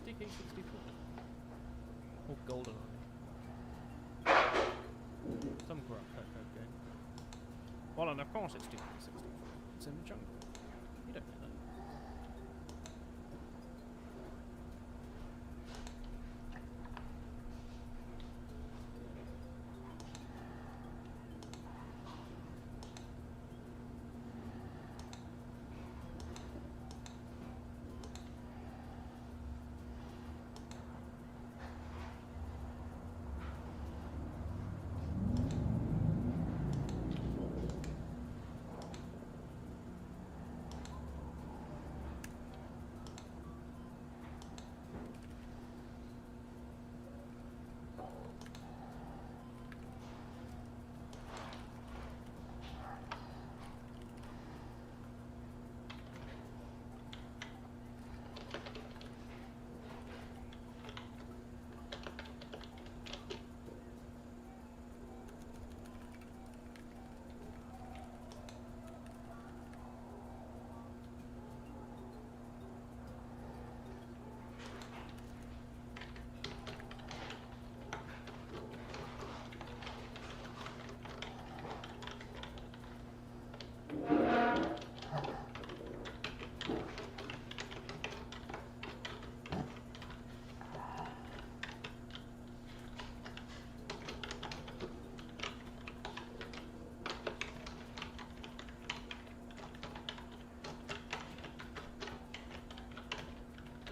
DK64. Or GoldenEye. Some crap code game. Well, and of course it's DK64. It's in the jungle. You don't know that.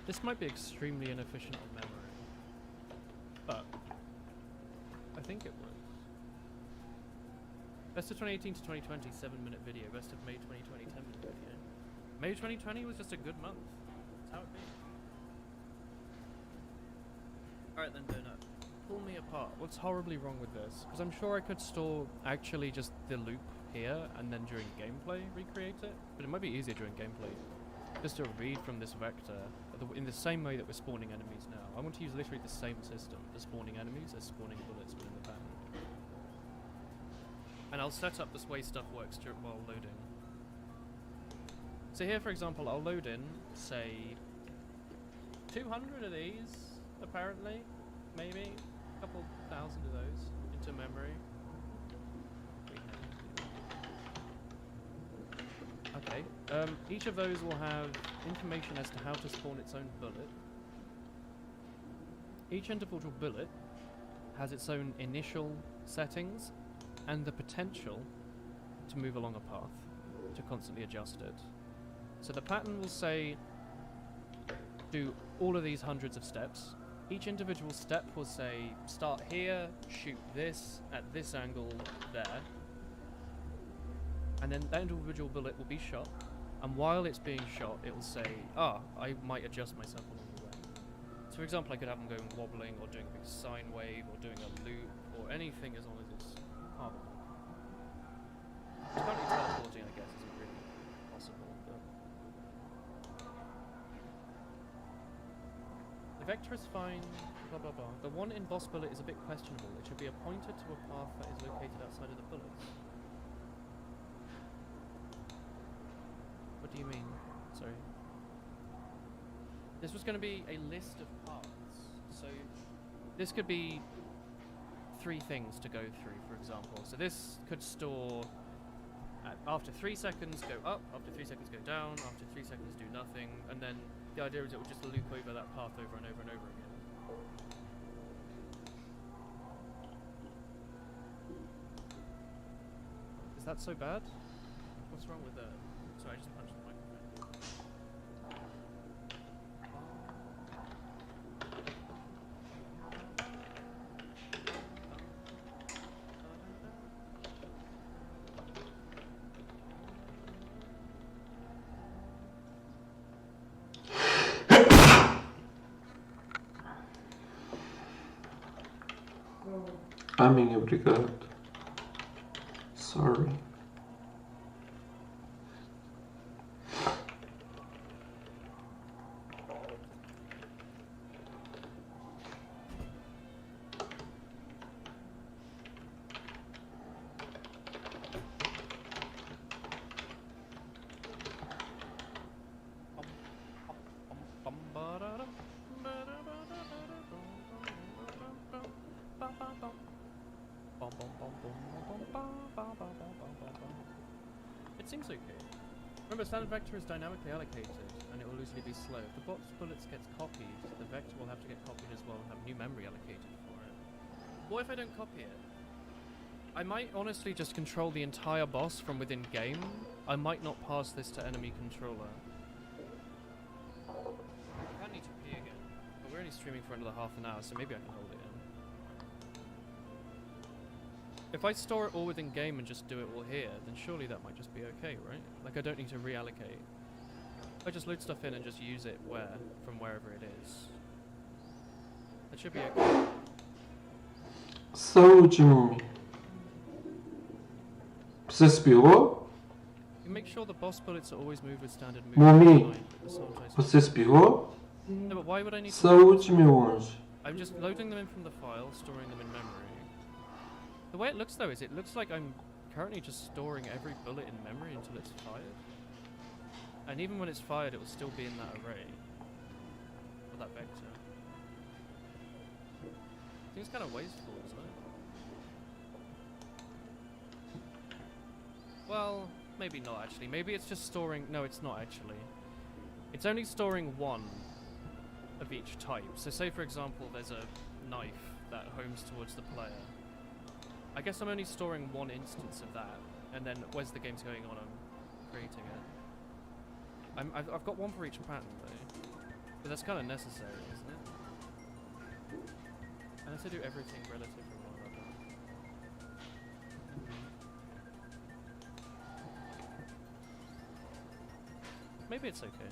This might be extremely inefficient on memory, but I think it works. Best of 2018 to 2020, 7-minute video. Best of May 2020, 10-minute video. May 2020 was just a good month. That's how it be. Alright then, Donut. Pull me apart. What's horribly wrong with this? Because I'm sure I could store actually just the loop here and then during gameplay recreate it, but it might be easier during gameplay. Just to read from this vector in the same way that we're spawning enemies now. I want to use literally the same system for spawning enemies as spawning bullets within the pattern. And I'll set up this way stuff works while loading. So here, for example, I'll load in, say, 200 of these, apparently, maybe, a couple thousand of those into memory. Okay, each of those will have information as to how to spawn its own bullet. Each individual bullet has its own initial settings and the potential to move along a path, to constantly adjust it. So the pattern will say, do all of these hundreds of steps. Each individual step will say, start here, shoot this, at this angle, there. And then that individual bullet will be shot, and while it's being shot, it will say, I might adjust myself along the way. So for example, I could have them going wobbling, or doing a big sine wave, or doing a loop, or anything as long as it's half. Currently teleporting, I guess, isn't really possible, but... The vector is fine, blah blah blah. The one in boss bullet is a bit questionable. It should be a pointer to a path that is located outside of the bullets. What do you mean? Sorry. This was going to be a list of paths. So this could be 3 things to go through, for example. So this could store after 3 seconds go up, after 3 seconds go down, after 3 seconds do nothing, and then the idea is it will just loop over that path over and over and over again. Is that so bad? What's wrong with that? Sorry, I just punched the microphone. Amém, obrigado. Sorry. It seems okay. Remember, standard vector is dynamically allocated, and it will usually be slow. If the box bullets gets copied, the vector will have to get copied as well and have new memory allocated for it. What if I don't copy it? I might honestly just control the entire boss from within game. I might not pass this to enemy controller. I need to pee again, but we're only streaming for another half an hour, so maybe I can hold it in. If I store it all within game and just do it all here, then surely that might just be okay, right? Like I don't need to reallocate. I just load stuff in and just use it from wherever it is. That should be okay. 싸우지 몸이. Possessivo? You make sure the boss bullets are always moved with standard Mommy. movement. Possessivo? No, but why would I need to... 싸우지 묘원시. I'm just loading them in from the file, storing them in memory. The way it looks though is it looks like I'm currently just storing every bullet in memory until it's fired. And even when it's fired, it will still be in that array. Or that vector. I think it's kind of wasteful, isn't it? Well, maybe not actually. Maybe it's just storing... No, it's not actually. It's only storing one of each type. So say for example there's a knife that homes towards the player. I guess I'm only storing one instance of that, and then as the game's going on, I'm creating it. I've got one for each pattern though, but that's kind of necessary, isn't it? Unless I do everything relative to one another. Maybe it's okay.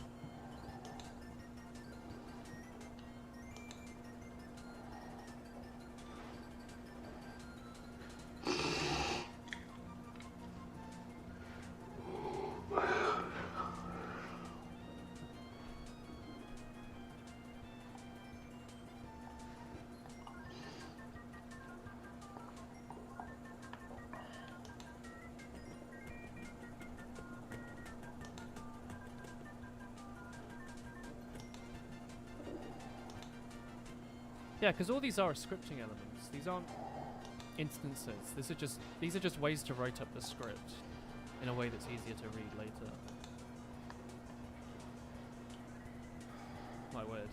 Yeah, because all these are scripting elements. These aren't instances. These are just ways to write up the script in a way that's easier to read later. My word.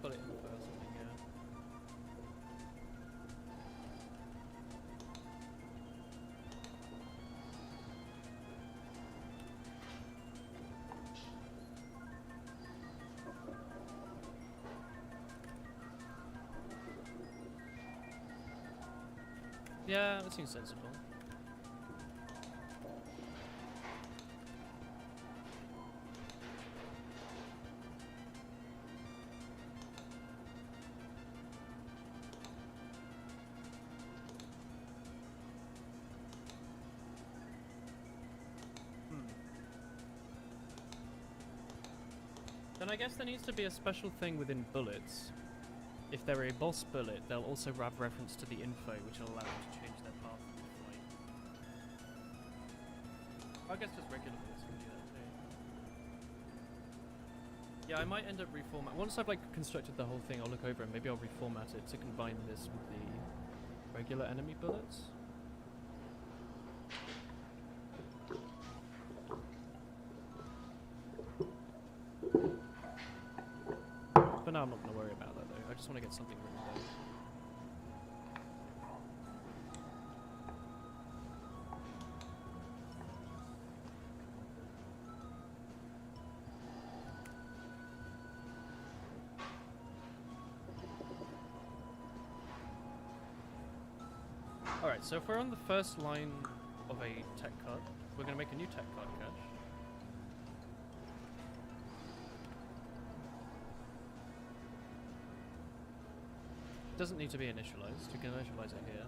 Bullet info or something, yeah. Yeah, that seems sensible. Then I guess there needs to be a special thing within bullets. If they're a boss bullet, they'll also have reference to the info, which will allow them to change their path in flight. I guess just regular bullets can do that too. Yeah, I might end up reformat. Once I've like constructed the whole thing, I'll look over and maybe I'll reformat it to combine this with the regular enemy bullets. But now I'm not going to worry about that though. I just want to get something written down. Alright, so if we're on the first line of a tech card. We're going to make a new tech card cache. Doesn't need to be initialized. You can initialize it here.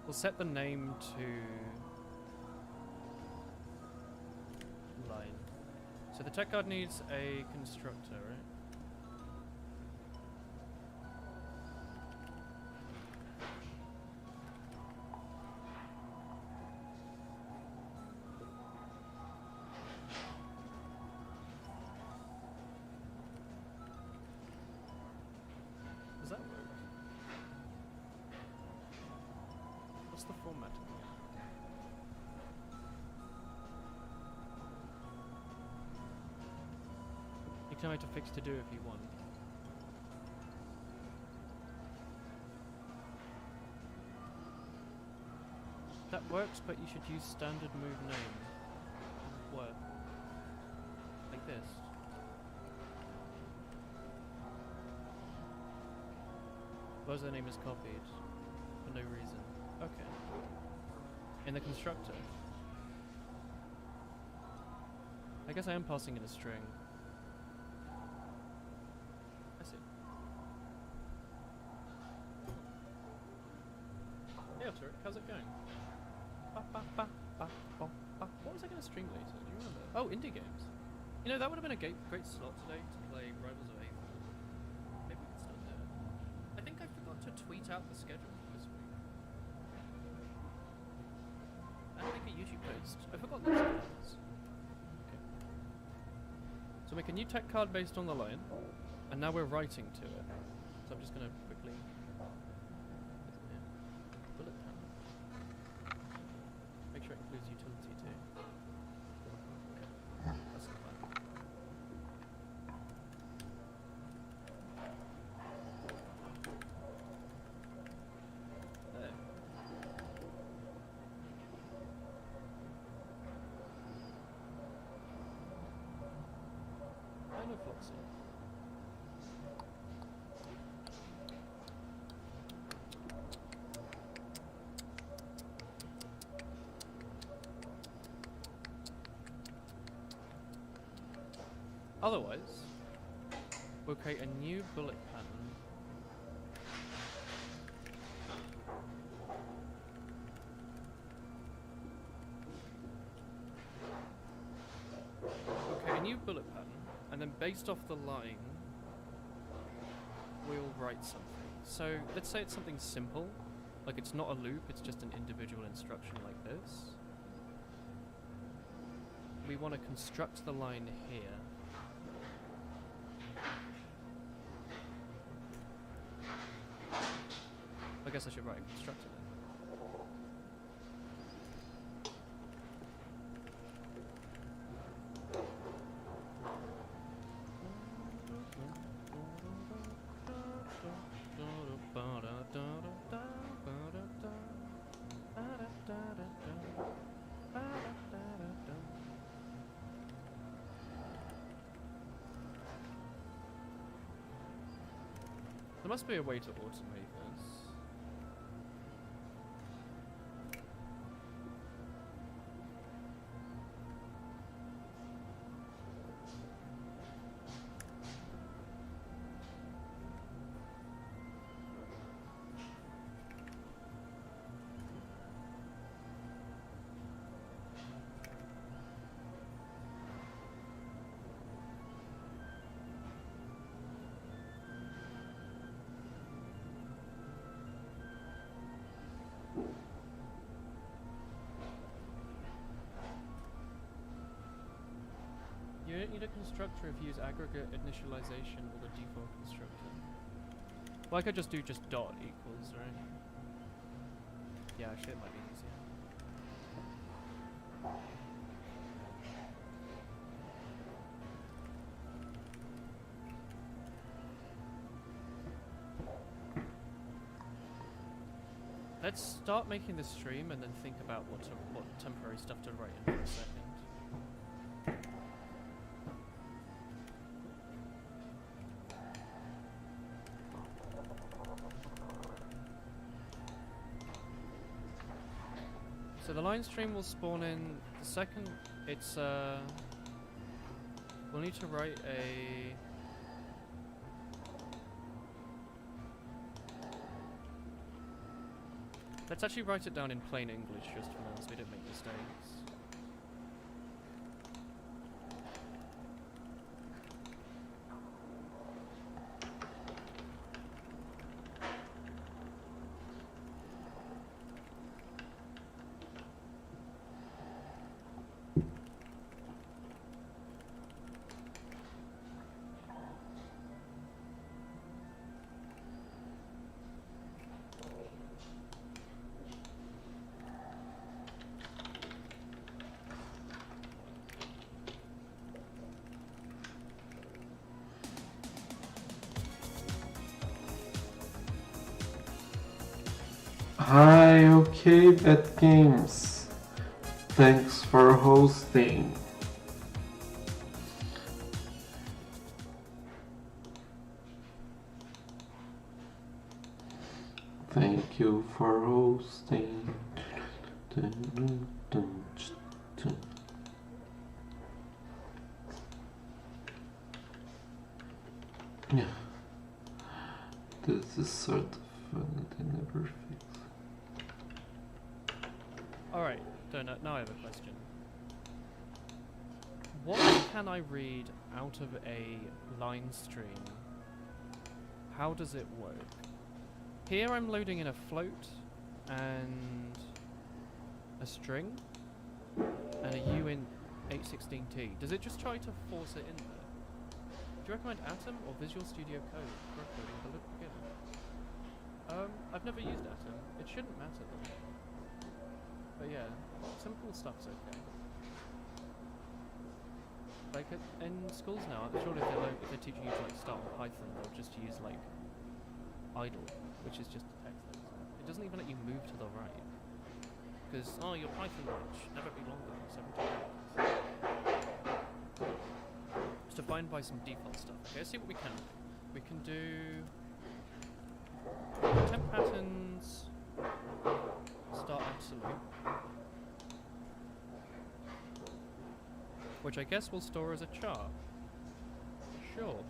We'll set the name to line. So the tech card needs a constructor, right? Does that work? What's the format? You can write a fix to do if you want. That works, but you should use standard move name. What? Like this. Suppose the name is copied for no reason. Okay. In the constructor. I guess I am passing in a string. I see. Hey Turret, how's it going? What was I going to stream later? Do you remember? Oh, indie games. You know, that would have been a great slot today to play Rivals of Aether. Maybe we can still do it. I think I forgot to tweet out the schedule for this week. And make a YouTube post. I forgot those things. Okay. So make a new tech card based on the line, and now we're writing to it. So I'm just going to quickly... bullet panel. Make sure it includes utility too. Okay. That's the plan. There. I know Flotsy. Otherwise, we'll create a new bullet pattern. Okay, a new bullet pattern, and then based off the line, we'll write something. So let's say it's something simple, like it's not a loop, it's just an individual instruction like this. We want to construct the line here. I guess I should write a constructor then. There must be a way to automate this. You don't need a constructor if you use aggregate initialization or the default constructor. Well, I could just do dot equals, right? Yeah, actually it might be easier. Let's start making the stream and then think about what temporary stuff to write in for a second. So the line stream will spawn in the second it's we'll need to write a let's actually write it down in plain English just for now so we don't make mistakes. Hi, okay, Bad Games. Thanks for hosting. Thank you for hosting. Yeah. This is sort of fun that I never fix. Alright, now I have a question. What can I read out of a line stream? How does it work? Here I'm loading in a float and a string and a uint 816T. Does it just try to force it in there? Do you recommend Atom or Visual Studio Code for uploading the beginner? I've never used Atom. It shouldn't matter though. But yeah, simple stuff's okay. Like in schools now, surely if they're teaching you to like start with Python, they'll just use like idle, which is just a text editor. It doesn't even let you move to the right. Because, oh, your Python should never be longer than 17 minutes. It's defined by some default stuff. Okay, let's see what we can do. We can do temp patterns, start absolute, which I guess we'll store as a char. Sure.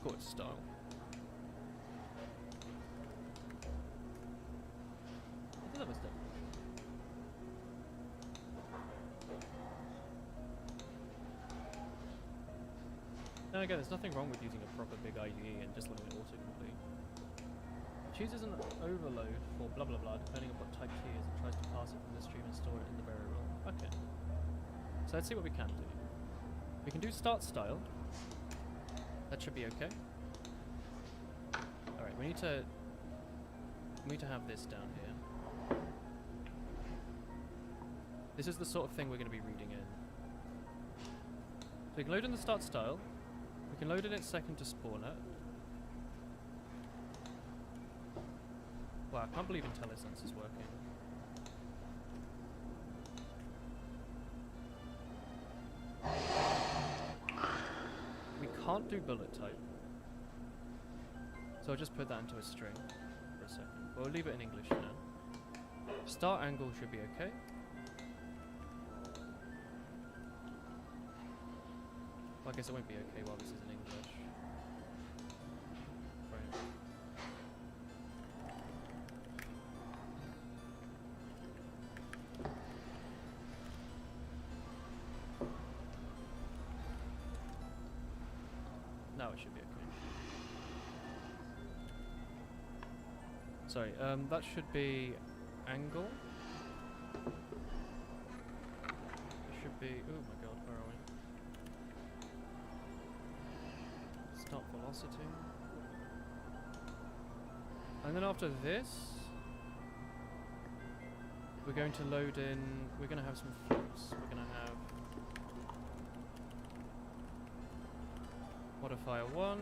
Good style. Another step. Now again, there's nothing wrong with using a proper big IDE and just letting it autocomplete. Chooses an overload for blah blah blah depending on what type key is and tries to pass it from the stream and store it in the variable. Okay. So let's see what we can do. We can do start style. That should be okay. Alright, we need to have this down here. This is the sort of thing we're going to be reading in. So we can load in the start style. We can load in its second to spawn it. Wow, I can't believe IntelliSense is working. We can't do bullet type. So I'll just put that into a string for a second. But we'll leave it in English for now. Start angle should be okay. Well, I guess it won't be okay while this is in English. Right. Now it should be okay. Sorry, that should be angle. It should be, oh my god, where are we? Start velocity. And then after this, we're going to load in, we're going to have some floats. We're going to have modifier 1.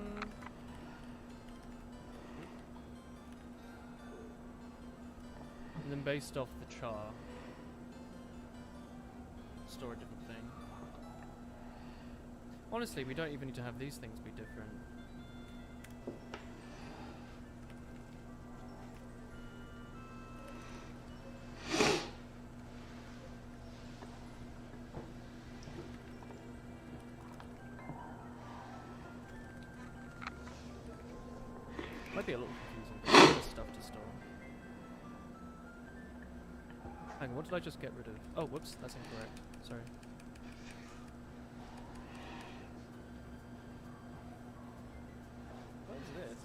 And then based off the char, store a different thing. Honestly, we don't even need to have these things be different. Might be a little confusing. There's stuff to store. Hang on, what did I just get rid of? Oh, whoops, that's incorrect. Sorry. What is this?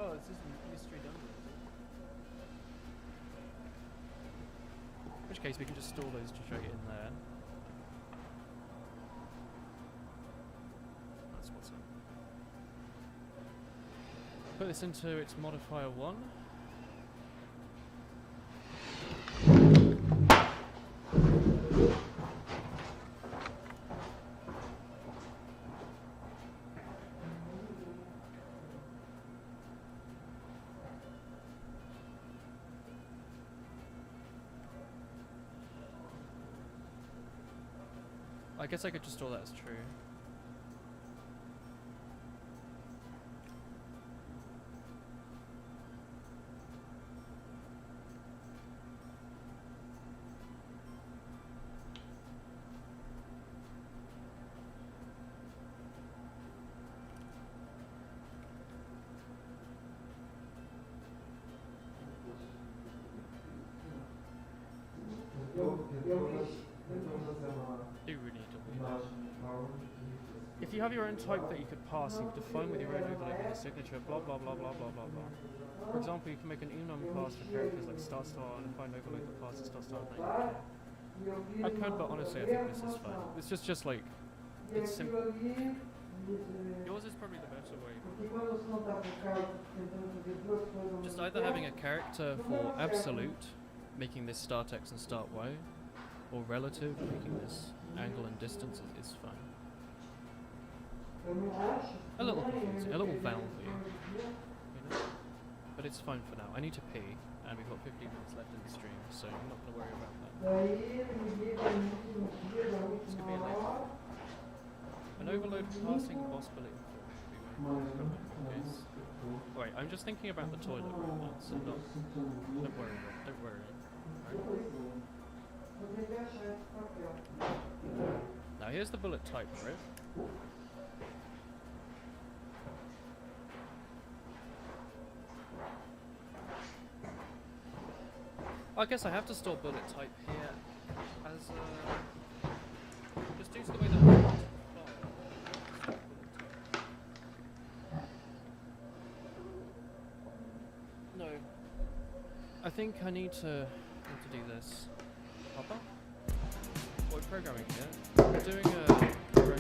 Oh, it's just mystery dungeon. In which case we can just store those straight in there. That's what's up. Put this into its modifier 1. I guess I could just store that as true. If you have your own type that you could pass, you could define with your own overlay with a signature, blah blah blah blah blah blah blah. For example, you can make an enum pass for characters like star and define overlay that passes star and I could, but honestly I think this is fine. It's just like, it's simple. Yours is probably the better way. Just either having a character for absolute, making this start X and start Y, or relative, making this angle and distance is fine. A little confusing, a little valvey, you know? But it's fine for now. I need to pee, and we've got 15 minutes left in the stream, so I'm not going to worry about that. This could be a later. An overload passing boss bullet should be very Alright, I'm just thinking about the toilet right now, so don't worry, don't worry. Right? Now here's the bullet type for it. I guess I have to store bullet type here as just due to the way that no. I think I need to do this. Papa? We're programming here. We're doing a program.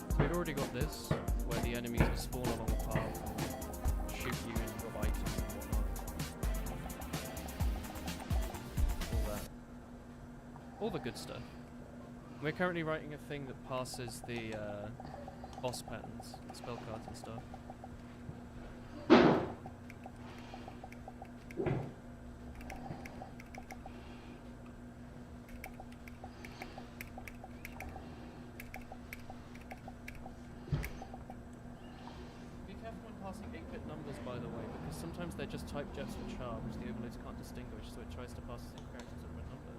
So we've already got this, where the enemies will spawn along the path, shoot you and drop items and whatnot. All the good stuff. We're currently writing a thing that passes the boss patterns, spell cards and stuff. Be careful when passing 8-bit numbers, by the way, because sometimes they're just type jets for char, which the overloads can't distinguish, so it tries to pass the same characters over a number.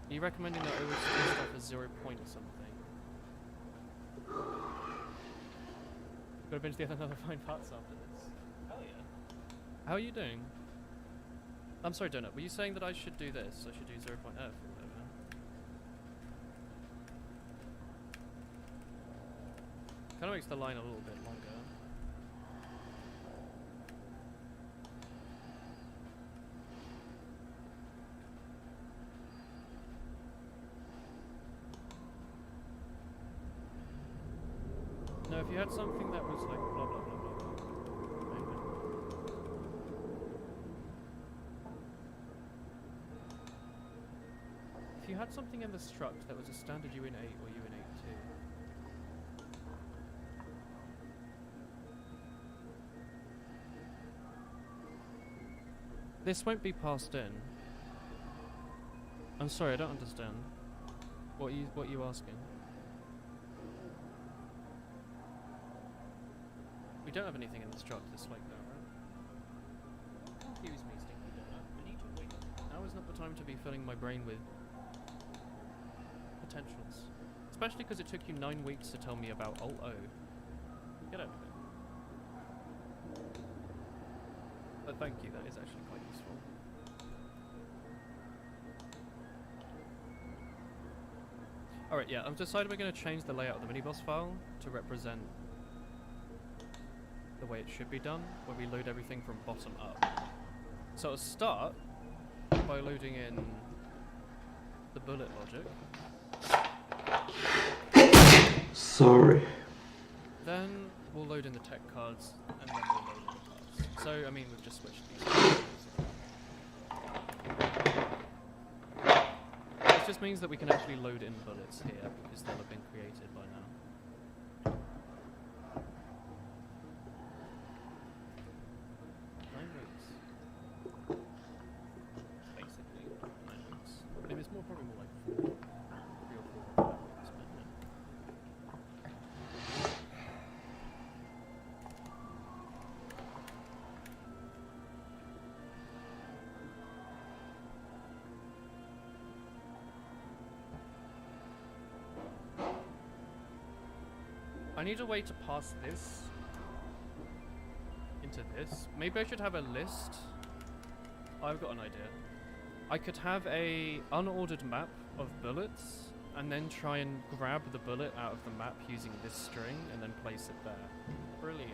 Are you recommending that I always do stuff as 0 point or something? Gotta binge the other fine parts after this. Hell yeah. How are you doing? I'm sorry, Donut, were you saying that I should do this? I should do 0 point F or whatever? Kinda makes the line a little bit longer. if you had something that was like blah blah blah blah blah. Maybe. If you had something in the struct that was a standard UN8 or UN82. This won't be passed in. I'm sorry, I don't understand. What are you asking? We don't have anything in the struct that's like that, right? Confuse me, Stinky Donut. I need to wake up. Now is not the time to be filling my brain with potentials. Especially because it took you 9 weeks to tell me about Alt-O. Get over it. But thank you, that is actually quite useful. Alright, yeah, I've decided we're going to change the layout of the mini-boss file to represent the way it should be done, where we load everything from bottom up. So I'll start by loading in the bullet logic. Sorry. Then we'll load in the tech cards, and then we'll load in the parts. So, I mean, we've just switched these. This just means that we can actually load in bullets here, because they'll have been created by now. 9 weeks. Basically, 9 weeks. I mean, it's probably more like 4. 3 or 4 or 5 weeks, but yeah. I need a way to pass this into this. Maybe I should have a list. I've got an idea. I could have a unordered map of bullets and then try and grab the bullet out of the map using this string and then place it there. Brilliant.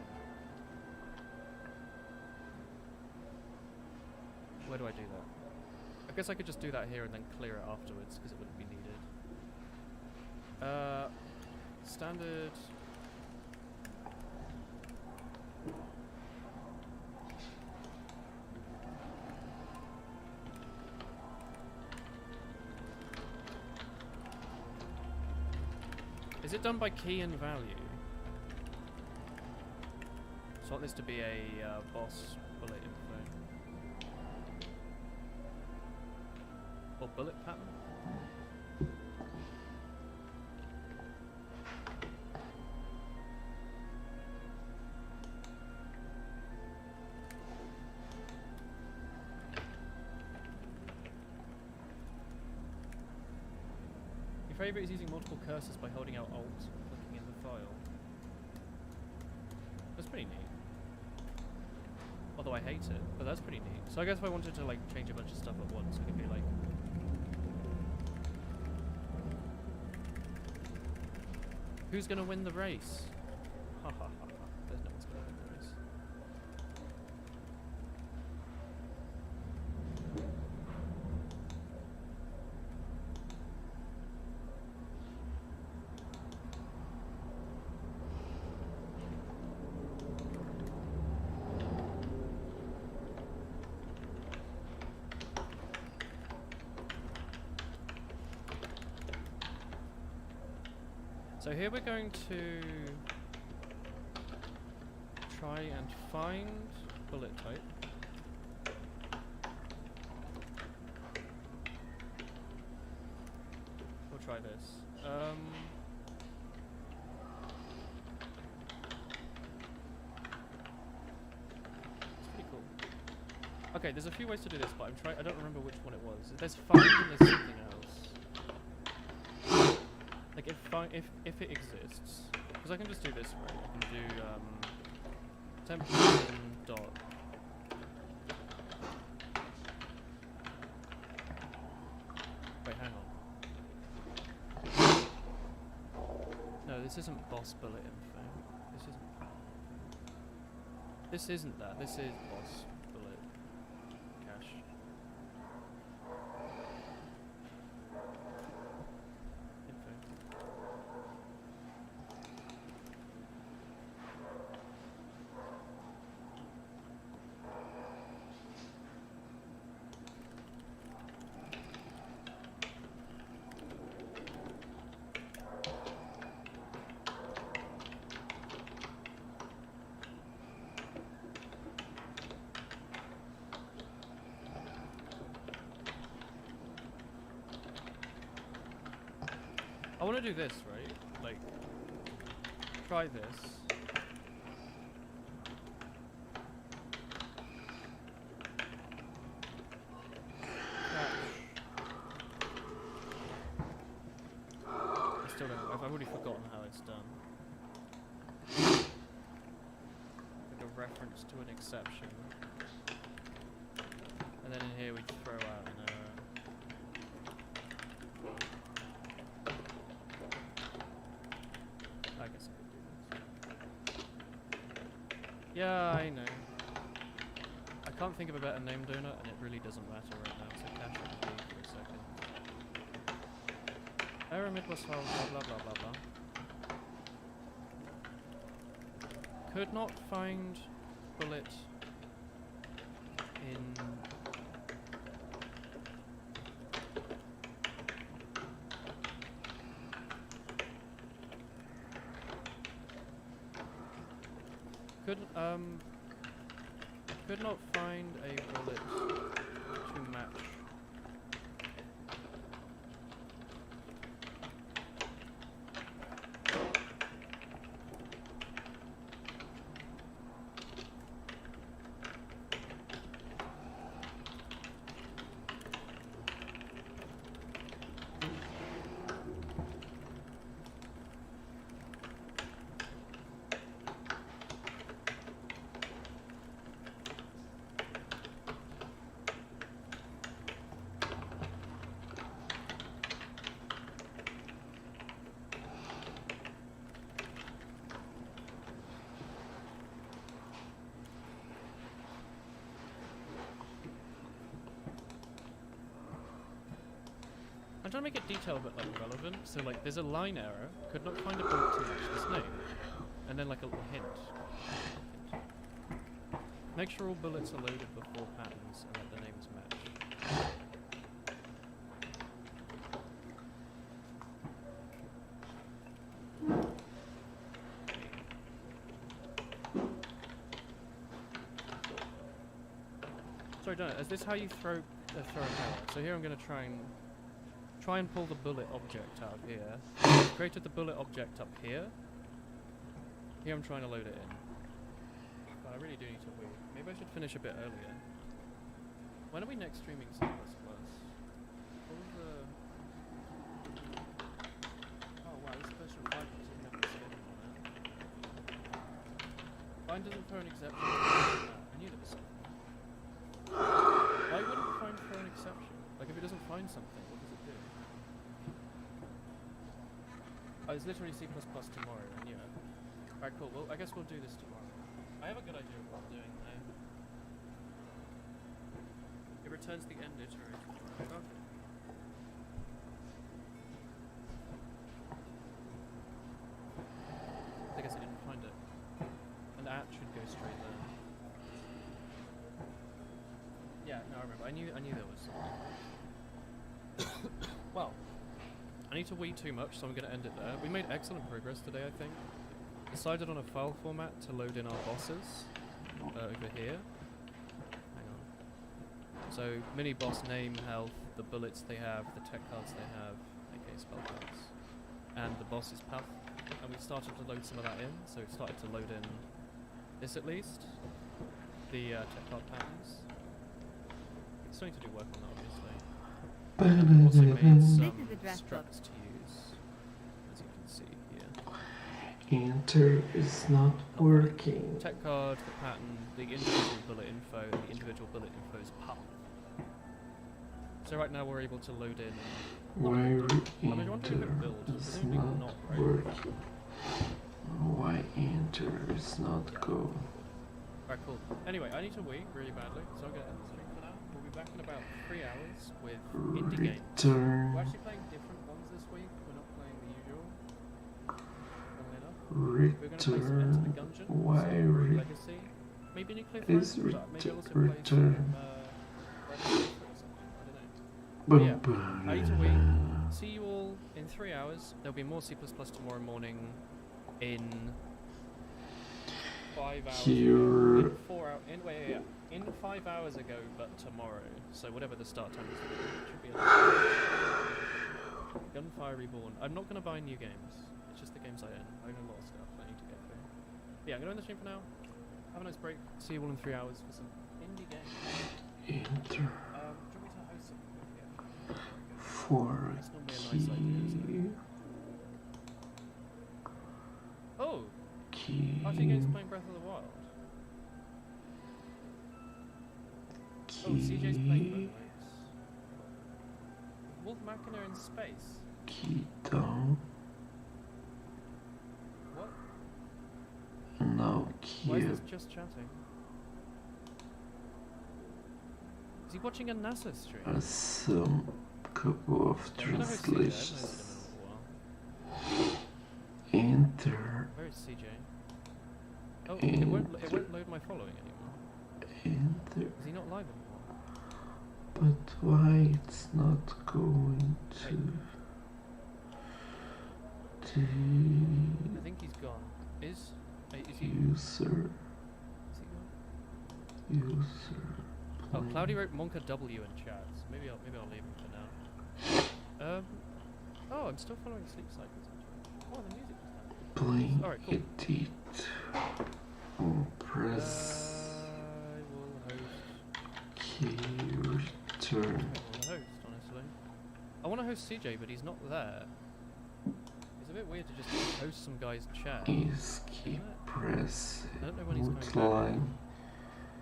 Where do I do that? I guess I could just do that here and then clear it afterwards because it wouldn't be needed. Standard. Is it done by key and value? So I want this to be a boss bullet info. Or bullet pattern? Your favourite is using multiple cursors by holding out Alt and clicking in the file. That's pretty neat. Although I hate it, but that's pretty neat. So I guess if I wanted to like change a bunch of stuff at once, it could be like... Who's gonna win the race? Ha ha ha ha. There's no one's gonna win the race. So here we're going to try and find bullet type. We'll try this. It's pretty cool. Okay, there's a few ways to do this, but I don't remember which one it was. There's find and there's something else. Like if it exists, because I can just do this, right? I can do temp dot. Wait, hang on. No, this isn't boss bullet info. This isn't that. This isn't that. This is boss bullet cache. want to do this, right? Like, try this. I still don't. I've already forgotten how it's done. Like a reference to an exception, and then in here we throw out an error. I guess I could do this. Yeah, I know. I can't think of a better name donut, and it really doesn't matter right now, so cache it for a second. Error mid was found, blah blah blah blah blah. Could not find bullet in... Could not find a bullet to match. I'm trying to make it detailed but like relevant, so like there's a line error, could not find a bullet to match this name, and then like a little hint. Make sure all bullets are loaded before patterns and let the names match. Sorry, Donut, is this how you throw an error? So here I'm going to try and pull the bullet object out of here. I've created the bullet object up here. Here I'm trying to load it in. But I really do need to wait. Maybe I should finish a bit earlier. When are we next streaming C++? What was the... Oh wow, this version 5 doesn't have the saving on it. Find doesn't throw an exception. I knew there was something. Why wouldn't find throw an exception? Like if it doesn't find something, what does it do? Oh, it's literally C++ tomorrow, I knew it. Alright, cool. Well, I guess we'll do this tomorrow. I have a good idea of what I'm doing though. It returns the end iterable. Okay. I guess I didn't find it. And that should go straight there. Yeah, no, I remember. I knew there was something. Well, I need to wait too much, so I'm going to end it there. We made excellent progress today, I think. Decided on a file format to load in our bosses over here. Hang on. So, mini boss name, health, the bullets they have, the tech cards they have, aka spell cards, and the boss's path. And we started to load some of that in, so it started to load in this at least, the tech card patterns. Still need to do work on that, obviously. Also made some structs to use, as you can see here. Enter is not working. Tech card, the pattern, the individual bullet info, and the individual bullet info's path. So right now we're able to load in. Why enter is not working? Why enter is not go? Alright, cool. Anyway, I need to wait really badly, so I'm gonna end the stream for now. We'll be back in about 3 hours with indie games. We're actually playing different ones this week. We're not playing the usual. We're gonna play some Enter the Gungeon, some Legacy, maybe Nuclear Throne, but maybe I'll also play some Legacy or something, I don't know. But yeah, I need to wait. See you all in 3 hours. There'll be more C++ tomorrow morning in 5 hours ago. In 5 hours ago, but tomorrow. So whatever the start time is, it should be Gunfire Reborn. I'm not going to buy new games. It's just the games I own. I own a lot of stuff I need to get through. But yeah, I'm going to end the stream for now. Have a nice break. See you all in 3 hours for some indie games. Enter Do you want me to host something with you? for That's normally a nice idea, isn't it? Oh! key. RTGame's playing Breath of the Wild. Oh, CJ's playing Moonlights. Wolf Machina in space. Key down. What? Now Why is key this just chatting? Is he watching a NASA stream? some couple of Yeah, I'm gonna host CJ. I haven't hosted translations. him in a while. Enter. Where is CJ? Oh, it won't load my following anymore. Enter. Is he not live anymore? But why it's not going to I think he's gone. Is he? user Is he gone? user Oh, play. Cloudy wrote Monka W in chat. So maybe I'll leave him for now. Oh, I'm still following Sleep Cycles on Twitch. Oh, the music was down. Playing Alright, cool. edit. Press I will host. key I return. don't want to host, honestly. I want to host CJ, but he's not there. It's a bit weird to just host some guy's chat. Is key Isn't it? press I don't know when he's root coming back. line.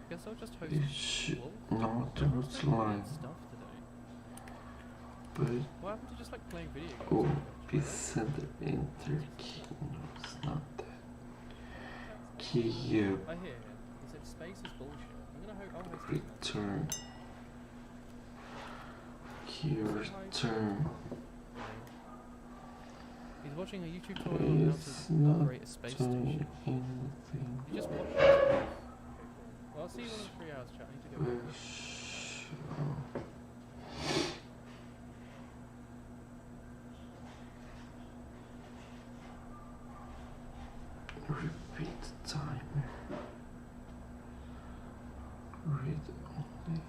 Guess I'll just host It should Wolf. not I'm root hosting weird line, stuff today. but What happened to just like playing video games? oh, so much, be right? center enter key. No, it's not that. Key I hear him. He said space is bullshit. I'll host his message. return. Key return He's watching a YouTube tutorial on is how to not operate a space doing station. anything. You just watch this. Okay, cool. Well, I'll see you all in 3 hours, chat. I need to go. Repeat timer. Read only.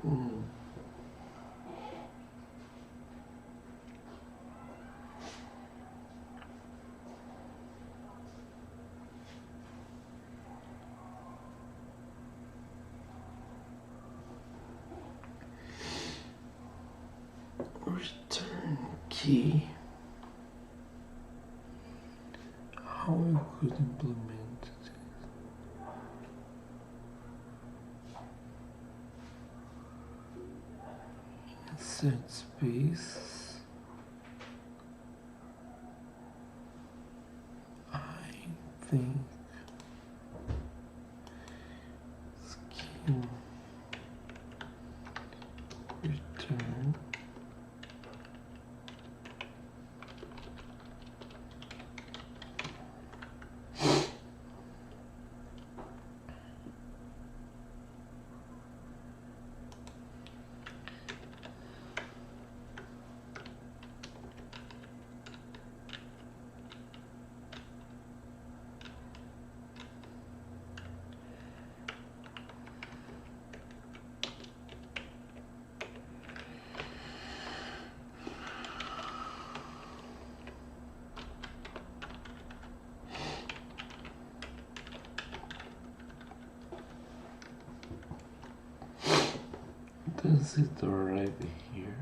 Mm. Return key. How you could implement it? Insert space. I think skin return. Does it arrive here?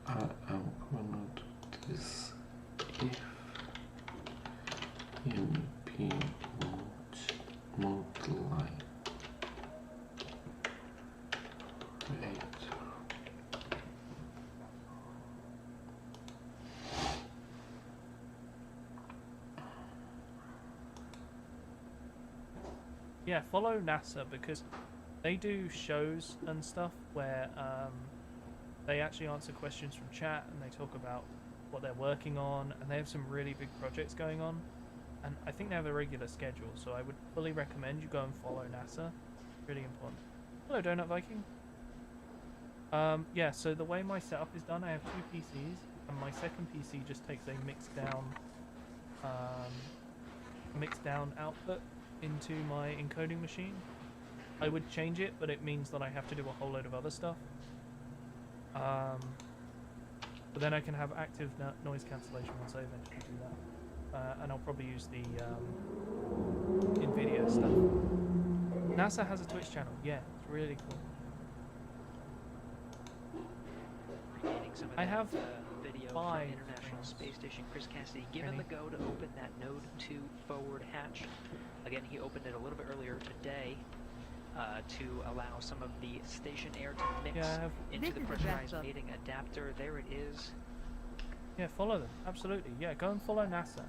I'm gonna do this if MP mode line. Right. Yeah, follow NASA because they do shows and stuff where they actually answer questions from chat and they talk about what they're working on, and they have some really big projects going on, and I think they have a regular schedule, so I would fully recommend you go and follow NASA. Really important. Hello, Donut Viking. Yeah, so the way my setup is done, I have two PCs, and my second PC just takes a mixed down output into my encoding machine. I would change it, but it means that I have to do a whole load of other stuff. But then I can have active noise cancellation once I eventually do that. And I'll probably use the NVIDIA stuff. NASA has a Twitch channel. Yeah, it's really cool. I have video 5 from International things. Space Station. Chris Cassidy given Any? the go to open that Node 2 forward hatch. Again, he opened it a little bit earlier today to allow some of the station air to mix Yeah, I have. into This the is the pressurized backup. mating adapter. There it is. Yeah, follow them. Absolutely. Yeah, go and follow NASA.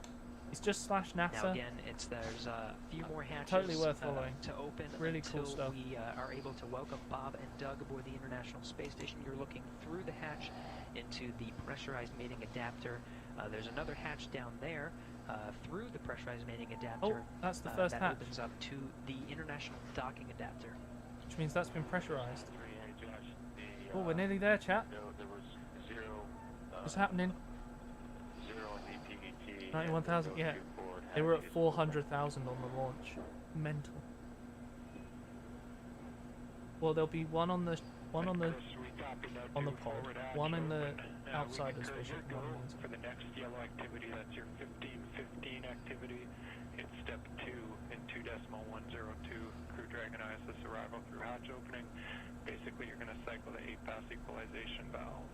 It's just /NASA. Now again, there's a few more hatches Totally worth following. To open Really until cool stuff. we are able to welcome Bob and Doug aboard the International Space Station. You're looking through the hatch into the pressurized mating adapter. There's another hatch down there through the pressurized mating adapter. Oh, that's the first that hatch, opens up to the International Docking Adapter. which means that's been pressurized. Oh, we're nearly there, chat. What's happening? 91,000. Yeah, they were at 400,000 on the launch. Mental. Well, there'll be one on the pod, one in the outsiders vision. For the next yellow activity, that's your 1515 activity. It's step 2 in 2.102. Crew Dragon ISS arrival through hatch opening. Basically, you're going to cycle the 8-pass equalization valve.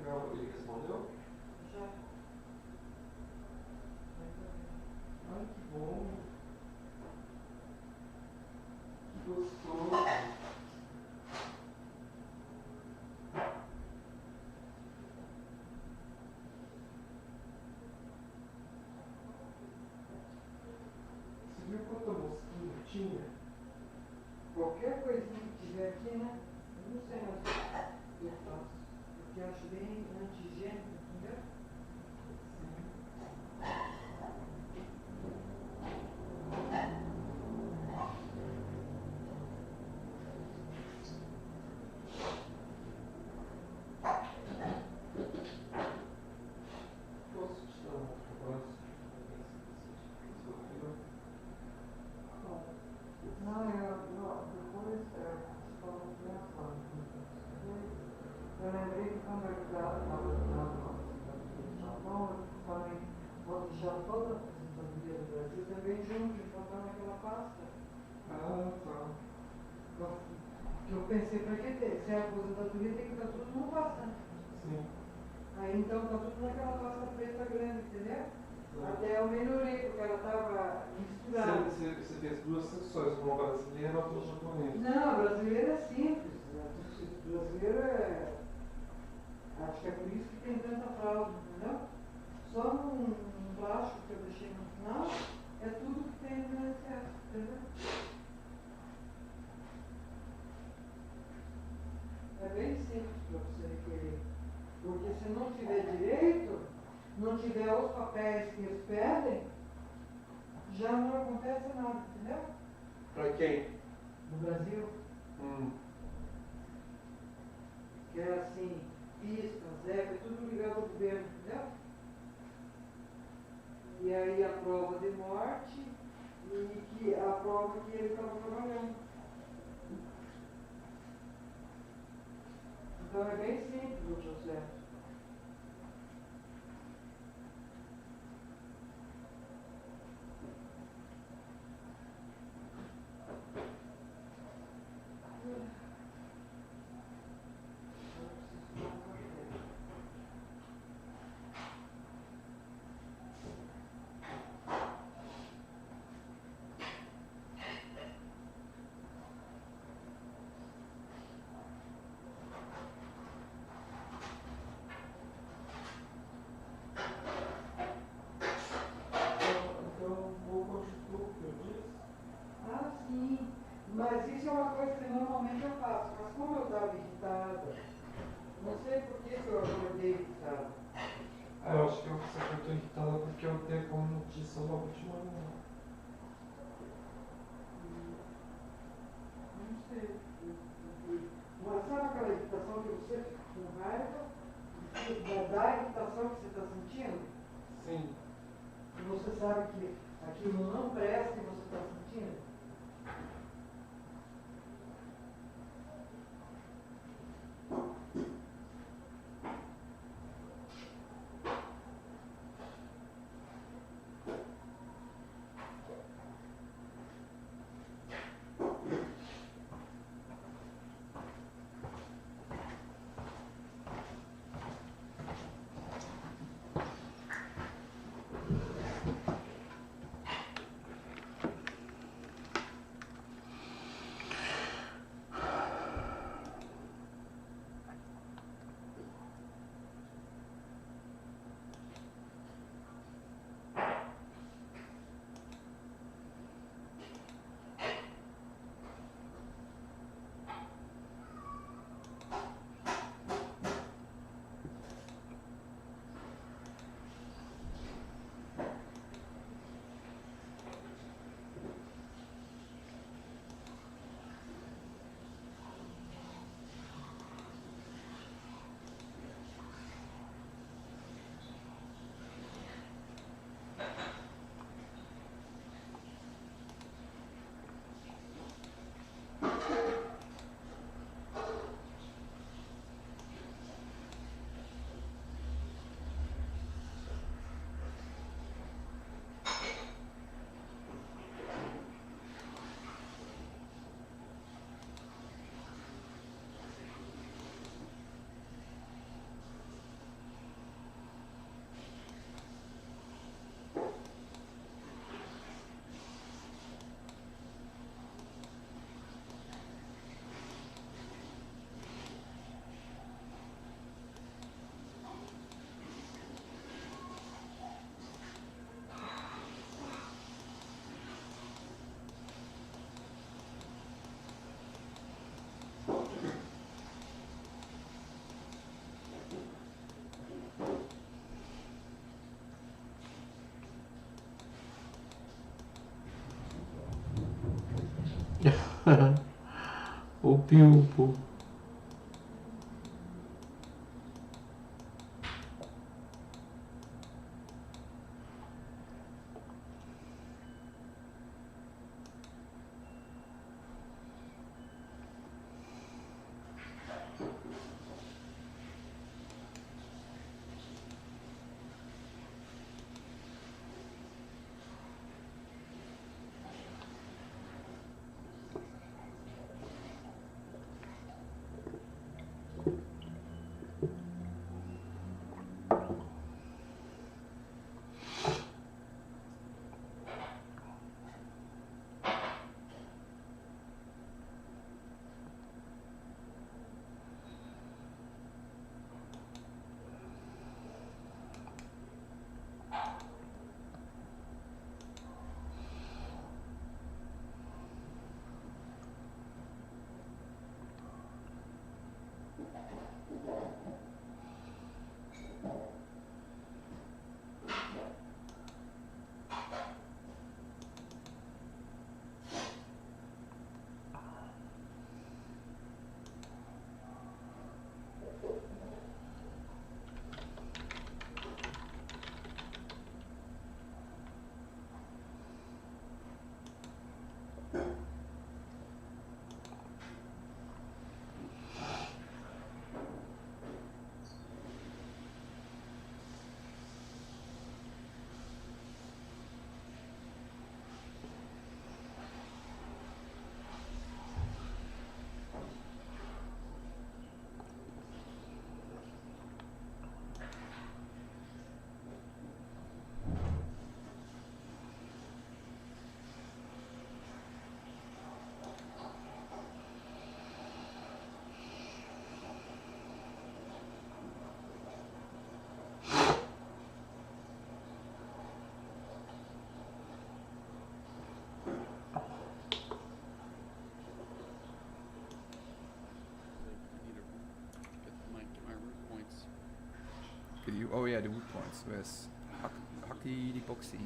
Legal, ele respondeu? Já. Ai, que bom. Que gostoso. Você viu quanta mosquinha tinha? Qualquer coisinha que tiver aqui, né? Eu não sei mais o que eu faço. Porque eu acho bem antigênico, entendeu? Posso te dar um outro abraço? Bom, não, depois estava pensando. Eu lembrei que quando eu estava estudando com a Japão, eu falei, vou deixar toda a aposentadoria do Brasil também junto, encontrar naquela pasta. Ah, tá. Que eu pensei, para que ter? Se é aposentadoria, tem que estar tudo numa pasta. Sim. Aí então está tudo naquela pasta preta grande, entendeu? Tá. Até eu melhorei, porque ela estava misturada. Você fez duas sessões, uma brasileira e outra japonesa. Não, a brasileira é simples. A brasileira é. Acho que é por isso que tem tanta fraude, entendeu? Só num plástico que eu deixei no final, é tudo que tem no excesso, entendeu? É bem simples para você requerer. Porque se não tiver direito, não tiver os papéis que eles pedem, já não acontece nada, entendeu? Pra quem? No Brasil, que é assim, pistas, é tudo ligado ao governo, entendeu? E aí a prova de morte e que a prova que ele estava trabalhando. Então é bem simples o processo. Então, vou continuar o que eu disse. Ah, sim. Mas isso é uma coisa que normalmente eu faço. Mas como eu estava irritada, não sei por que eu acordei irritada. Ah, eu acho que você ficou irritada porque eu dei como notícia logo de manhã. Não sei. Mas sabe aquela irritação que você fica com raiva? Da irritação que você está sentindo? Sim. E você sabe que aquilo não presta e você está sentindo? 오비오보. Oh yeah, the wood points. Where's Hockey the Boxy?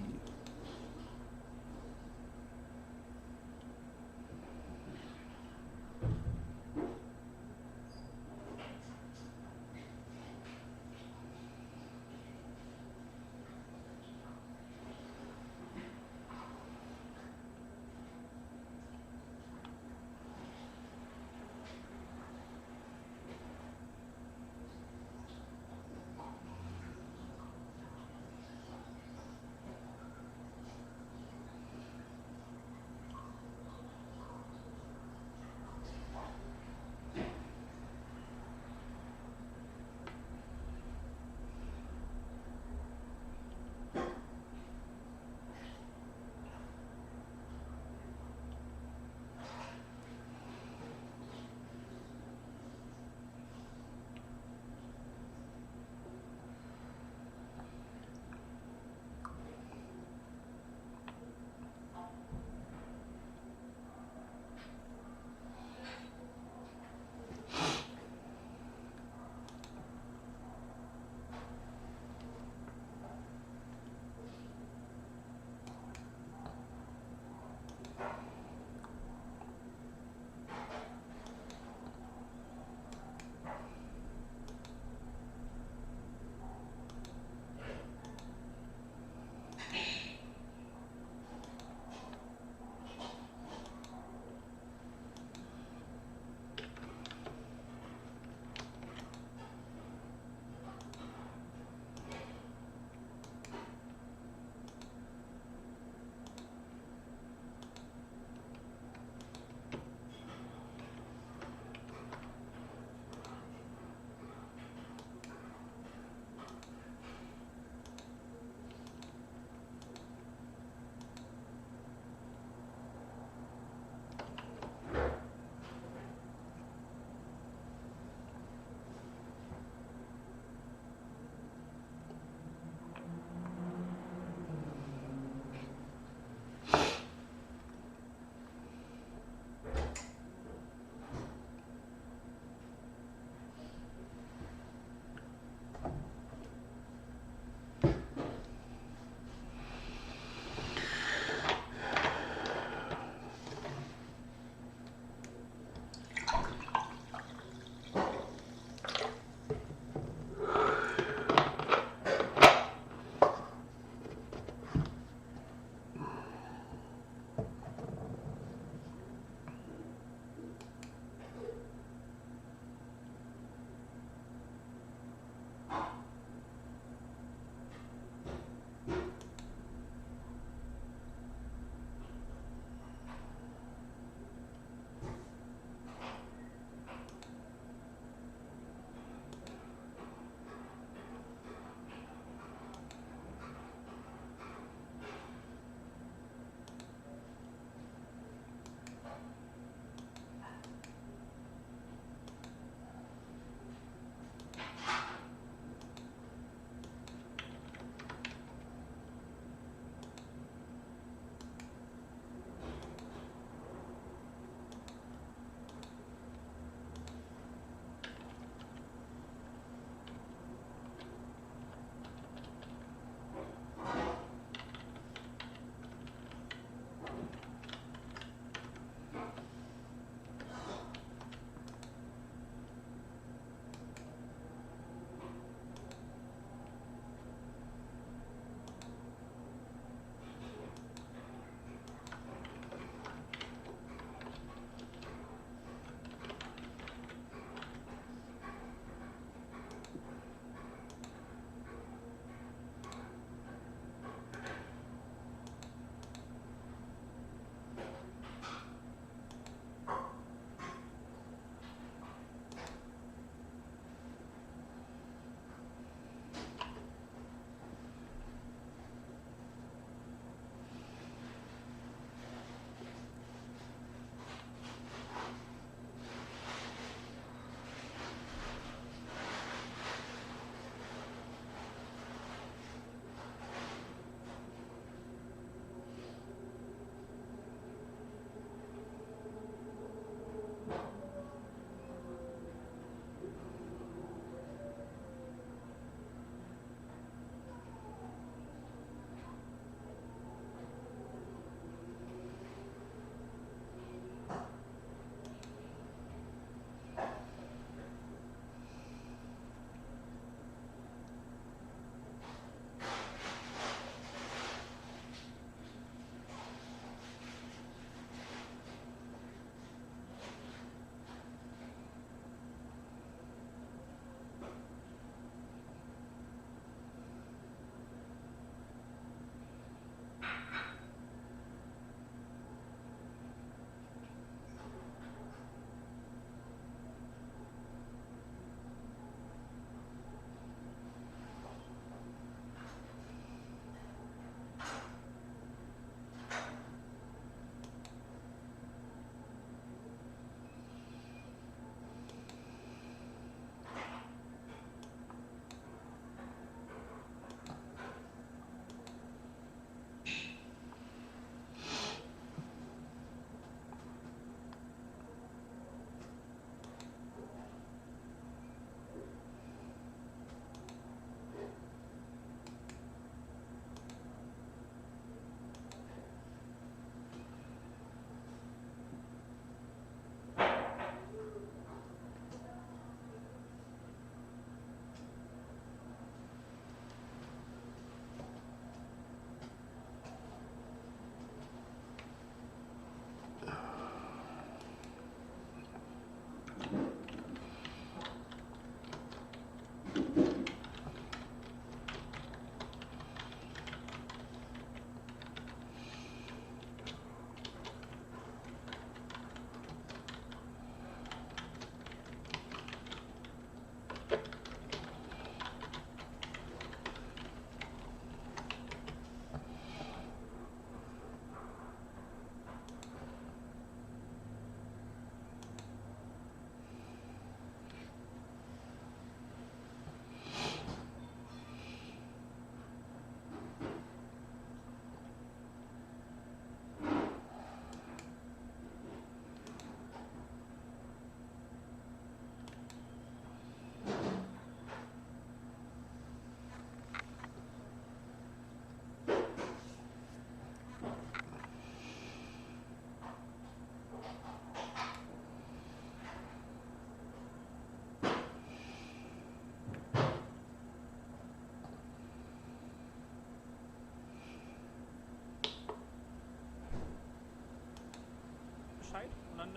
dann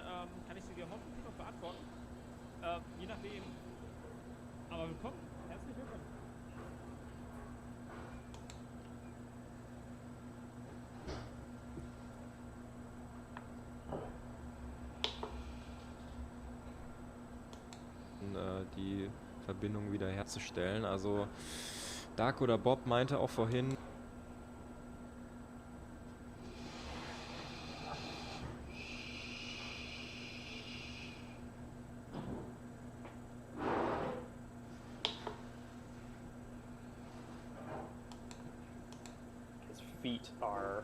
kann ich sie dir hoffentlich noch beantworten. Je nachdem. Aber willkommen. Herzlich willkommen. Die Verbindung wieder herzustellen. Also Dark oder Bob meinte auch vorhin, his feet are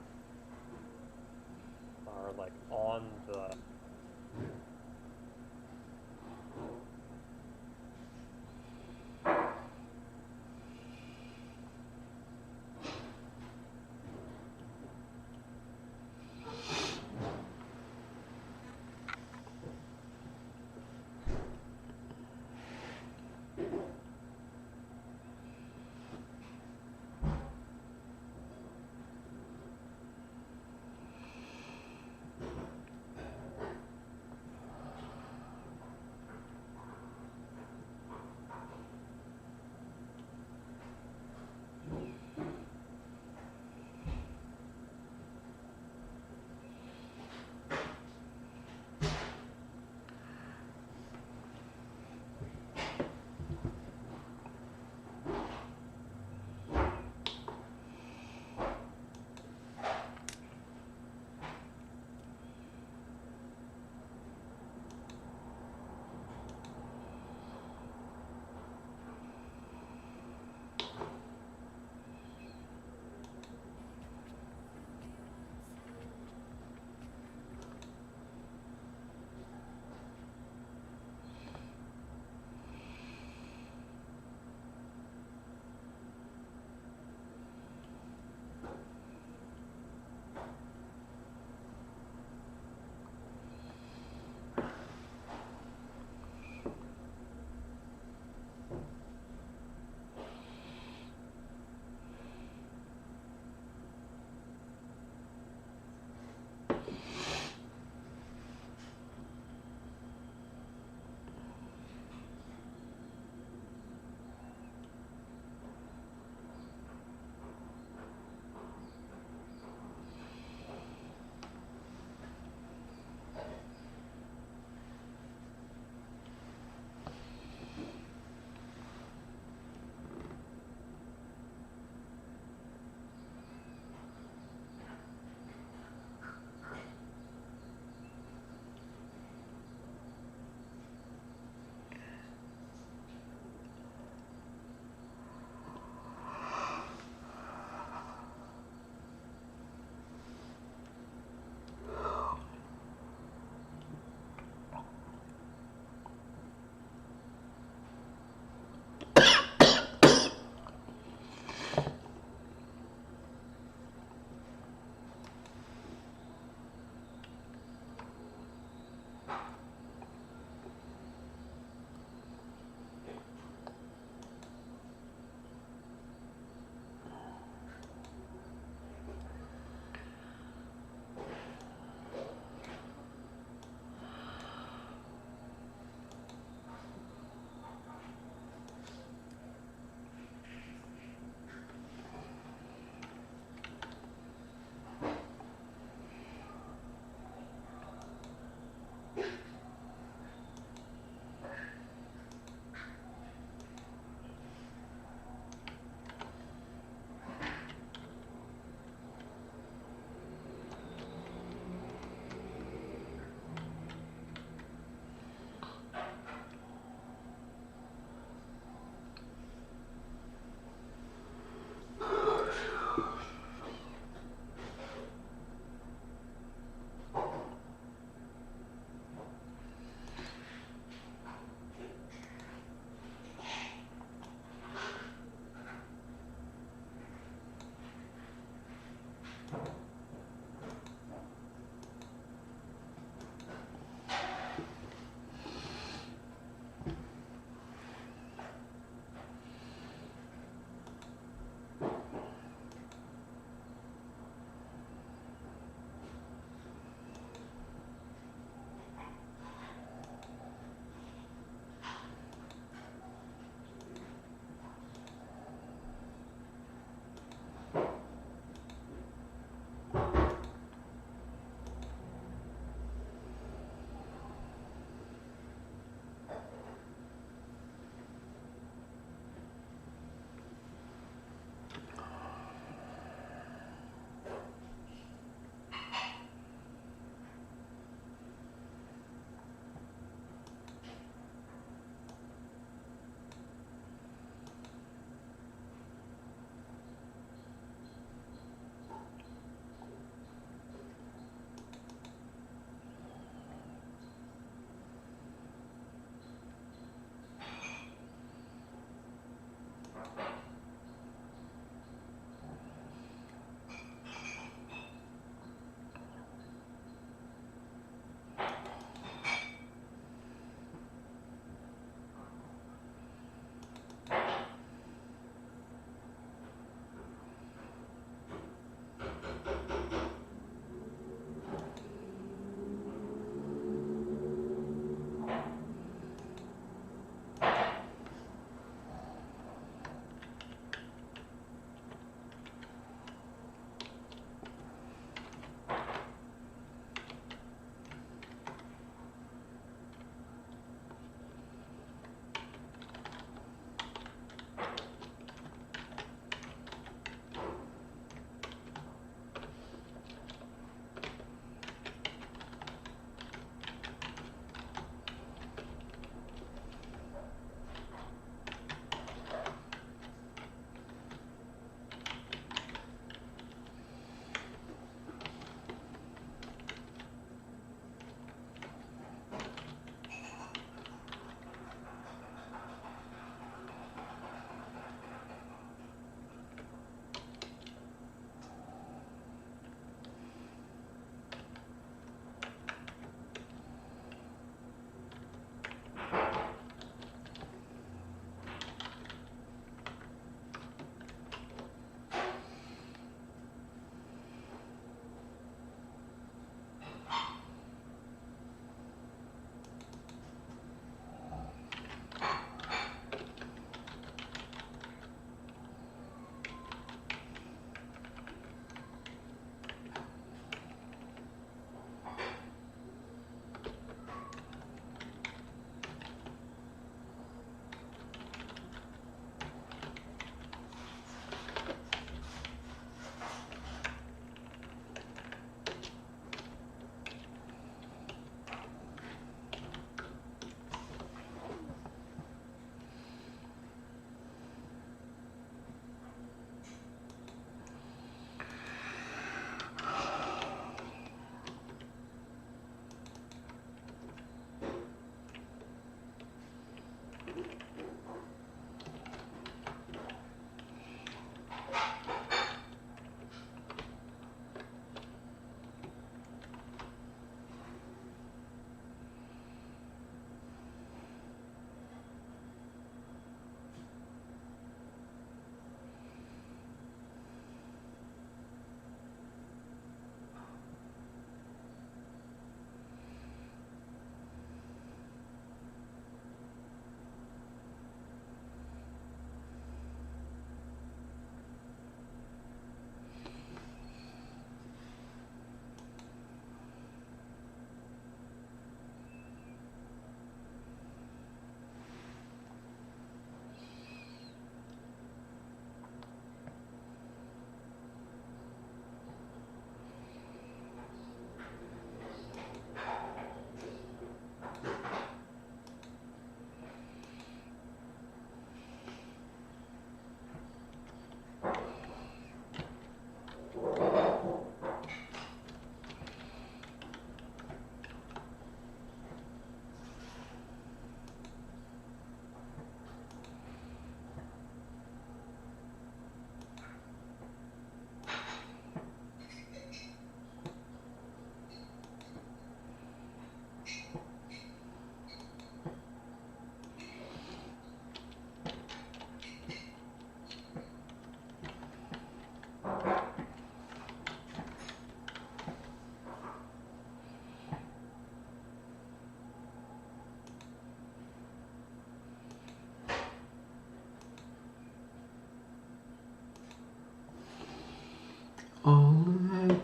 like on the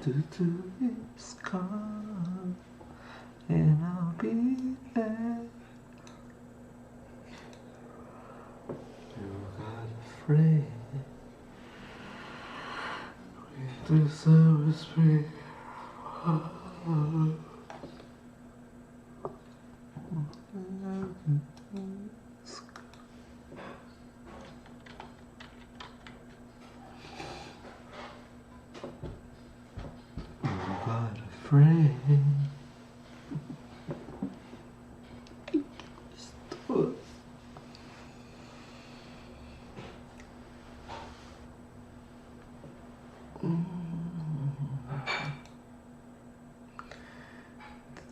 is come, and I'll be there. You got a friend. The service free. Got a friend. Stop.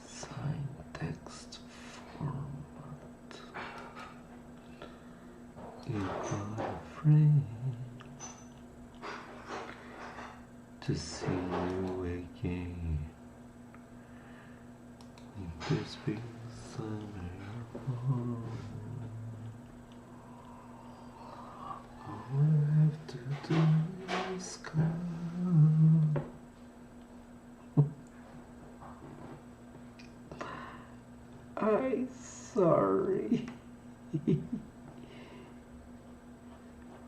Design text format. You got a friend. To see you again in this big summer home. All I have to do is come. I'm sorry.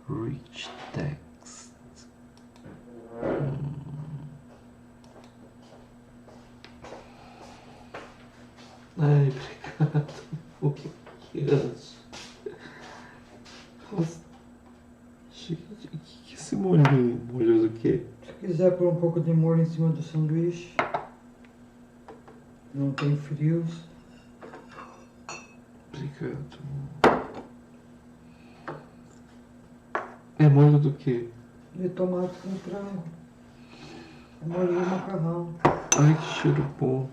Rich text. Ai, obrigado. O que antes? Nossa. Que esse molho do quê? Se quiser pôr um pouco de molho em cima do sanduíche, não tem frios. Obrigado. É molho do quê? De tomate com frango. É molho de macarrão. Ai, que cheiro bom.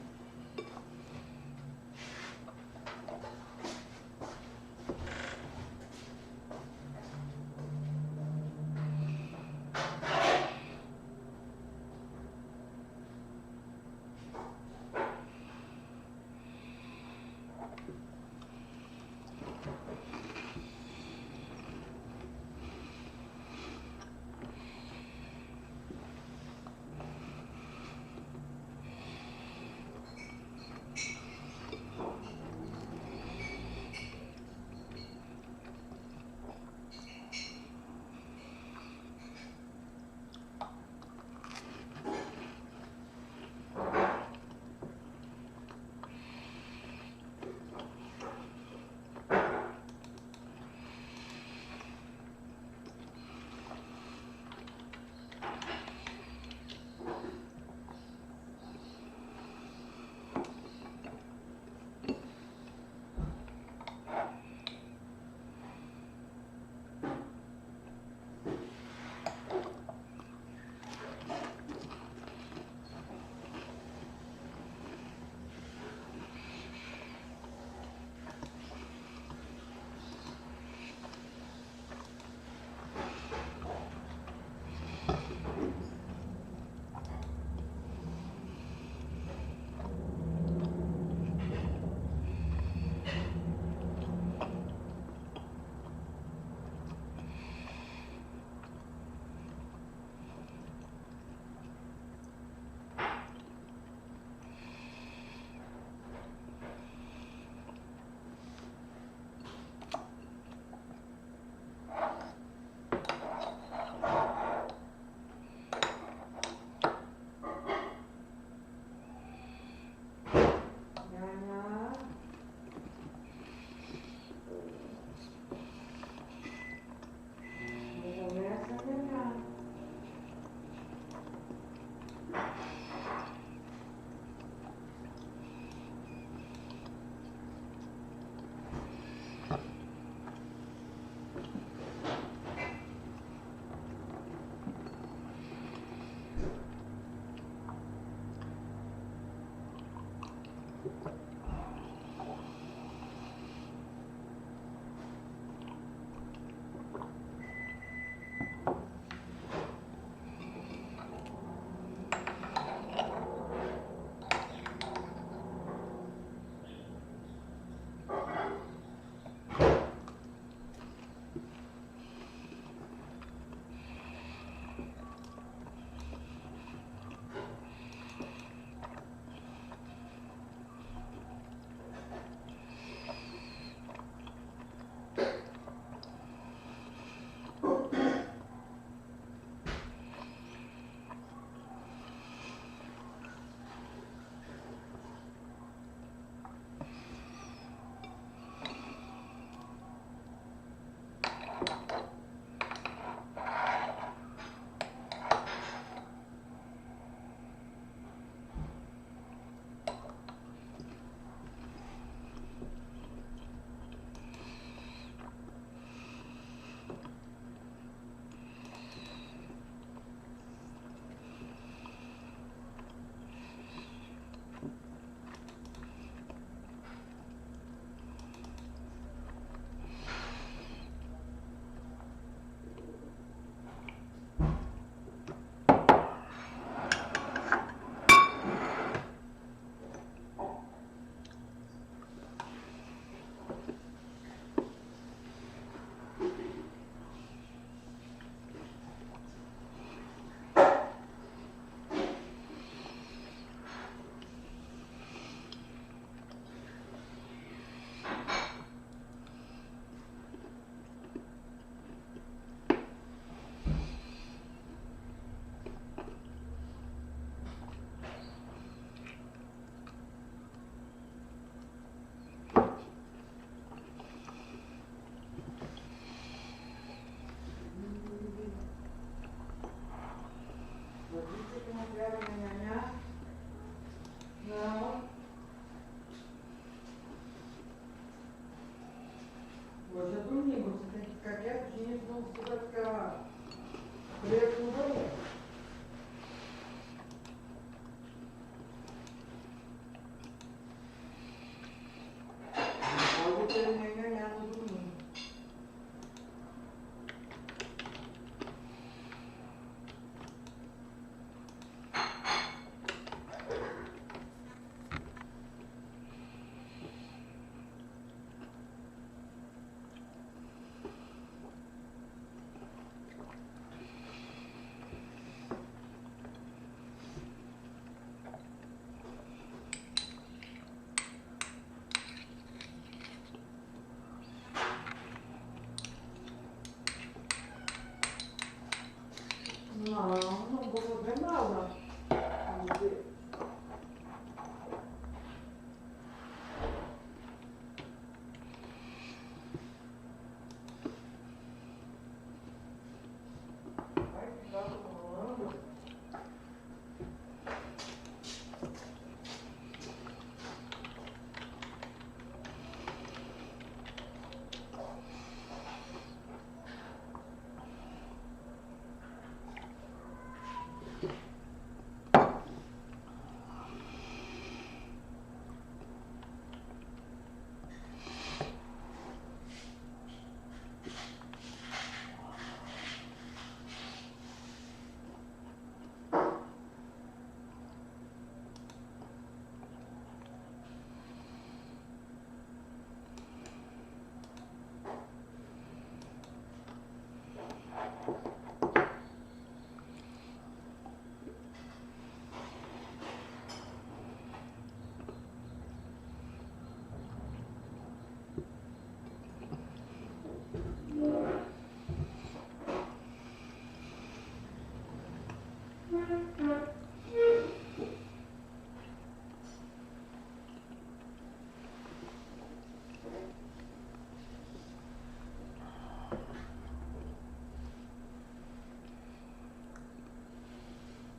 No, non posso Laura.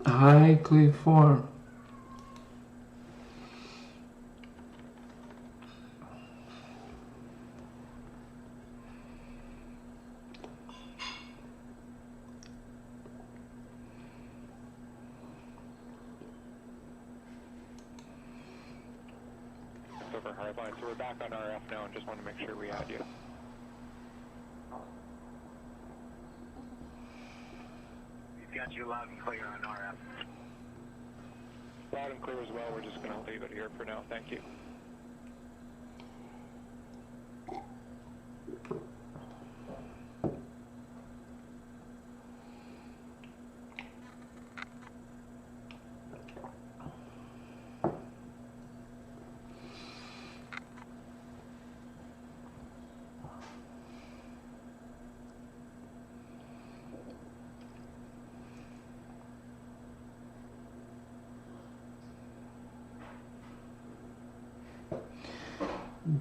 Hi, Clifford. Over hardline, so we're back on RF now and just want to make sure we had you. We've got you loud and clear on RF. Loud and clear as well, we're just going to leave it here for now, thank you.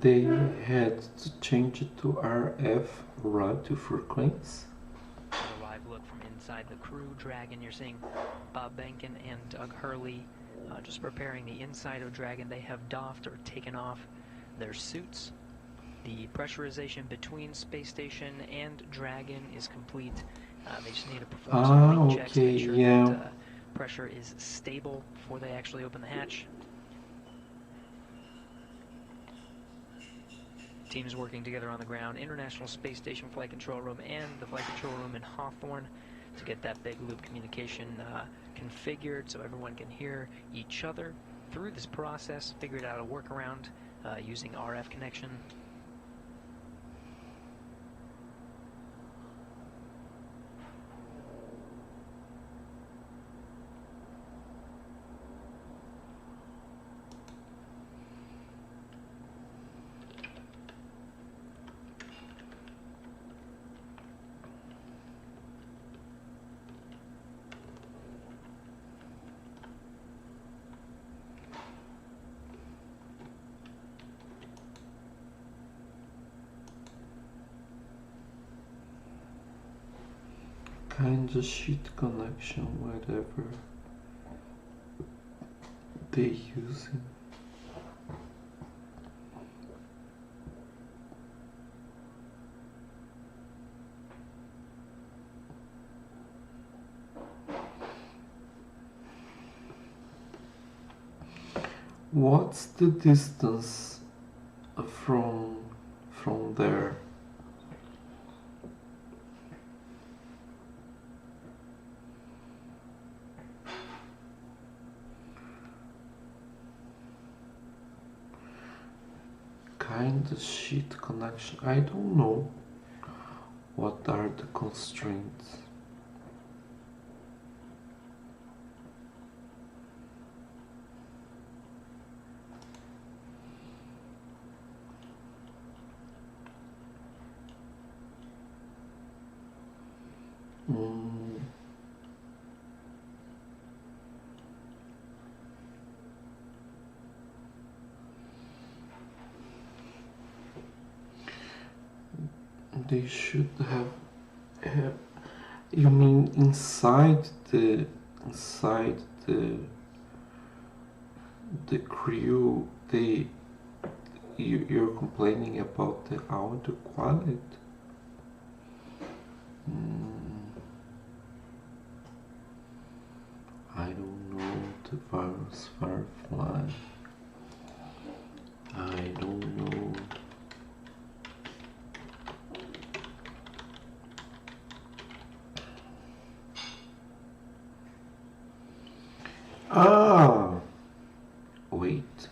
They had to change it to RF radio frequency. A live look from inside the Crew Dragon. You're seeing Bob Benkin and Doug Hurley just preparing the inside of Dragon. They have doffed or taken off their suits. The pressurization between Space Station and Dragon is complete. They just need to perform some ring checks to okay, ensure yeah. that pressure is stable before they actually open the hatch. Teams working together on the ground, International Space Station Flight Control Room and the Flight Control Room in Hawthorne to get that big loop communication configured so everyone can hear each other through this process, figured out a workaround using RF connection. Kinda shit connection, whatever they using. What's the distance from there? Kinda shit connection. I don't know what are the constraints. They should have. You mean inside the crew? You're complaining about the audio quality. I don't know the virus Firefly. I don't know. Ah, wait.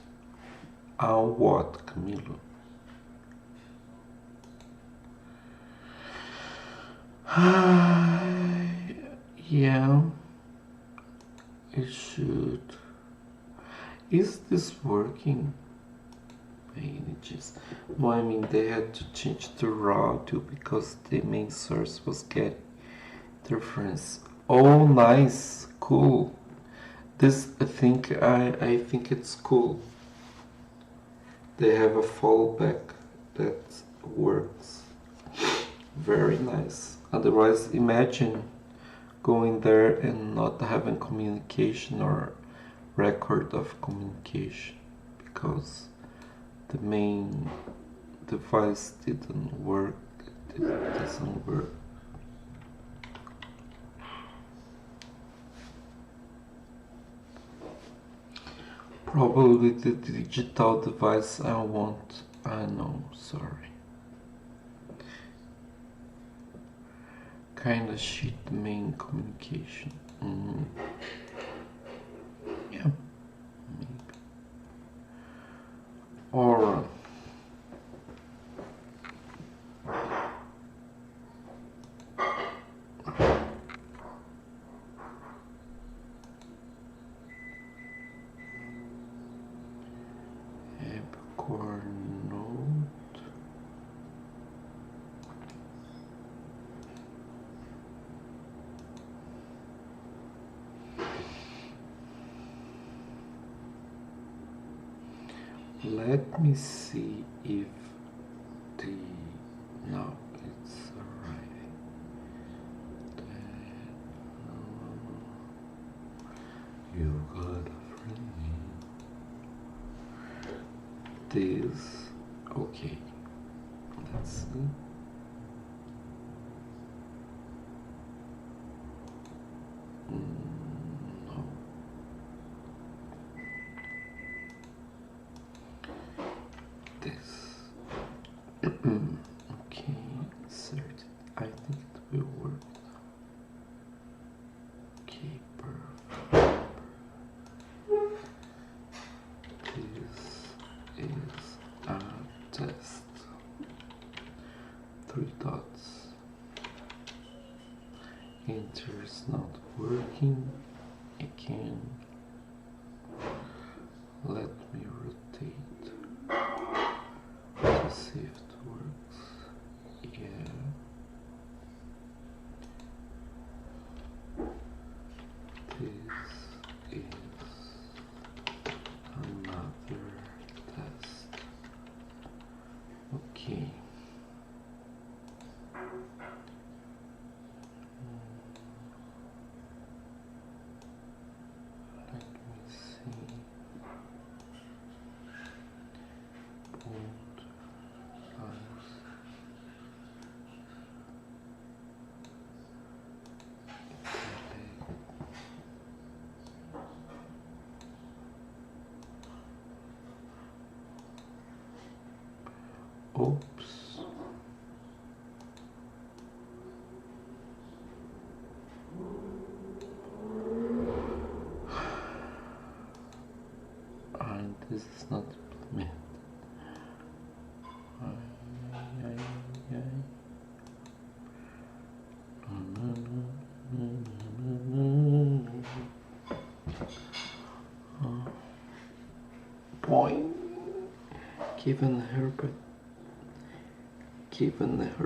What, Camilo? Yeah, it should. Is this working? Pages. No, I mean they had to change the raw too because the main source was getting interference. Oh, nice, cool. This I think it's cool. They have a fallback that works. Very nice. Otherwise, imagine going there and not having communication or record of communication because the main device didn't work. It doesn't work. Probably the digital device I want. I know, sorry. Kinda shit main communication. Yeah, maybe. Or core node. Let me see if the no, it's arriving. You got a friend. This okay. Let's see. No. This. Okay, insert it. I think it will work. Okay, perfect. This is a test. 3 dots. Enter is not working. Again. Let me rotate to see if it works. Yeah. This is another test. Okay. Let me see. Bold lines. Oops. And this is not implemented. Point. Given her,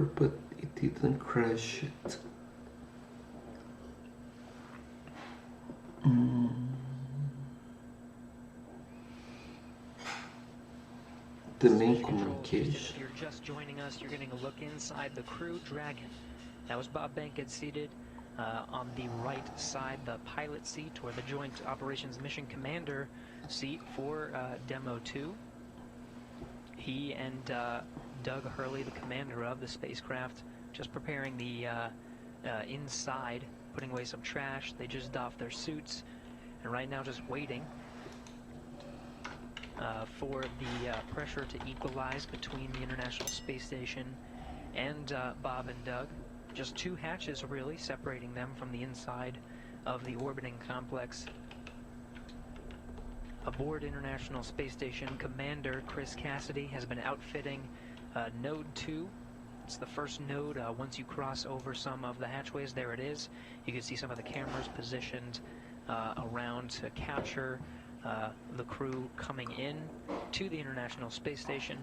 but it didn't crash it. the main Control, Houston, communication. if you're just joining us, you're getting a look inside the Crew Dragon. That was Bob Bankhead seated on the right side, the pilot seat, or the Joint Operations Mission Commander seat for Demo 2. He and Doug Hurley, the commander of the spacecraft, just preparing the inside, putting away some trash. They just doffed their suits, and right now just waiting for the pressure to equalize between the International Space Station and Bob and Doug. Just two hatches, really, separating them from the inside of the orbiting complex. Aboard International Space Station, Commander Chris Cassidy has been outfitting Node 2. It's the first node. Once you cross over some of the hatchways, there it is. You can see some of the cameras positioned around to capture the crew coming in to the International Space Station.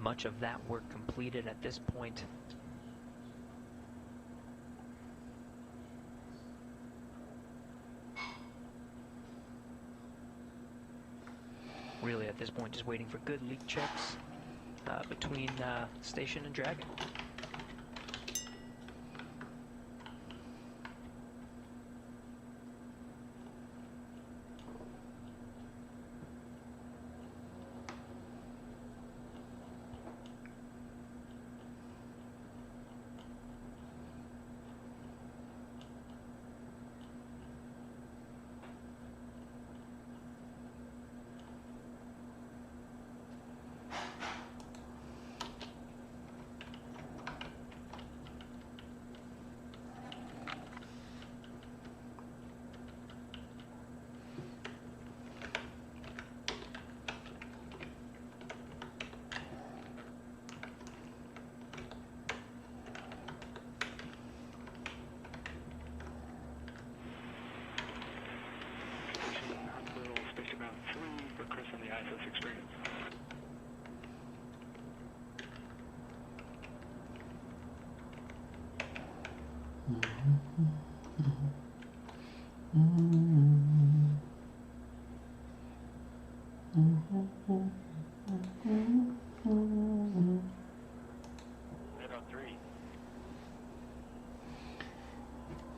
Much of that work completed at this point. Really, at this point, just waiting for good leak checks between Station and Dragon.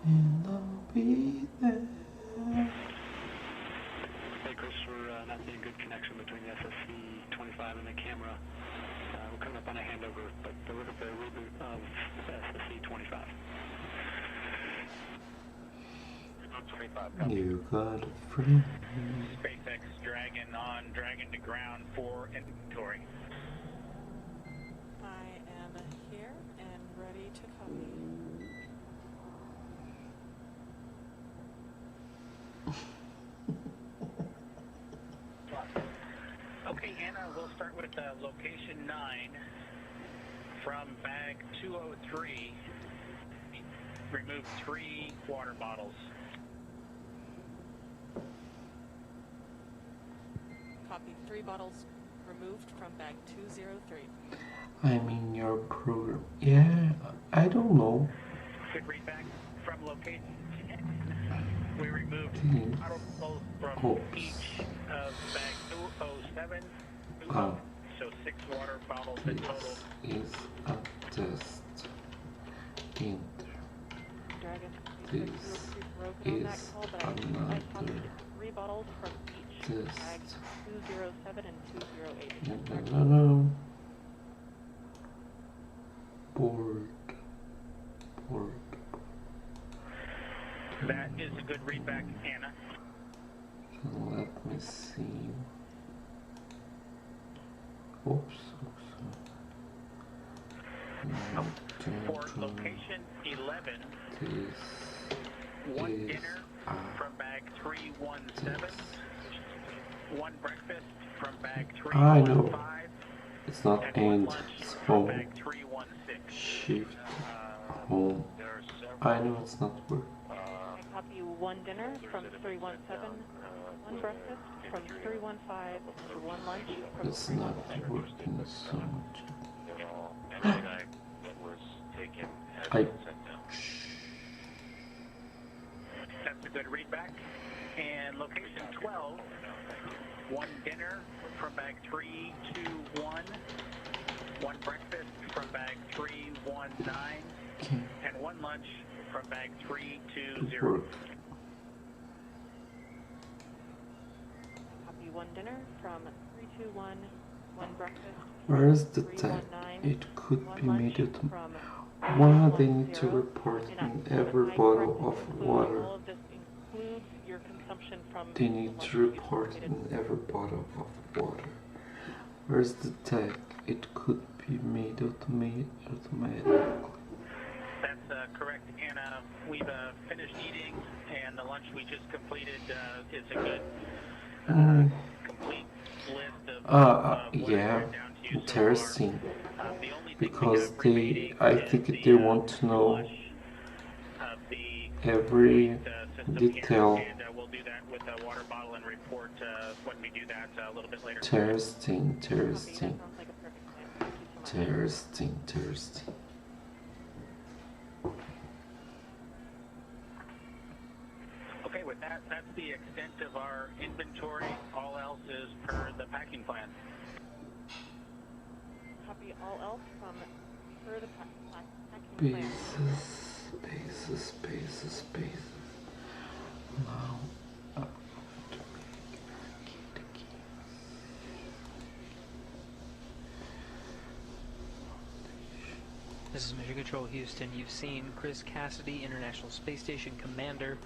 And I'll be there. Hey Chris, we're not seeing good connection between the SSC-25 and the camera. We're coming up on a handover, but they're looking for a reboot of SSC-25. You got a friend. SpaceX Dragon on Dragon to ground for inventory. I am here and ready to copy. Okay, Anna, we'll start with location 9 from bag 203. Remove 3 water bottles. Copy. 3 bottles removed from bag 203. I'm in your program. Yeah, I don't know. Good read back from location 10. We removed bottles from each of bag 207. So 6 water bottles in total. Is a test. Enter. Dragon. This on that is call, but I another copied 3 bottles from each bag test. 207 and 208. No. Board. That is a good read back, Anna. Let me see. Oops. For location 11, This 1 is dinner from bag 317, 1 breakfast from bag I know. 315, It's not and 1 end. lunch It's from home. bag 316. Shift. Home. I know it's not working. I copy 1 dinner from 317, 1 breakfast from 315, and 1 lunch from It's not 317. working so much. I. That's a good read back. And location 12, 1 dinner from bag 321, 1 breakfast from bag 319, Okay. and 1 lunch from bag To 320. work. Copy 1 dinner from 321, 1 breakfast Where is the tag? 319, It could 1 be lunch made it. from Why they need to 310. report And in so every I bottle correctly of conclude water. all of this includes your consumption from They the need lunch to that you report submitted. in every bottle of water. Where's the tag? It could be made automatically. That's correct, Anna. We've finished eating, and the lunch we just completed is a good complete list of what yeah, I've written down to you so interesting. far. The only thing Because we have remaining I is think the they want to know flush of the every system detail. here, and we'll do that with a water bottle and report when we do that a little bit later. Interesting, Copy. That interesting, sounds like a perfect plan. Thank you so much. interesting. Okay, with that, that's the extent of our inventory. All else is per the packing plan. Copy all else from per the packing plan. Spaces. Now, to make the keys. This is Mission Control Houston. You've seen Chris Cassidy, International Space Station Commander,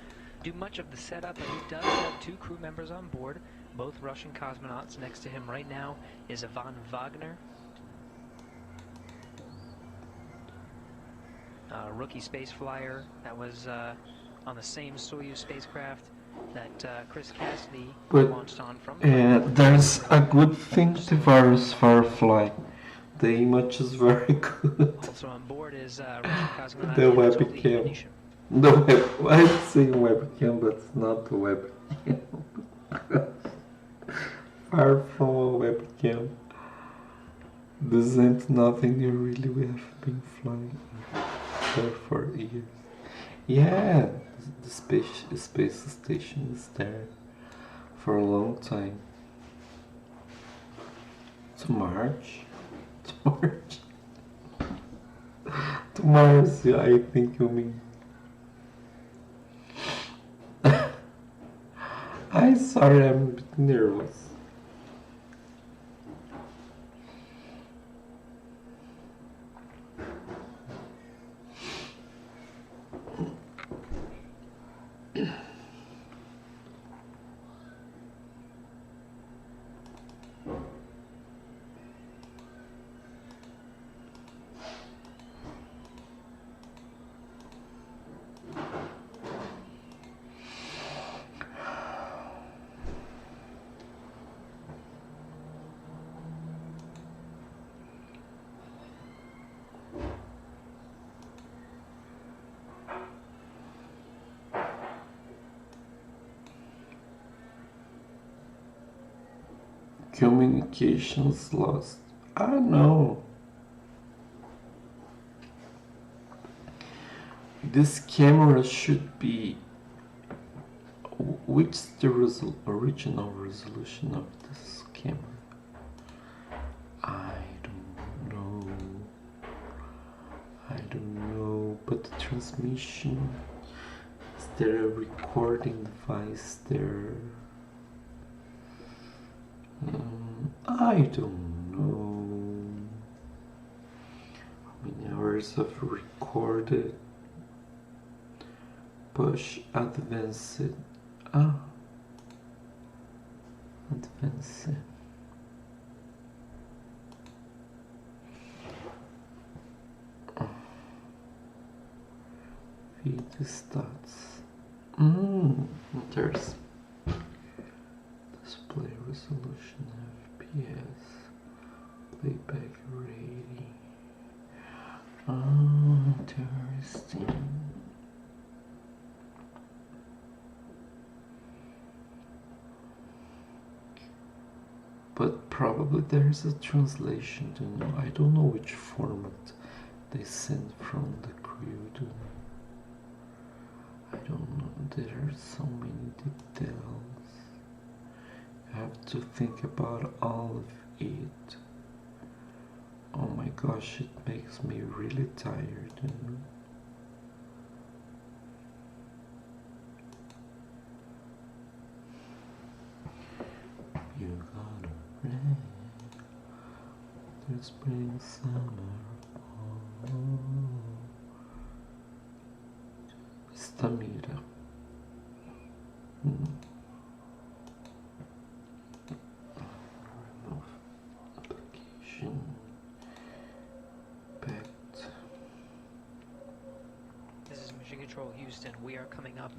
do much of the setup, and he does have 2 crew members on board, both Russian cosmonauts. Next to him right now is Ivan Wagner, rookie space flyer that was on the same Soyuz spacecraft that Chris Cassidy launched on from. There's a good thing to virus Firefly. The image is very good. Also on board is Russian cosmonaut The Anatoly webcam. Ivanishин. I'm saying webcam, but it's not the webcam. Far from a webcam. This ain't nothing new, really. We have been flying there for years. Yeah, the space station is there for a long time. To March. To Mars, yeah, I think you mean. I'm sorry, I'm a bit nervous. Communications lost. I know. This camera should be. What's the original resolution of this camera? I don't know. But the transmission. Is there a recording device there? I don't know how many hours of recorded. Push advanced. Advanced. Feed the stats. There's display resolution, FPS, playback rating. Interesting. But probably there's a translation to know. I don't know which format they send from the crew to. I don't know. There are so many details. You have to think about all of it. Oh my gosh, it makes me really tired, you know? You gotta pray the spring, summer, fall. Stamira. Remove application. Packed. This is Mission Control Houston. We are coming up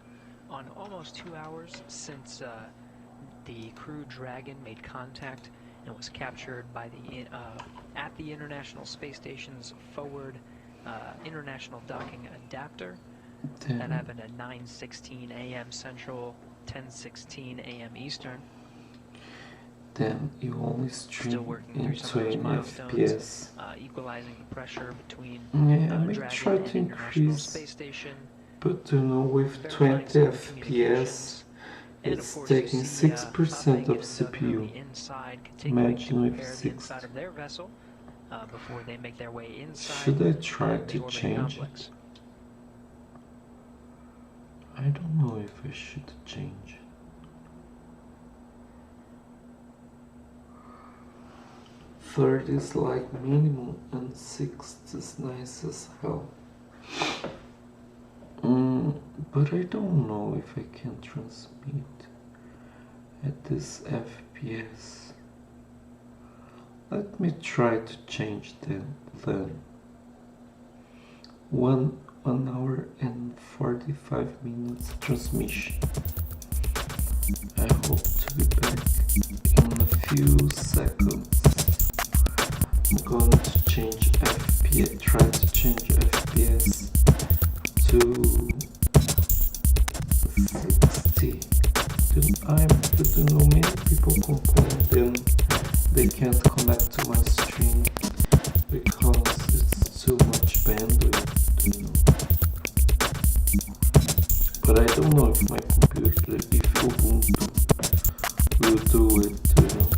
on almost 2 hours since the Crew Dragon made contact and was captured by the at the International Space Station's forward international docking adapter. That happened at 9:16 a.m. Central, 10:16 a.m. Eastern. Then you only Still stream working in through some of those 20 milestones, FPS. equalizing the pressure between Yeah, I may Dragon try and to International increase, Space Station. but you know, with Verifying 20 some FPS, communications. And of it's course, you taking see, 6% Buffett of and Doug CPU. Hurley inside, continuing Imagine to with prepare the 6. inside of their vessel before they make their way inside Should I try the to orbiting change complex. it? I don't know if I should change. Third is like minimum and 6th is nice as hell. But I don't know if I can transmit at this FPS. Let me try to change them then. 1 hour and 45 minutes transmission. I hope to be back in a few seconds. I'm going to change FPS, try to change FPS to 60. But you know, many people complain then they can't connect to my stream because it's too much bandwidth, you know. But I don't know if my computer, if Ubuntu will do it, you know.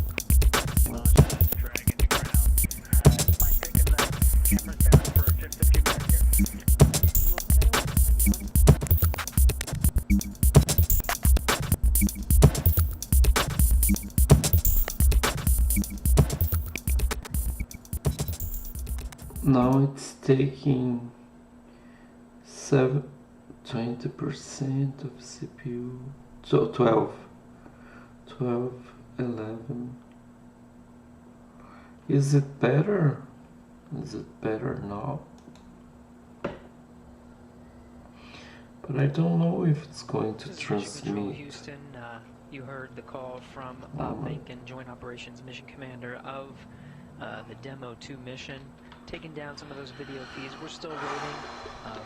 Now it's taking 20% of CPU, so 12, 11. Is it better? Is it better now? But I don't know if it's going to transmit. Houston, you heard the call from Bob Lincoln, Joint Operations Mission Commander of the Demo 2 mission, taking down some of those video feeds. We're still waiting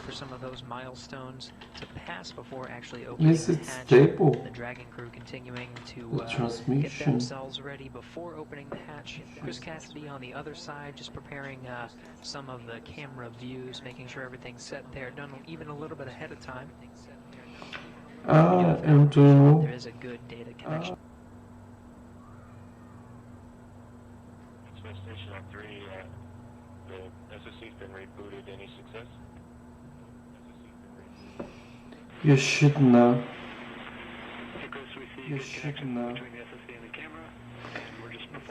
for some of those milestones to pass before actually opening Is the it hatch. stable? The Dragon crew continuing to The get transmission. themselves ready before opening the hatch. Chris Cassidy on the other side, just preparing some of the camera views, making sure everything's set there, done even a little bit ahead of time. And do you know? There is a good data connection. Space Station on 3, the SOC's been rebooted. Any success? You should know. You should know.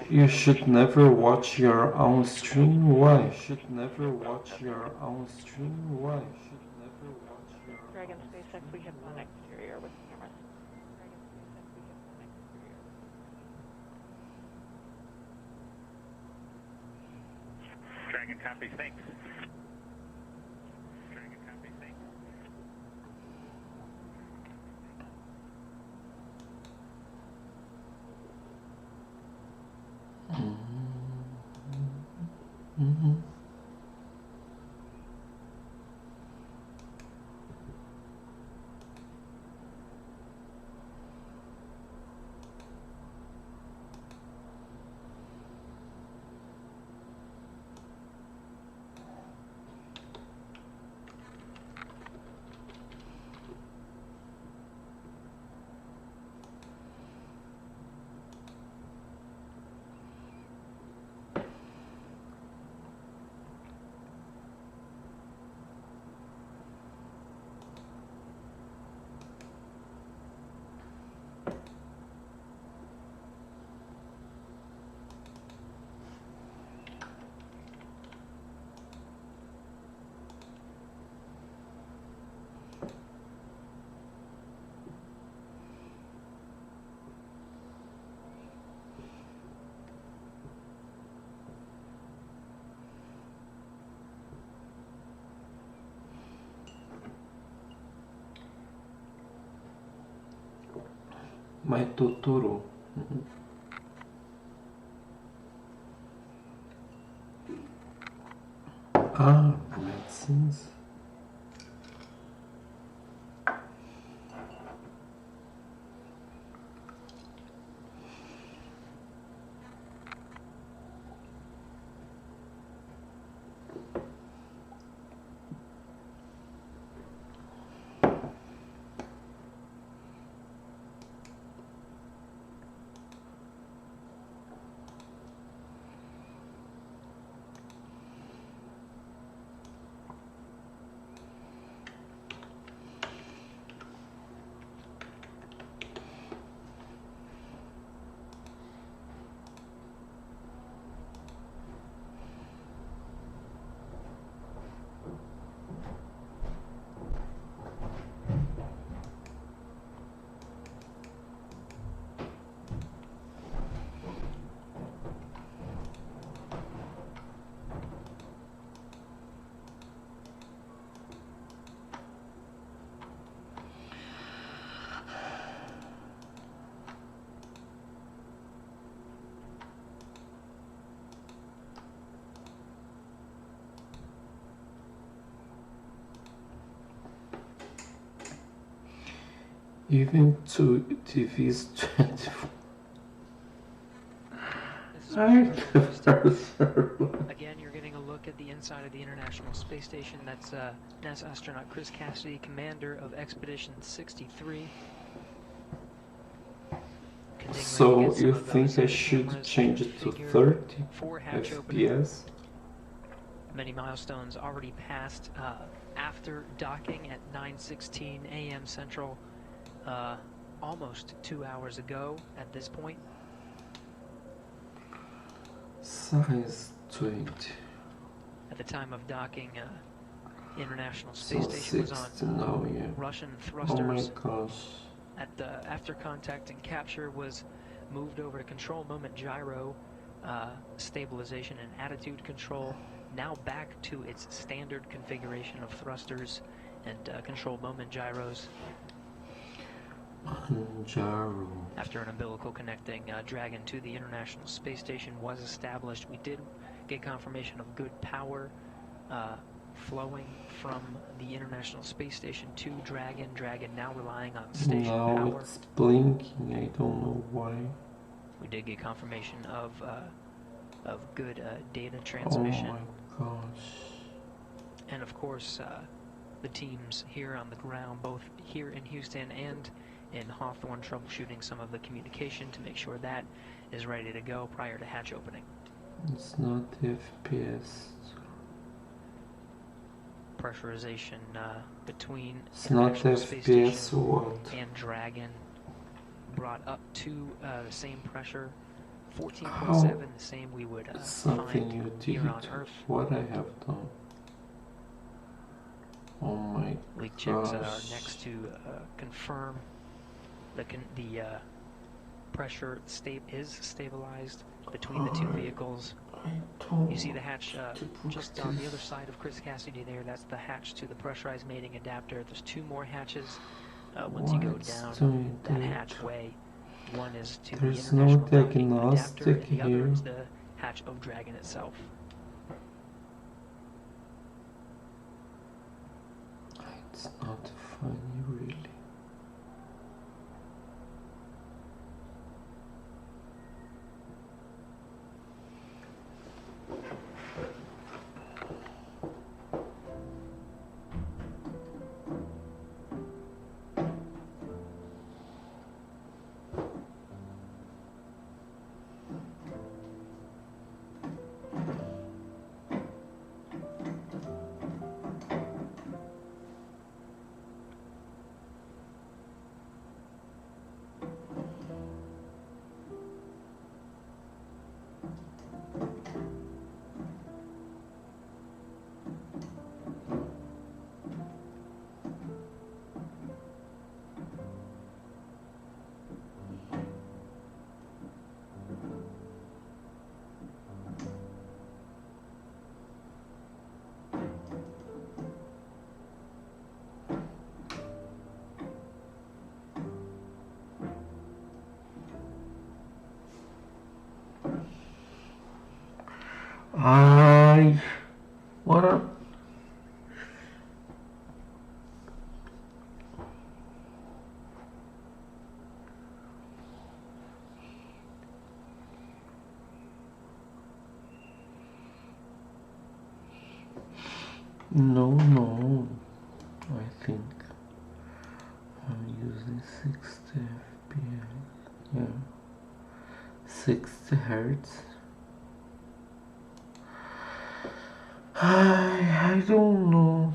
You should never watch your own stream. Why? You should never watch your own stream. Why? You should never watch your Dragon SpaceX, we have one exterior with cameras. Dragon copy, thanks. Dragon copy, thanks. My Totoro. Ah, medicines. Even to TV's 24. Again, you're getting a look at the inside of the International Space Station. That's NASA astronaut Chris Cassidy, commander of Expedition 63. So you think I should change it to 30 FPS? Many milestones already passed after docking at 9:16 a.m. Central, almost 2 hours ago at this point. Size 20. At the time of docking, International Space Station was on now, yeah. Russian thrusters. Oh my gosh. After contact and capture was moved over to control moment gyro, stabilization and attitude control. Now back to its standard configuration of thrusters and control moment gyros. Gyro. After an umbilical connecting Dragon to the International Space Station was established, we did get confirmation of good power flowing from the International Space Station to Dragon. Dragon now relying on station now power. It's blinking, I don't know why. We did get confirmation of good data transmission. Oh my gosh. And of course, the teams here on the ground, both here in Houston and in Hawthorne, troubleshooting some of the communication to make sure that is ready to go prior to hatch opening. It's not FPS. Pressurization between it's not FPS what? And Dragon brought up to the same pressure, 14.7, the same we would something you find here on Earth. What I have done. Oh my Leak checks are next to confirm the pressure is stabilized between the two vehicles. You see the hatch just on the other side of Chris Cassidy there. That's the hatch to the pressurized mating adapter. There's two more hatches once you go down that hatchway. One is to the international docking adapter, and the other is the hatch of Dragon itself. It's not funny, really. No, I think I'm using 60 FPS. Yeah, 60 hertz. I don't know.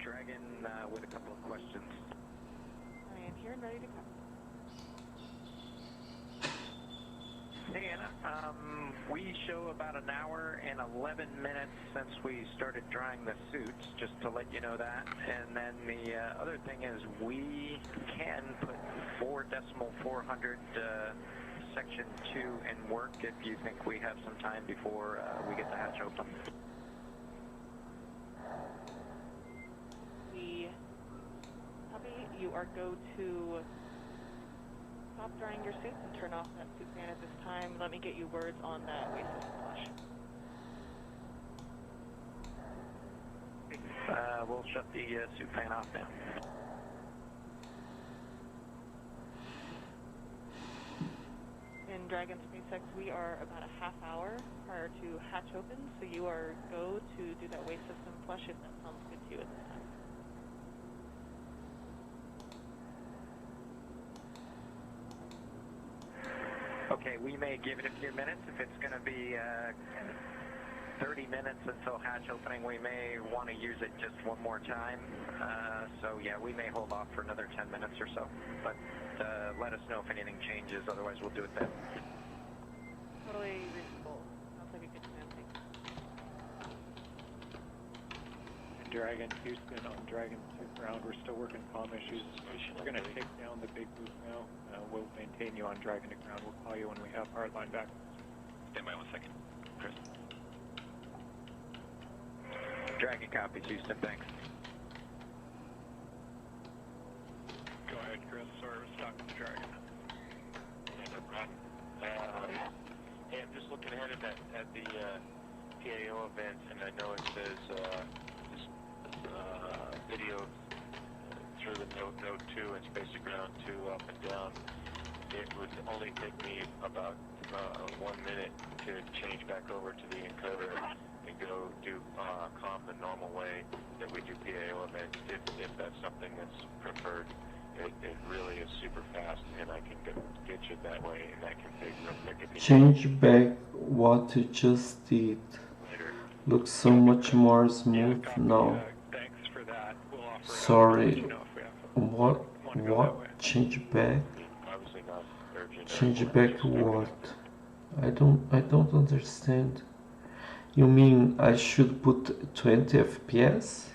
Dragon with a couple of questions. I am here and ready to go. Hey Anna, we show about an hour and 11 minutes since we started drying the suits, just to let you know that. And then the other thing is we can put 4.400 section 2 in work if you think we have some time before we get the hatch open. You are go to stop drying your suit and turn off that suit fan at this time. Let me get you words on that waste system flush. We'll shut the suit fan off now. In Dragon SpaceX, we are about a half hour prior to hatch open, so you are go to do that waste system flush if that sounds good to you at this time. Okay, we may give it a few minutes. If it's going to be 30 minutes until hatch opening, we may want to use it just one more time. So yeah, we may hold off for another 10 minutes or so. But let us know if anything changes, otherwise we'll do it then. Totally reasonable. Sounds like a good plan. Thanks. Dragon Houston on Dragon 2 ground. We're still working comm issues. We're going to take down the big booth now. We'll maintain you on Dragon to ground. We'll call you when we have hardline back. Stand by 1 second. Chris. Dragon copies, Houston. Thanks. Go ahead, Chris. Sorry, we're stuck with the Dragon. Yeah, no problem. Hey, I'm just looking ahead at the PAO event, and I know it says video through the node 2 and space to ground 2 up and down. It would only take me about 1 minute to change back over to the encoder and go do comm the normal way that we do PAO events, if that's something that's preferred. It really is super fast, and I can get you that way, and that can take real quick. If you Change back what you just did. Looks so much more smooth now. Thanks for that. We'll offer Sorry. What? Change back? obviously not urgent. Change back to what? I don't understand. You mean I should put 20 FPS?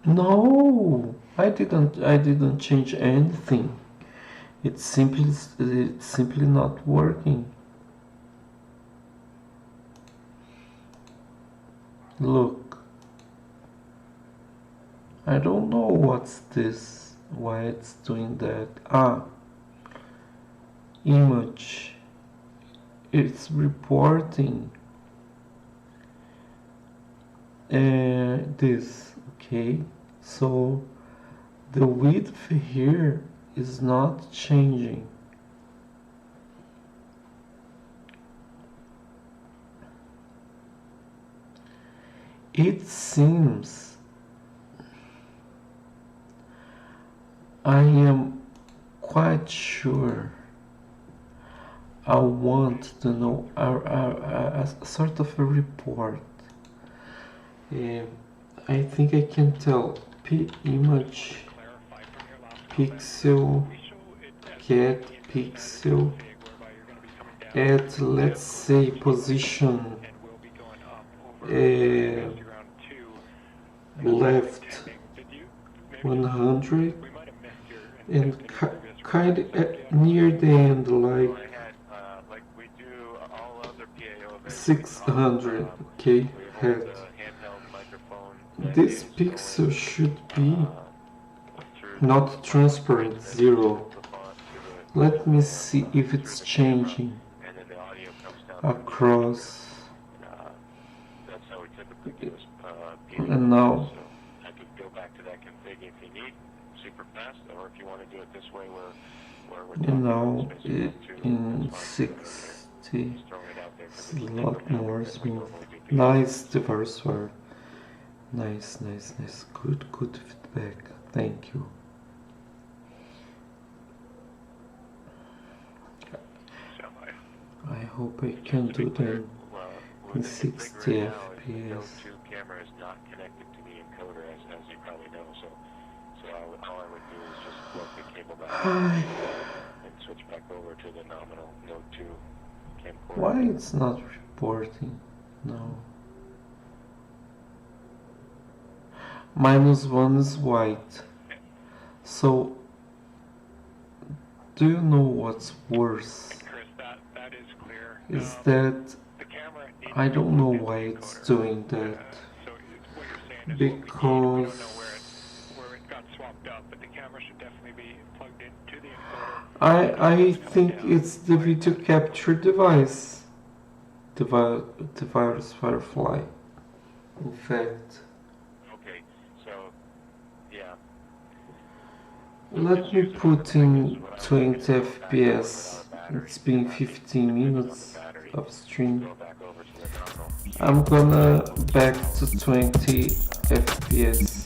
No, I didn't change anything. It's simply not working. Look. I don't know what's this, why it's doing that. Image. It's reporting this, okay? So the width here is not changing. It seems I am quite sure I want to know a sort of a report. I think I can tell image pixel get pixel at, let's say, position left 100 and kind of near the end, like 600, okay, head. This pixel should be not transparent, 0. Let me see if it's changing across. And now, I could go back to that config if you need, super fast, or if you want to do it this way where we're you know, in 60, it's a lot more smooth. Nice diverse word. Nice. Good feedback. Thank you. I hope I can do that in 60 FPS. Camera is not connected to the encoder, as you probably know. So all I would do is just plug the cable back and switch back over to the nominal Node 2 camcorder. Why it's not reporting? No. -1 is white. So, do you know what's worse? Chris, that is clear. Is that the camera I don't know why it's doing that. So what you're saying is because we don't know where it got swapped up, but the camera should definitely be plugged into the encoder. I think it's the video capture device. The virus Firefly. In fact. Okay, so yeah. Let me put in 20 FPS. It's been 15 minutes of stream. I'm gonna back to 20 FPS.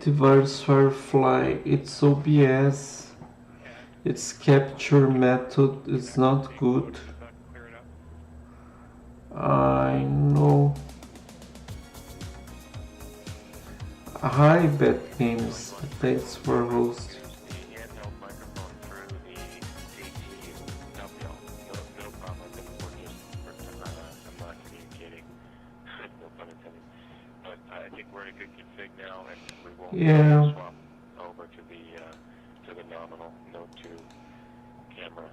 Diverse Firefly, it's OBS, its capture method is not good. I know. Hi Bad Games, thanks for hosting. Yeah. Swap over to the nominal Node 2 camera.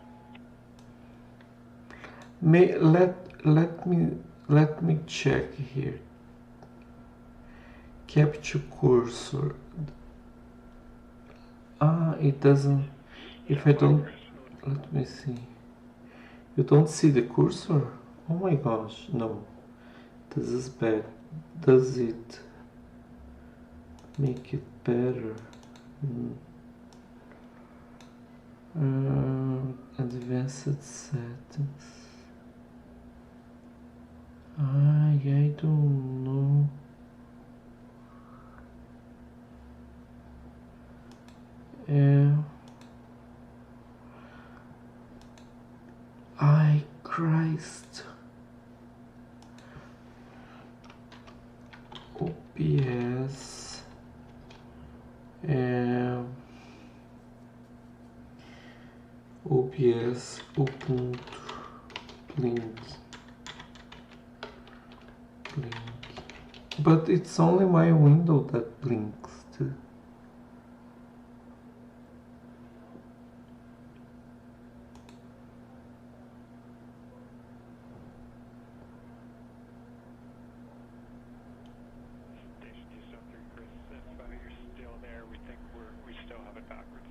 Let me check here. Capture cursor. It doesn't. If I don't, let me see. You don't see the cursor? Oh my gosh, no. This is bad. Does it make it better? Advanced settings. I don't know. Christ. OBS, Ubuntu, Blink. But it's only my window that blinks too. Station 273, Chris, if you're still there, we think we still have it backwards.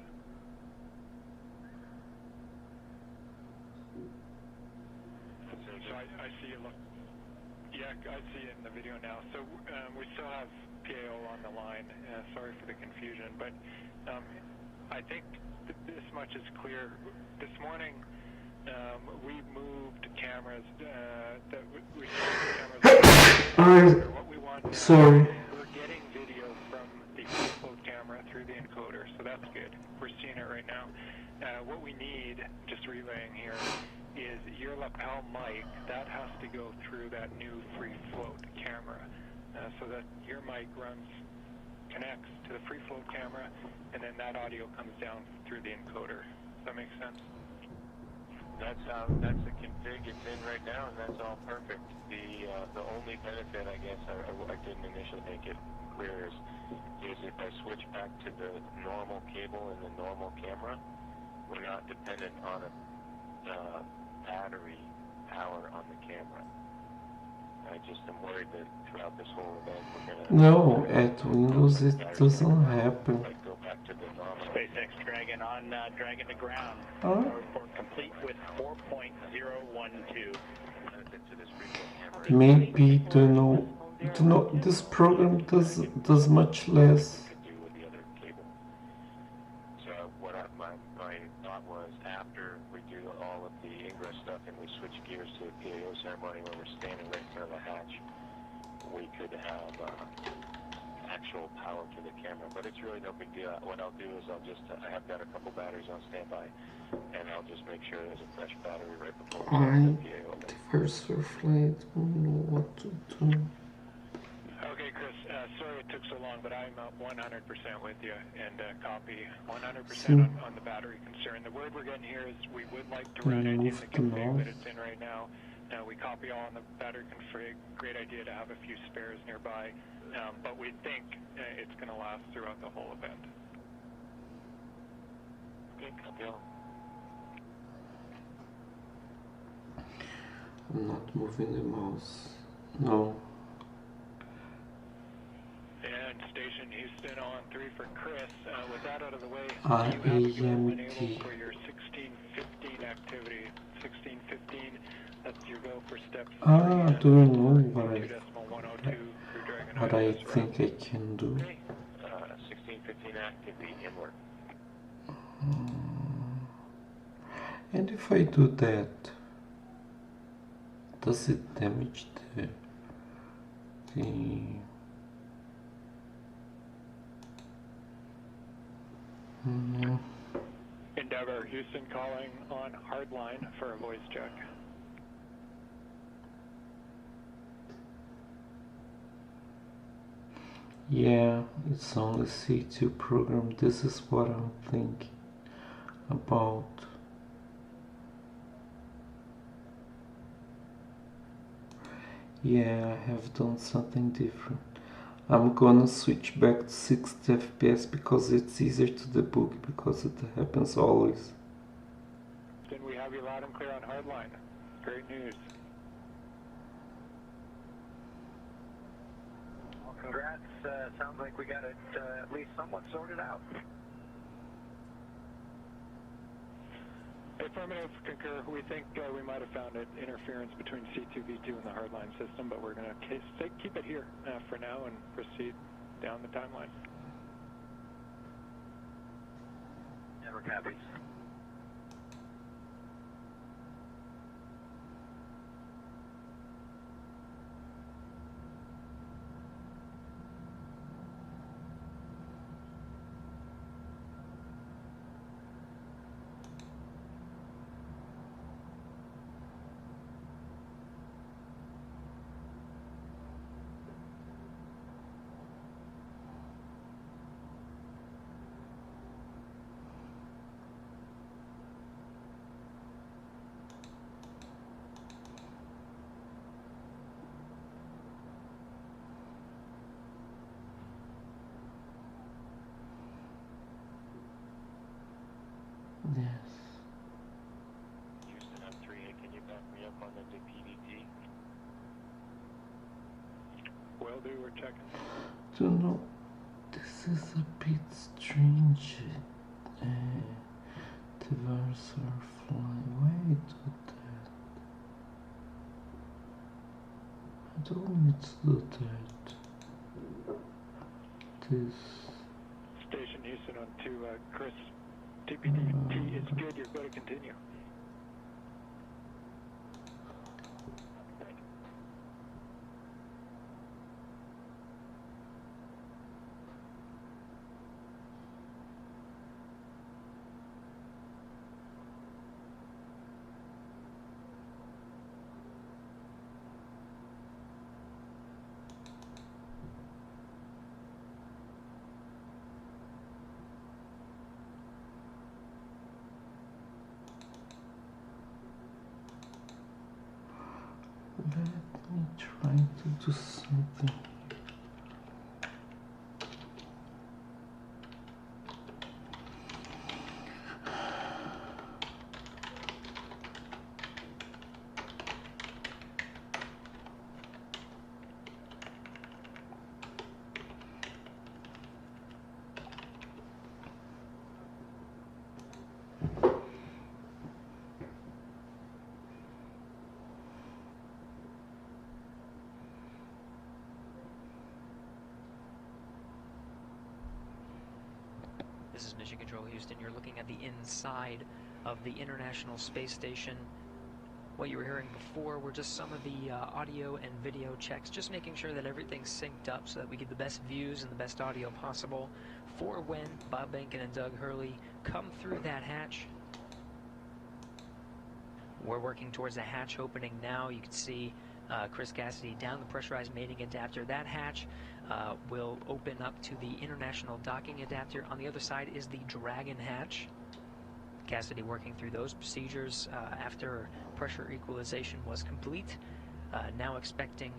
So I see you look. Yeah, I see it in the video now. So we still have PAO on the line. Sorry for the confusion, but I think this much is clear. This morning, we moved cameras. We cameras. What we want. Sorry. We're getting video from the full camera through the encoder, so that's good. We're seeing it right now. What we need, just relaying here, is your lapel mic. That has to go through that new free float camera, so that your mic connects to the free float camera, and then that audio comes down through the encoder. Does that make sense? That's the config it's in right now, and that's all perfect. The only benefit, I guess, I didn't initially make it clear is if I switch back to the normal cable and the normal camera, we're not dependent on a battery power on the camera. I just am worried that throughout this whole event we're gonna... No, at Windows it doesn't happen. Like go back to the normal... SpaceX Dragon on Dragon to ground. Huh? Report complete with 4.012. Maybe don't know. This program does much less. So what my thought was, after we do all of the ingress stuff and we switch gears to the PAO ceremony where we're standing right in front of the hatch, we could have actual power to the camera. But it's really no big deal. What I'll do is I have got a couple batteries on standby, and I'll just make sure there's a fresh battery right before we start the PAO. First flight, don't know what to do. Okay, Chris, sorry it took so long, but I'm 100% with you, and copy 100% on the battery concern. The word we're getting here is we would like to run it in the config that it's in right now. We copy all on the battery config. Great idea to have a few spares nearby, but we think it's going to last throughout the whole event. Okay, copy all. I'm not moving the mouse. No. And Station Houston on 3 for Chris. With that out of the way, you have to go enable for your 1615 activity. 1615, that's your go for steps. I don't know what I 2.102 think I can do. 1615 activity inward. And if I do that, does it damage the Endeavor, Houston calling on hardline for a voice check. Yeah, it's only C2 program. This is what I'm thinking about. Yeah, I have done something different. I'm gonna switch back to 60 FPS because it's easier to debug, because it happens always. Then we have you loud and clear on hardline. Great news. Well, congrats. Sounds like we got it at least somewhat sorted out. Affirmative, concur. We think we might have found an interference between C2V2 and the hardline system, but we're going to keep it here for now and proceed down the timeline. Never copies. Yes. Houston, I'm 3. Can you back me up on the PVT? Will do, we're checking. Don't know. This is a bit strange. The birds are flying. Why do that? I don't need to do that. This. Station Houston on 2, Chris. TPDT is good, you're going to continue. Let me try to do something. This is Mission Control Houston. You're looking at the inside of the International Space Station. What you were hearing before were just some of the audio and video checks, just making sure that everything's synced up so that we get the best views and the best audio possible for when Bob Behnken and Doug Hurley come through that hatch. We're working towards the hatch opening now. You can see Chris Cassidy down the pressurized mating adapter. That hatch will open up to the international docking adapter. On the other side is the Dragon hatch. Cassidy working through those procedures after pressure equalization was complete. Now expecting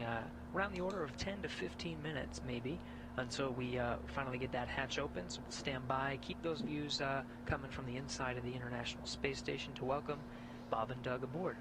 around the order of 10 to 15 minutes maybe until we finally get that hatch open. So we'll stand by, keep those views coming from the inside of the International Space Station to welcome Bob and Doug aboard.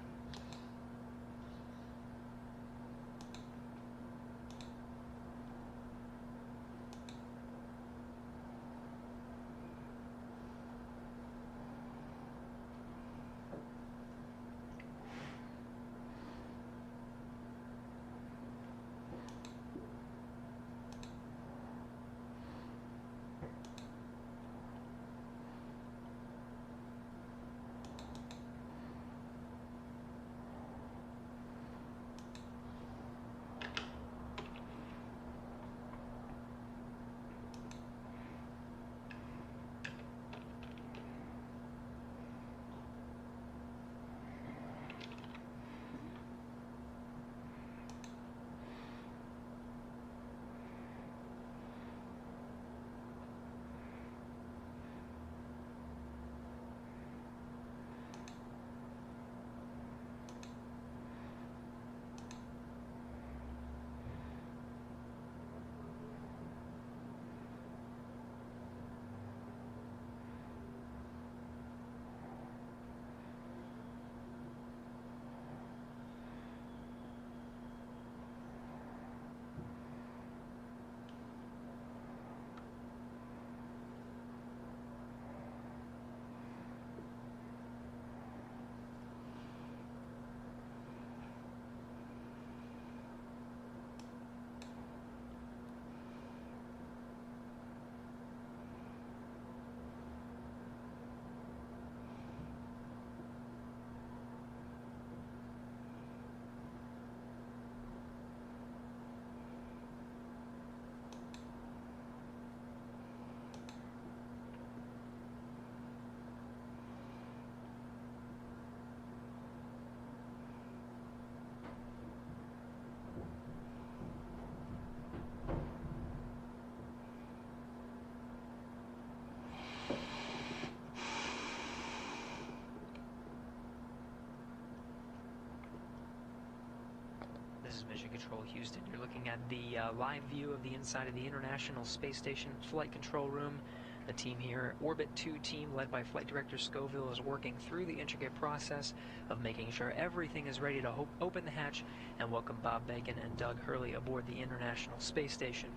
This is Mission Control Houston. You're looking at the live view of the inside of the International Space Station flight control room. The team here, Orbit 2 team led by Flight Director Scoville, is working through the intricate process of making sure everything is ready to open the hatch and welcome Bob Bacon and Doug Hurley aboard the International Space Station.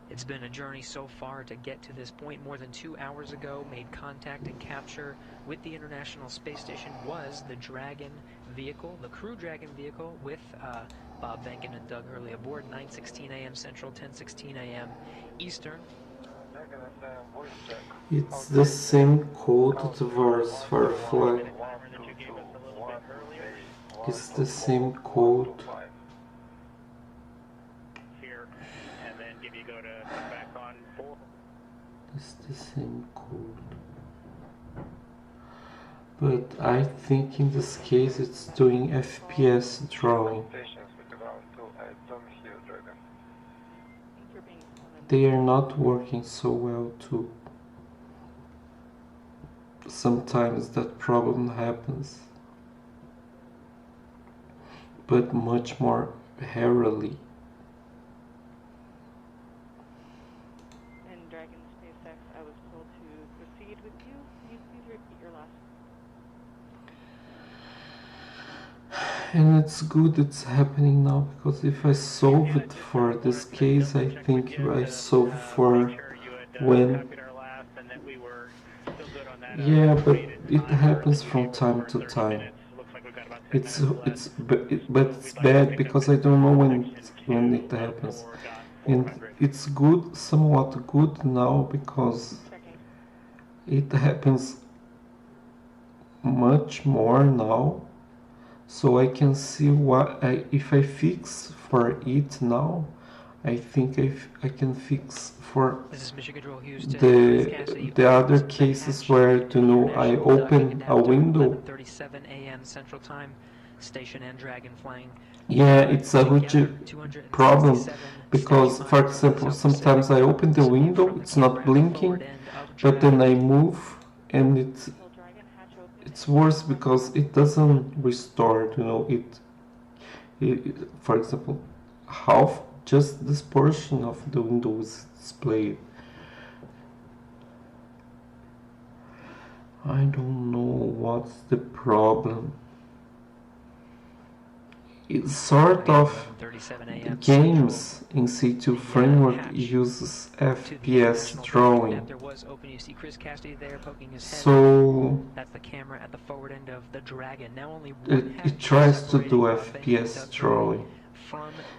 It's been a journey so far to get to this point. More than 2 hours ago, made contact and capture with the International Space Station was the Dragon vehicle, the Crew Dragon vehicle, with Bob Bacon and Doug Hurley aboard, 9:16 a.m. Central, 10:16 a.m. Eastern. It's the same code that was Firefly. It's the same code. It's the same code. But I think in this case it's doing FPS drawing. They are not working so well too. Sometimes that problem happens, but much more rarely. In Dragon SpaceX, I was told to proceed with you. Can you please repeat your last? And it's good it's happening now, because if I solve it for this case, I think I solve for when. Yeah, but it happens from time to time. But it's bad because I don't know when it happens. And it's good, somewhat good now, because it happens much more now. So I can see what if I fix for it now, I think I can fix for the other cases where, you know, I open a window. 11:37 a.m. Central Time. Station and Dragon flying. Yeah, it's a huge problem because, for example, sometimes I open the window, it's not blinking, but then I move and it's worse because it doesn't restore, you know, it for example, just this portion of the window is displayed. I don't know what's the problem. It's sort of games in C2 framework uses FPS drawing. So it tries to do FPS drawing.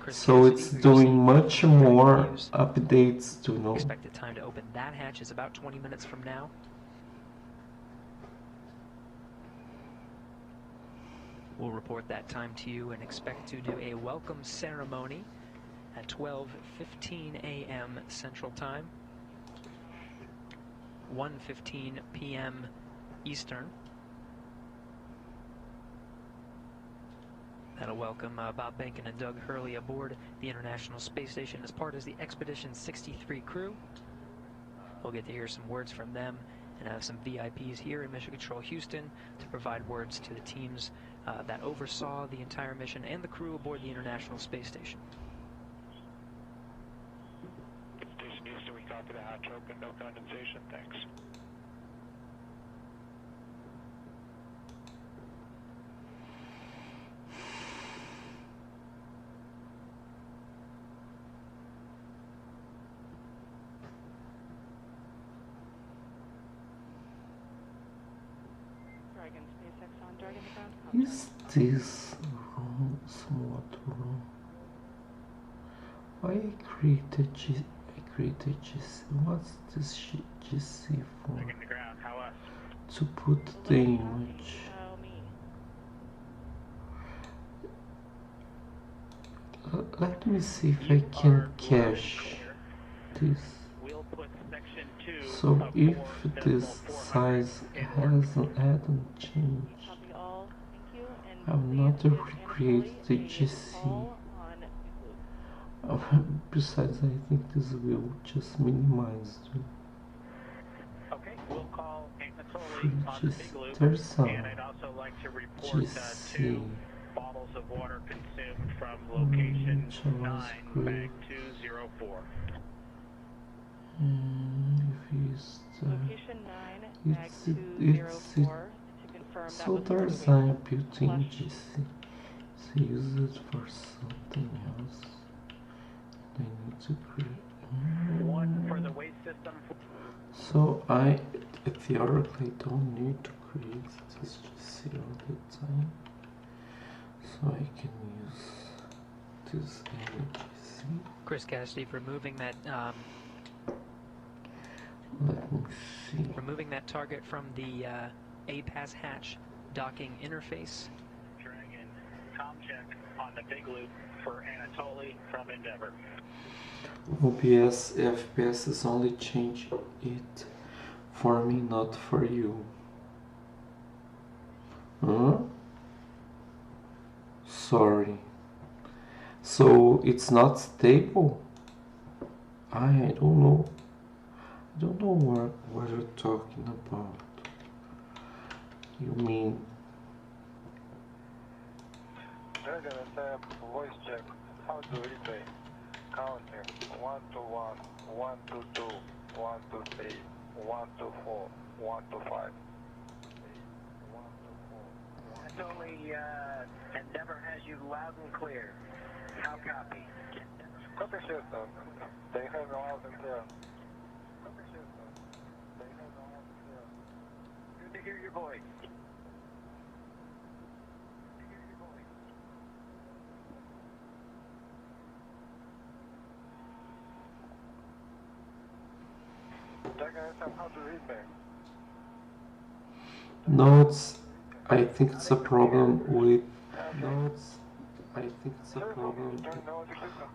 So it's doing much more updates to know. Expected time to open that hatch is about 20 minutes from now. We'll report that time to you and expect to do a welcome ceremony at 12:15 a.m. Central Time, 1:15 p.m. Eastern. That'll welcome Bob Bacon and Doug Hurley aboard the International Space Station as part of the Expedition 63 crew. We'll get to hear some words from them and have some VIPs here in Mission Control Houston to provide words to the teams that oversaw the entire mission and the crew aboard the International Space Station. Station Houston, we copy the hatch open, no condensation, thanks. Dragon SpaceX on Dragon to ground. Is this wrong? Somewhat wrong. Why I created GC? What's this GC for? To put the image. Let me see if I can cache this. So if this size hadn't changed, I will not recreate the GC. Besides, I think this will just minimize the there's some GC. Bottles of water consumed from location 9 bag 204. Location 9, Mag It's 204, to confirm that so was for the there's waste a system built-in flush. GC. So use it for something else. I need to create. One for the waste system. So I theoretically don't need to create this GC all the time. So I can use this GC. Chris Cassidy, removing that Let me see. removing that target from the A-Pass hatch docking interface. Dragon, com check on the big loop for Anatoly from Endeavor. OBS FPS is only change it for me, not for you. Huh? Sorry. So it's not stable? I don't know. I don't know what you're talking about. You mean? Dragon attack, voice check. How to replay? Counting 1 to 1, 1 to 2, 1 to 3, 1 to 4, 1 to 5. Anatoly, Endeavor has you loud and clear. How copy? Copy system. They have me loud and clear. Copy system. They have me loud and clear. Good to hear your voice. Dragon attack, how to replay? No, it's. I think it's a problem with. No, it's. I think it's a problem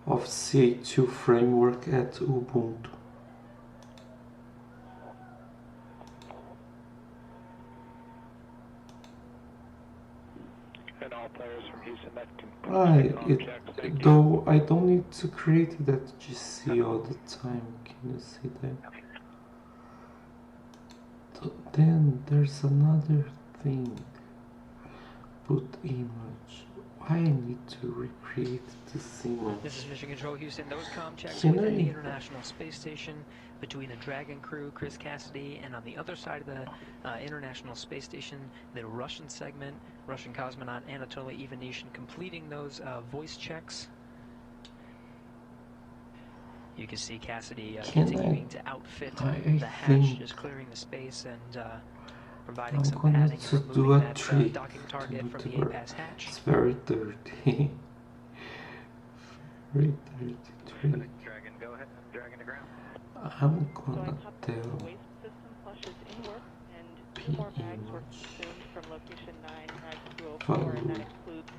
of ca2 framework at Ubuntu. And all players from Houston that can Though I don't need to create that GC all the time. Can you see that? Then there's another thing. Put image. Why I need to recreate this image? This is Mission Control Houston. Those comm checks Can within the I- International Space Station between the Dragon crew, Chris Cassidy, and on the other side of the International Space Station, the Russian segment, Russian cosmonaut Anatoly Ivanishin completing those voice checks. You can see Cassidy Can continuing I- to outfit I the hatch, think just clearing the space and providing I'm some gonna padding to and do removing a that trick docking to target make from it the work. A-Pass hatch. It's very dirty. Very dirty trick. Dragon, go ahead. Dragon to ground. I'm So I gonna popped tell the waste system flushes in work, and 2 more bags were consumed from location 9, Mag 204, and that includes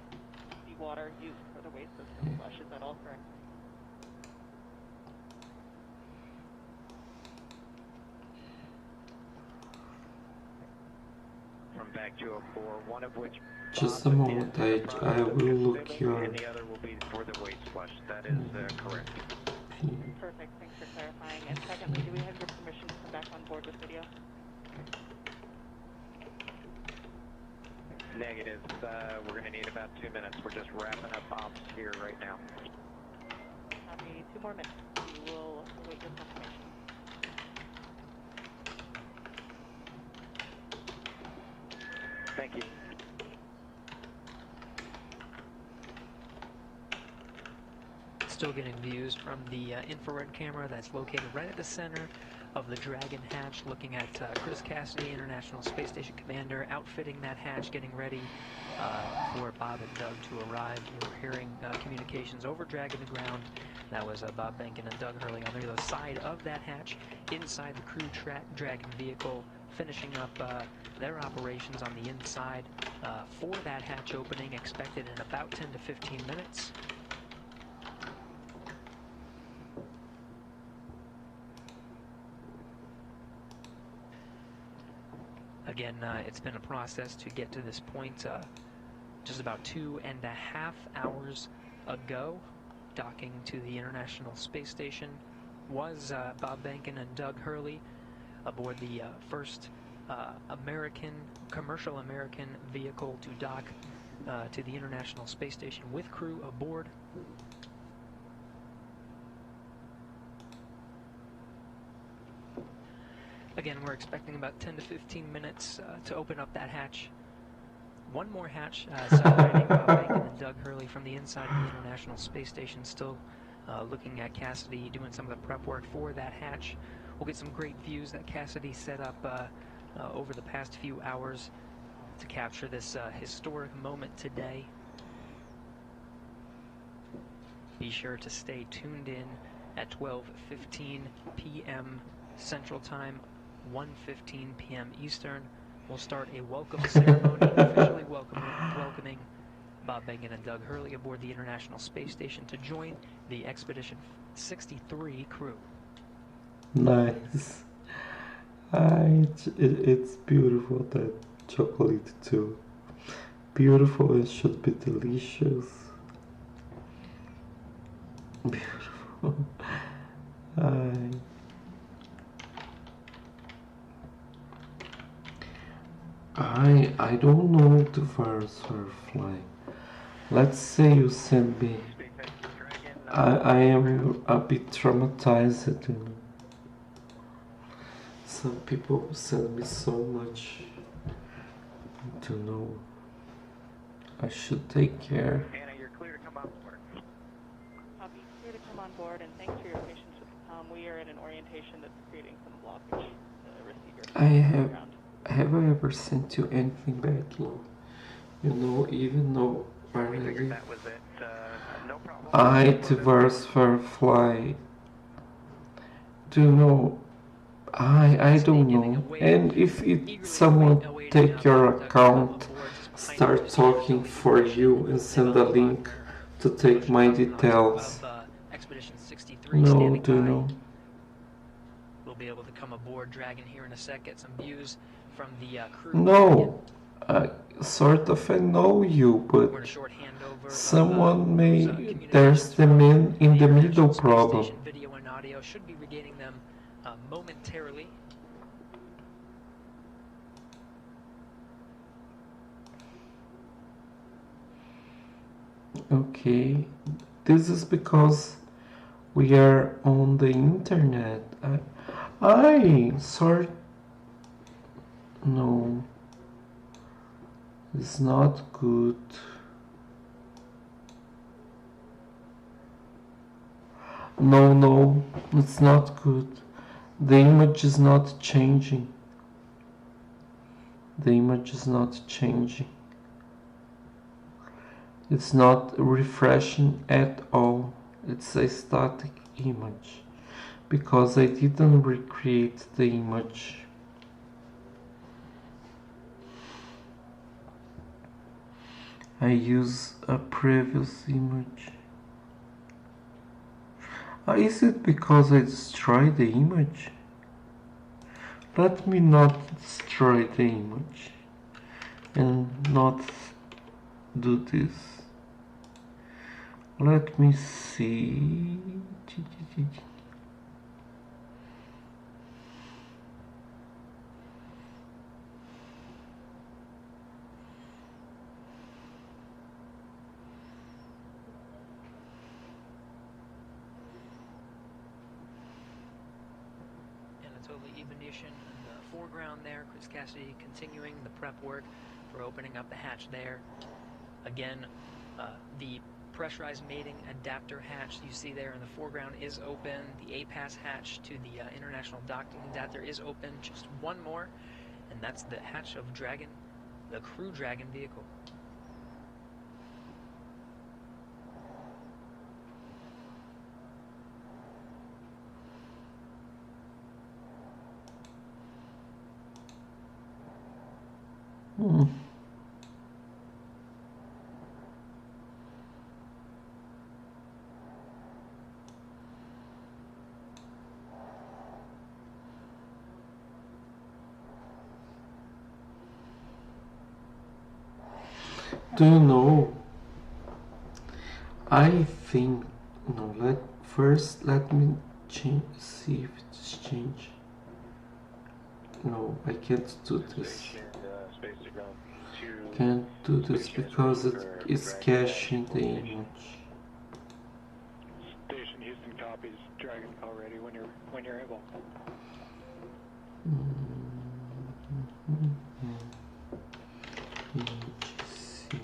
the water used for the waste system flush. Is that all correct? From back 204, one of which just a moment. I will look your and the other will be for the waste flush. That is correct. Perfect. Thanks for clarifying. And secondly, do we have your permission to come back on board with video? Negative. We're going to need about 2 minutes. We're just wrapping up ops here right now. Copy. 2 more minutes. We will await your confirmation. Thank you. Still getting views from the infrared camera that's located right at the center of the Dragon hatch, looking at Chris Cassidy, International Space Station Commander, outfitting that hatch, getting ready for Bob and Doug to arrive. We're hearing communications over Dragon to ground. That was Bob Benkin and Doug Hurley on the other side of that hatch, inside the crew Dragon vehicle, finishing up their operations on the inside for that hatch opening, expected in about 10 to 15 minutes. Again, it's been a process to get to this point. Just about 2.5 hours ago, docking to the International Space Station was Bob Benkin and Doug Hurley aboard the first commercial American vehicle to dock to the International Space Station with crew aboard. Again, we're expecting about 10 to 15 minutes to open up that hatch. One more hatch separating Bacon and Doug Hurley from the inside of the International Space Station, still looking at Cassidy doing some of the prep work for that hatch. We'll get some great views that Cassidy set up over the past few hours to capture this historic moment today. Be sure to stay tuned in at 12:15 p.m. Central Time, 1:15 p.m. Eastern. We'll start a welcome ceremony, officially welcoming Bob Behnken and Doug Hurley aboard the International Space Station to join the Expedition 63 crew. Nice. It's beautiful, that chocolate too. Beautiful, it should be delicious. Beautiful. I don't know the virus are flying. Let's say you send me. I am a bit traumatized, you know. Some people send me so much to know. I should take care. Anna, you're clear to come on board. Copy. Clear to come on board, and thanks for your patience with the comm. We are in an orientation that's creating some blockage. The receiver. Have I ever sent you anything bad, Lou? You know, even though already That was it. No problem. I divorced for fly. Do you know? I don't know. And if someone take your account, start talking for you and send a link to take my details. No, do you know? We'll be able to come aboard Dragon here in a sec, get some views from the crew. No, sort of I know you, but someone may. There's the man in the middle problem. Video and audio should be regaining them momentarily. Okay, this is because we are on the internet. No, it's not good. No, it's not good. The image is not changing. The image is not changing. It's not refreshing at all. It's a static image because I didn't recreate the image. I use a previous image. Is it because I destroyed the image? Let me not destroy the image and not do this. Let me see. In the foreground there, Chris Cassidy continuing the prep work for opening up the hatch there. Again, the pressurized mating adapter hatch you see there in the foreground is open. The APAS hatch to the International Docking Adapter is open. Just one more, and that's the hatch of Dragon, the Crew Dragon vehicle. Do you know? I think no. Let me change. See if it's changed. No, I can't do this. Can't do this because it is caching the image. Station Houston copies. Dragon call ready when you're able. EGC.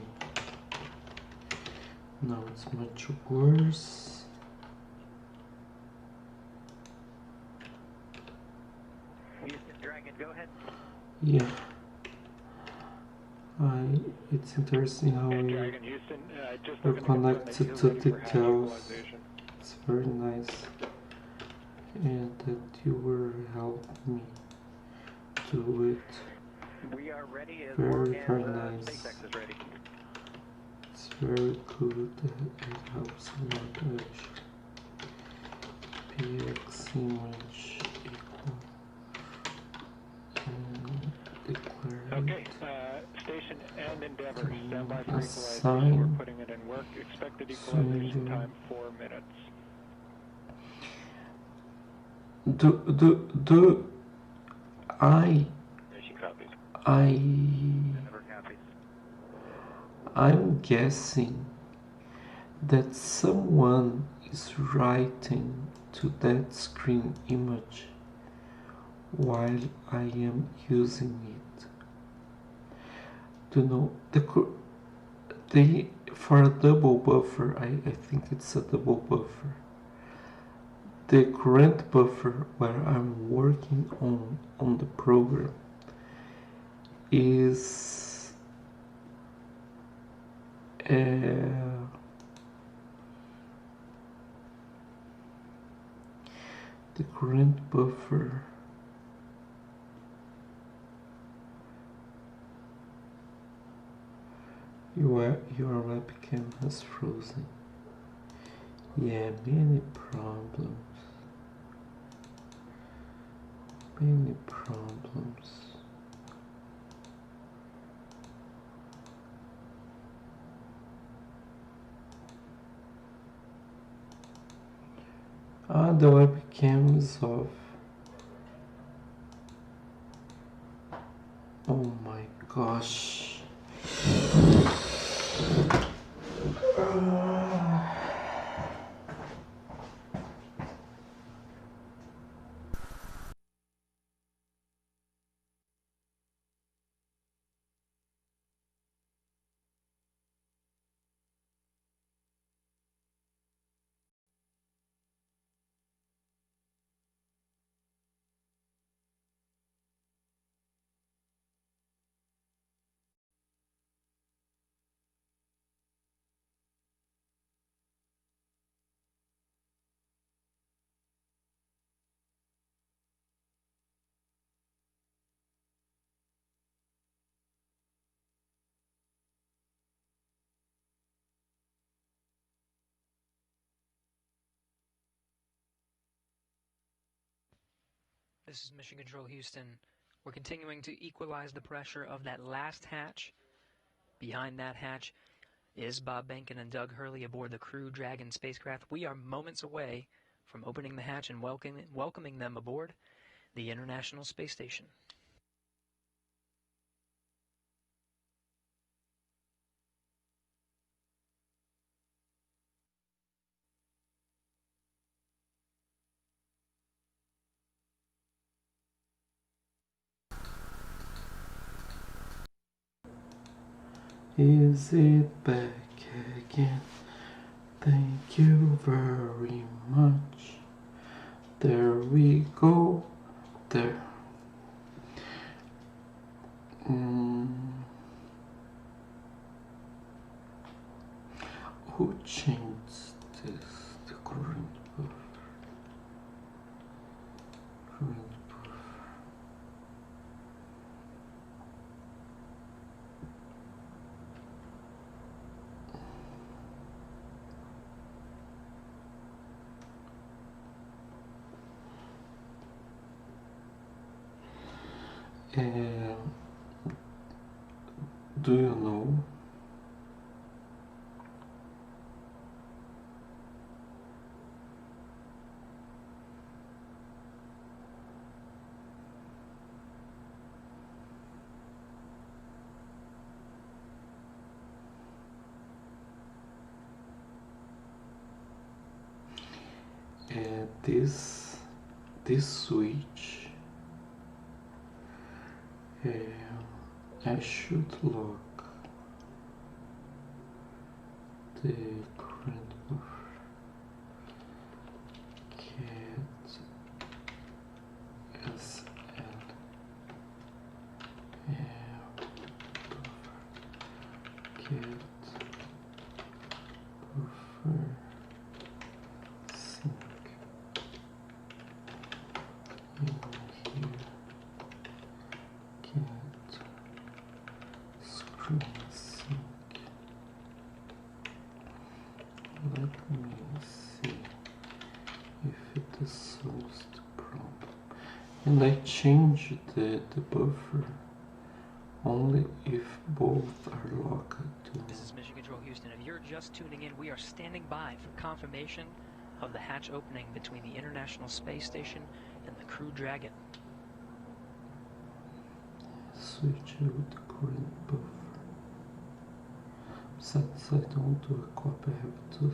Now it's much worse. Houston Dragon, go ahead. Yeah. It's interesting how Dragon Houston, just we're looking to confirm that connected you're to ready for hash details. equalization. It's very nice. And that you will help me do it. We are ready as Very, long very as nice. SpaceX is ready. It's very good. It helps a lot actually. PX image equal and declare Okay, it. station and Endeavour, stand by for equalization. Assign. We're putting it in work. Expected equalization time 4 minutes. I'm guessing that someone is writing to that screen image while I am using it. Do you know for a double buffer, I think it's a double buffer. The current buffer where I'm working on the program is the current buffer your webcam has frozen. Yeah, many problems. Many problems. The webcam is off. Oh my gosh. This is Mission Control Houston. We're continuing to equalize the pressure of that last hatch. Behind that hatch is Bob Behnken and Doug Hurley aboard the Crew Dragon spacecraft. We are moments away from opening the hatch and welcoming them aboard the International Space Station. Is it back again? Thank you very much. There we go. There. Who changed this? The current buffer. Current buffer. Do you know? This switch I should lock the current buffer. Cat SL cat buffer sync in here. Cat screen sync. Let me see if it solves the problem. And I change the buffer only if both are locked to. This is Mission Control Houston. If you're just tuning in, we are standing by for confirmation of the hatch opening between the International Space Station and the Crew Dragon. Switch out the current buffer. Besides, I don't do a copy, I have to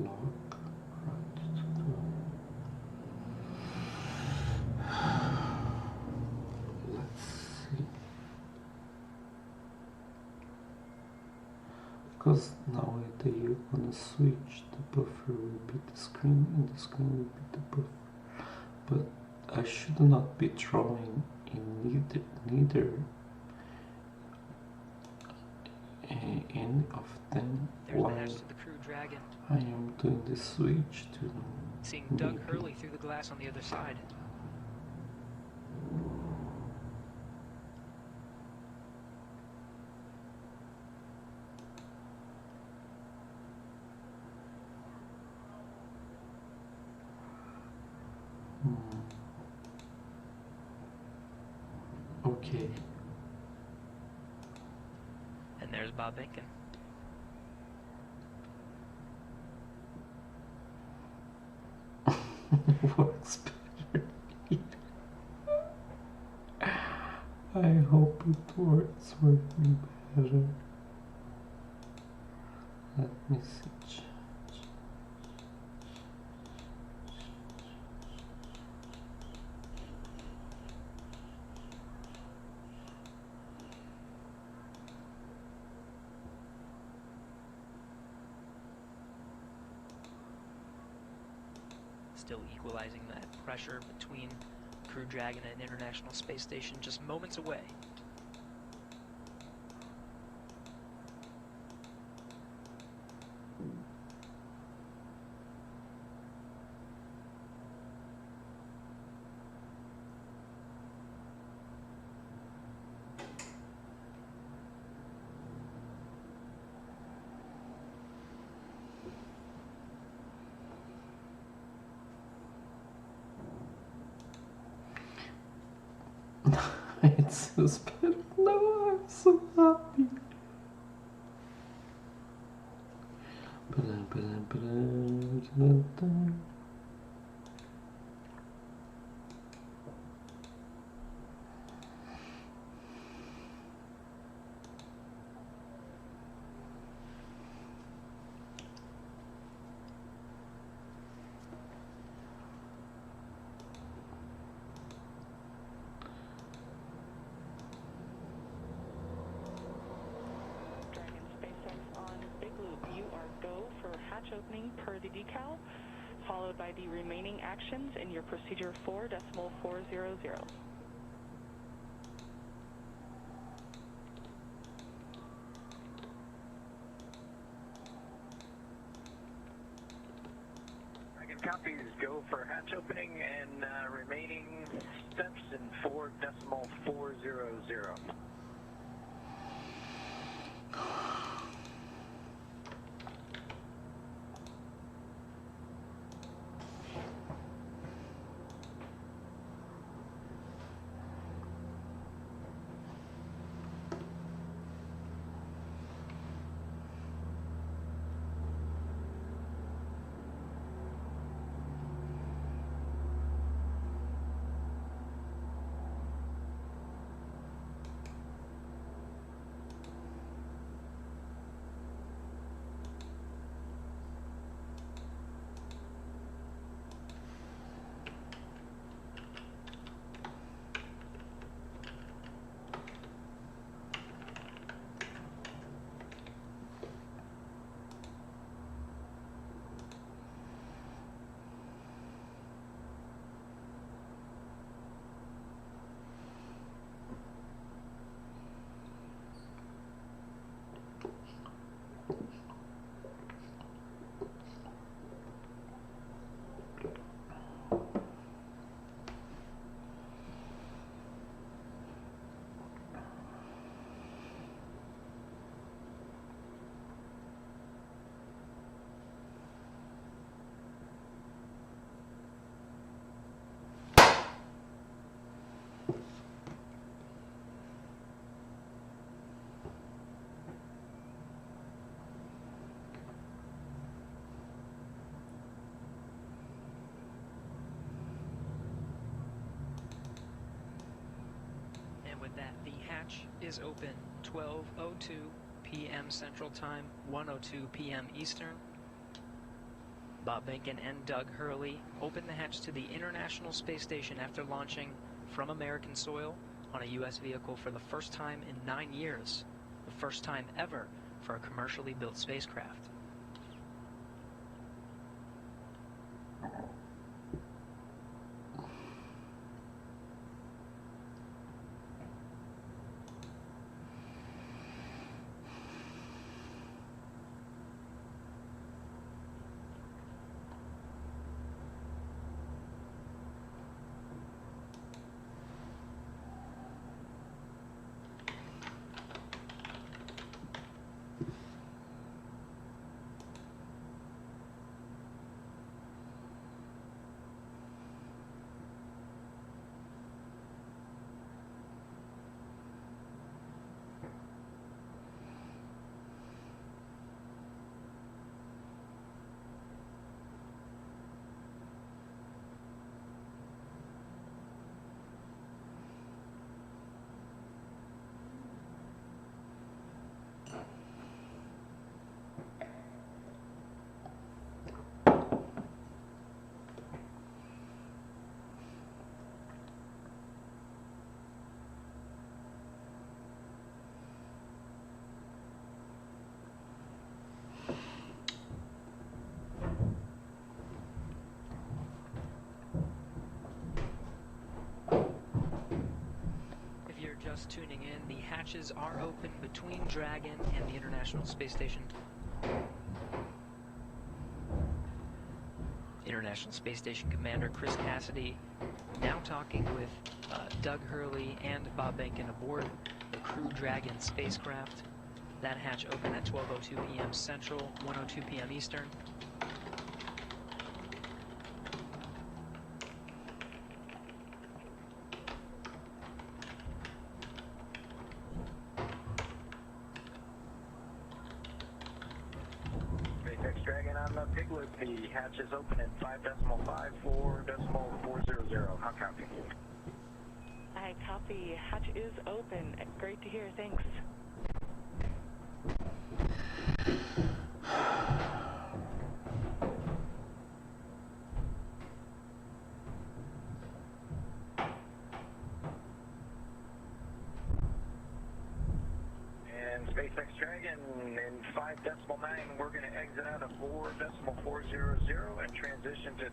lock right to do. Let's see. Because nowadays you're gonna switch, the buffer will be the screen and the screen will be the buffer. But I should not be drawing in neither any of them There's the hatch to the Crew Dragon. I am doing the switch to Seeing Doug Hurley through the glass on the other side. Okay. And there's Bob Binkin. Works better. I hope it works working better. Let me see. Still equalizing that pressure between Crew Dragon and International Space Station, just moments away. It's so special. No, I'm so happy. Opening per the decal, followed by the remaining actions in your procedure 4.400. Dragon copies, go for hatch opening and remaining steps in 4.400. With that, the hatch is open 12:02 p.m. Central Time, 1:02 p.m. Eastern. Bob Behnken and Doug Hurley opened the hatch to the International Space Station after launching from American soil on a U.S. vehicle for the first time in 9 years, the first time ever for a commercially built spacecraft. Just tuning in, the hatches are open between Dragon and the International Space Station. International Space Station Commander Chris Cassidy now talking with Doug Hurley and Bob Behnken aboard the Crew Dragon spacecraft. That hatch opened at 12:02 p.m. Central, 1:02 p.m. Eastern. The hatch is open at 5.54.400. How copy? I copy. Hatch is open. Great to hear. Thanks. And SpaceX Dragon in 5.9, we're going to exit out of 4.400 and transition to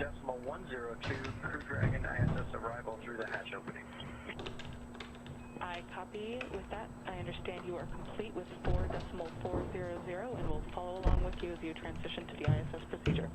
2.102 Crew Dragon ISS arrival through the hatch opening. I copy. With that, I understand you are complete with 4.400 and will follow along with you as you transition to the ISS procedure.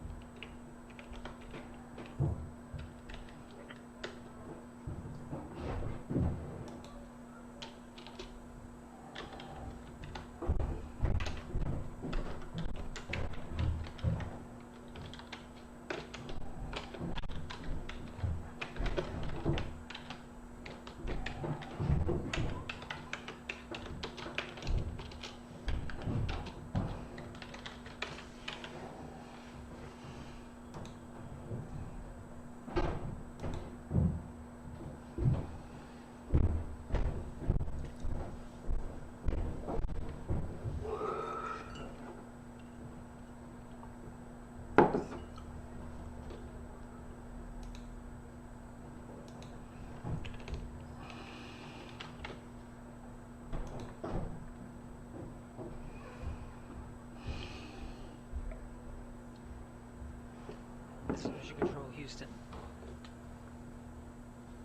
This is Mission Control Houston.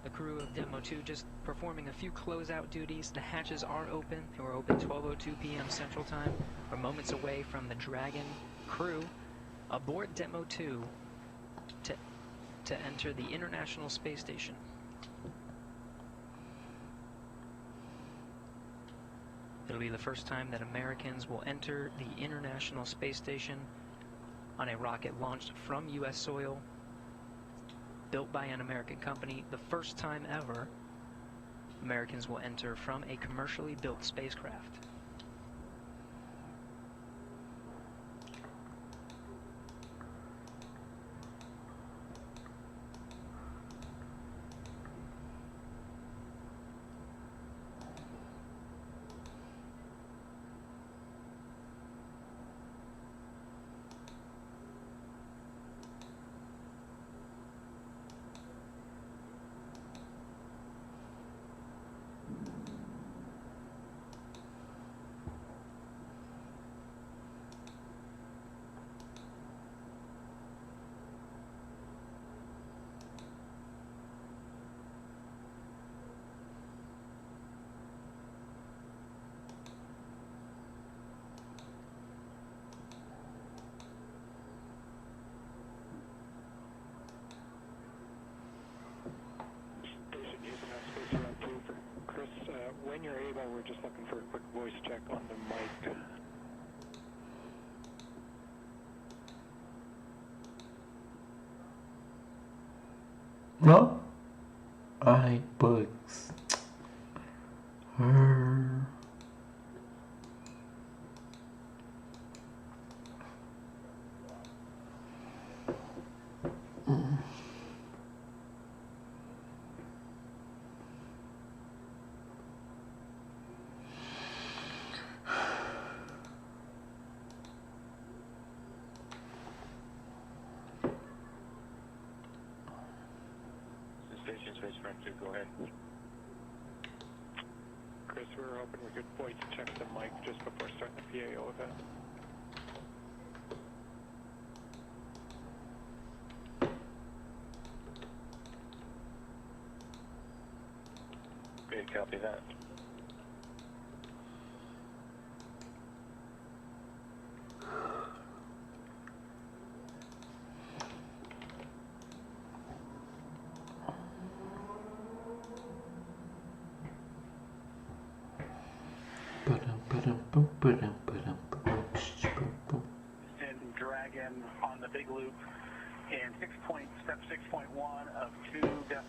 The crew of Demo 2 just performing a few closeout duties. The hatches are open. They were open 12:02 p.m. Central Time. We're moments away from the Dragon crew aboard Demo 2 to enter the International Space Station. It'll be the first time that Americans will enter the International Space Station on a rocket launched from U.S. soil, built by an American company. The first time ever Americans will enter from a commercially built spacecraft. we're just looking for a quick voice check on the mic. No? I bugs. Station space front 2, go ahead. Chris, we were hoping we could voice check the mic just before starting the PAO event. Great, copy that. And Dragon on the big loop in step 6.1 of 2.102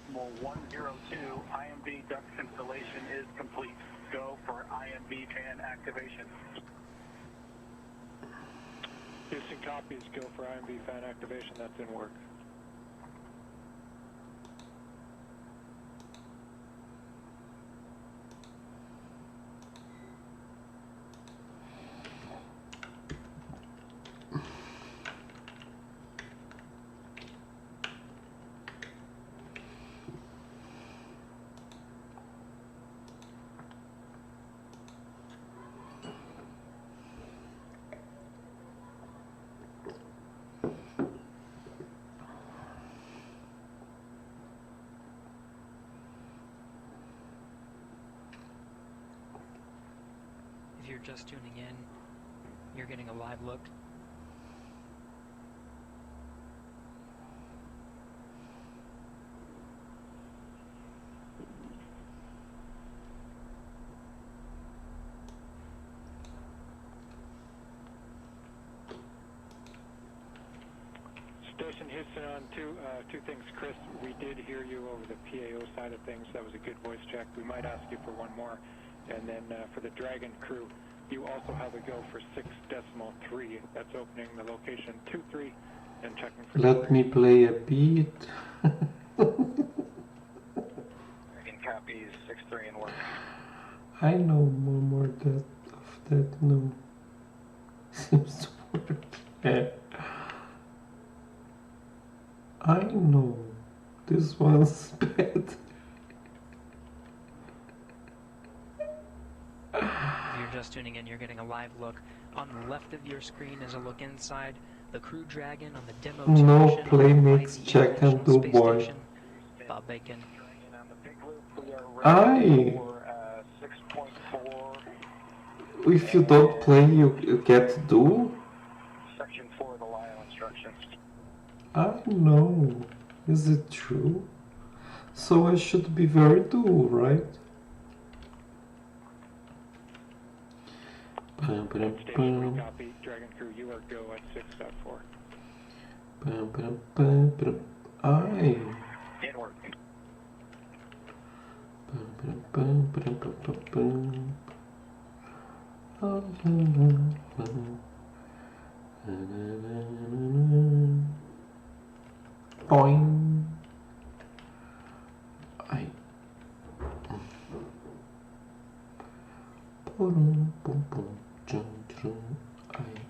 IMB duct installation is complete. Go for IMB fan activation. Houston copies, go for IMB fan activation, that's in work. If you're just tuning in, you're getting a live look. Station Houston on two things. Chris, we did hear you over the PAO side of things. That was a good voice check. We might ask you for one more. And then for the Dragon crew, you also have a go for 6.3. That's opening the location 2-3 and checking for... Let me play a beat. Dragon copies 6-3 in work. I know more of that. No. Seems to work. Yeah. I know. This one's bad. If you're just tuning in, you're getting a live look. On the left of your screen is a look inside the Crew Dragon on the demo No station playmates, on the check and International do Space boy. Station. Bob Bacon. Aye. If you don't play, you get do? Section 4 of the LIO instructions. I know. Is it true? So I should be very do, right? Station, we copy. Dragon crew, you are go at 6.4. Aye. In work. Boing. Aye. Aye.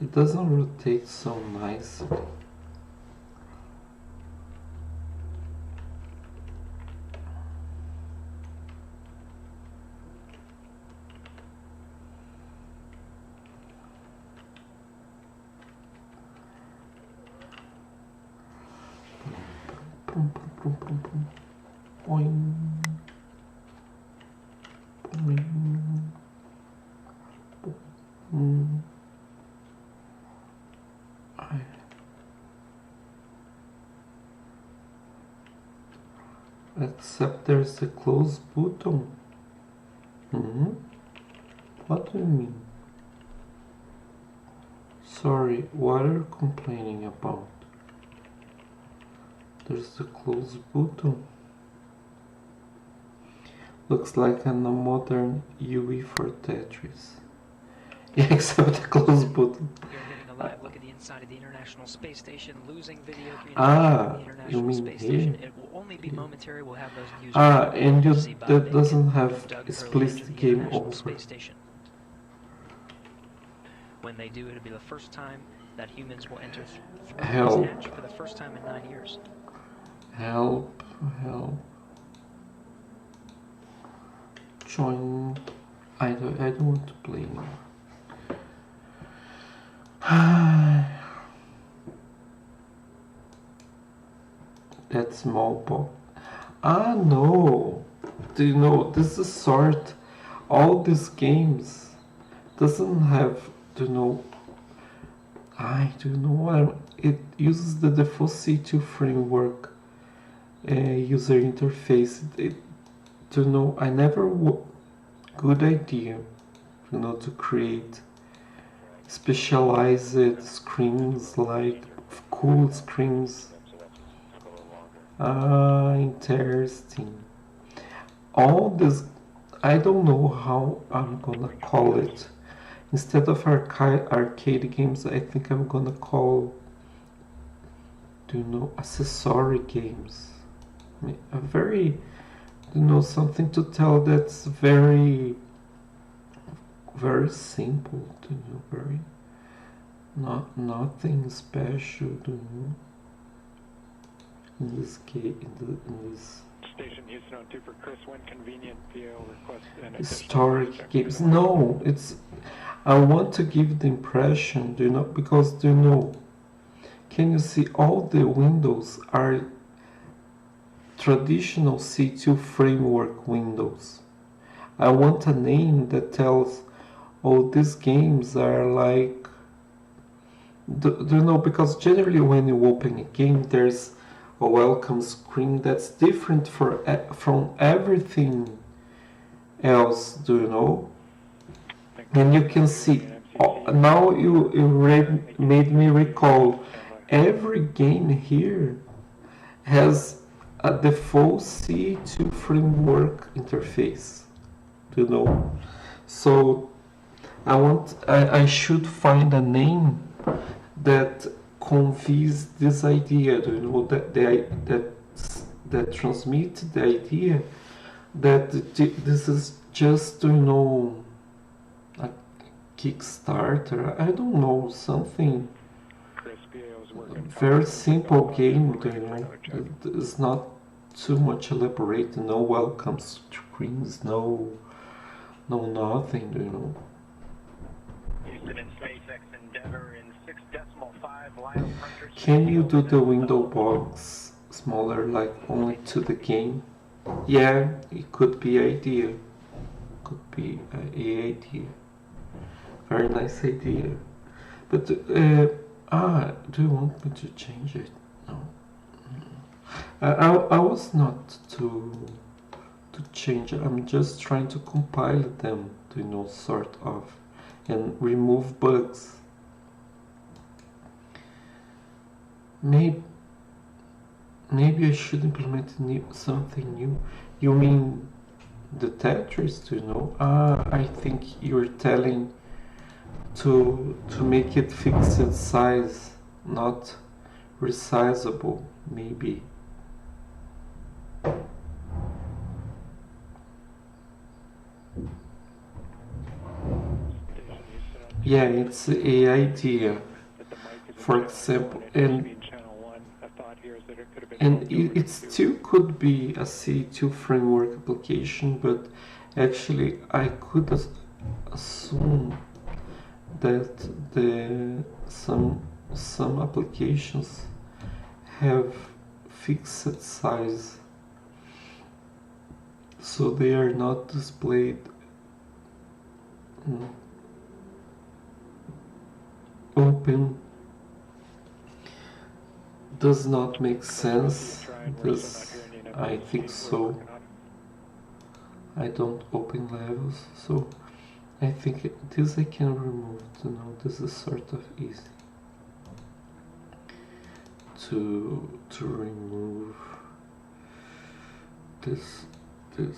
It doesn't rotate so nicely. Boing. Boing. Boing. Aye. Except there's a close button. Hmm? What do you mean? Sorry, what are you complaining about? There's the close button. Looks like a modern UI for Tetris. Yeah, except the close button. You're getting a live look at the inside of the International Space Station, losing video communication Ah, from the you International mean Space here? Station. It will only be momentary. We'll have those news. Ah, and you, see Bob that Bacon doesn't and have Doug Hurley enter explicit the game International over. Space Station. When they do, it'll be the first time that humans will enter through this Help. hatch for the first time in 9 years. Help, help. Join. I don't want to play anymore. That small box. Ah, no. Do you know, this is sort. All these games doesn't have, do you know, I don't know what it uses the default C2 framework user interface. Do you know, I never good idea, you know, to create specialized screens like cool screens. Interesting. All this, I don't know how I'm gonna call it. Instead of arcade games, I think I'm gonna call, do you know, accessory games. I mean, a very, you know, something to tell that's very, very simple, do you know, very, nothing special, do you know. In this case, in this Station Houston 02 for Chris, when convenient, VO request an historic games. No, it's. I want to give the impression, do you know, because do you know? Can you see all the windows are traditional C2 framework windows? I want a name that tells, oh, these games are like. Do you know? Because generally, when you open a game, there's a welcome screen that's different from everything else, do you know? And you can see, now you made me recall, every game here has a default C2 framework interface, do you know? So I should find a name that conveys this idea, do you know, that transmits the idea that this is just, you know, a Kickstarter, I don't know, something very simple game, do you know, it's not too much elaborate, no welcome screens, no nothing, do you know. Houston and SpaceX Endeavor in 6.5 Lionel Hunter. Can you do the window box smaller, like only to the game? Yeah, it could be idea. Could be a idea. Very nice idea. But do you want me to change it? No. I was not to change it. I'm just trying to compile them, to, you know, sort of, and remove bugs. Maybe I should implement something new. You mean the Tetris, do you know? I think you're telling to make it fixed size, not resizable, maybe. Yeah, it's a idea. For example, and it still could be a C2 framework application, but actually I could assume that some applications have fixed size, so they are not displayed open. Does not make sense. This, I think so. I don't open levels, so I think this I can remove. You know, this is sort of easy to remove this. Okay.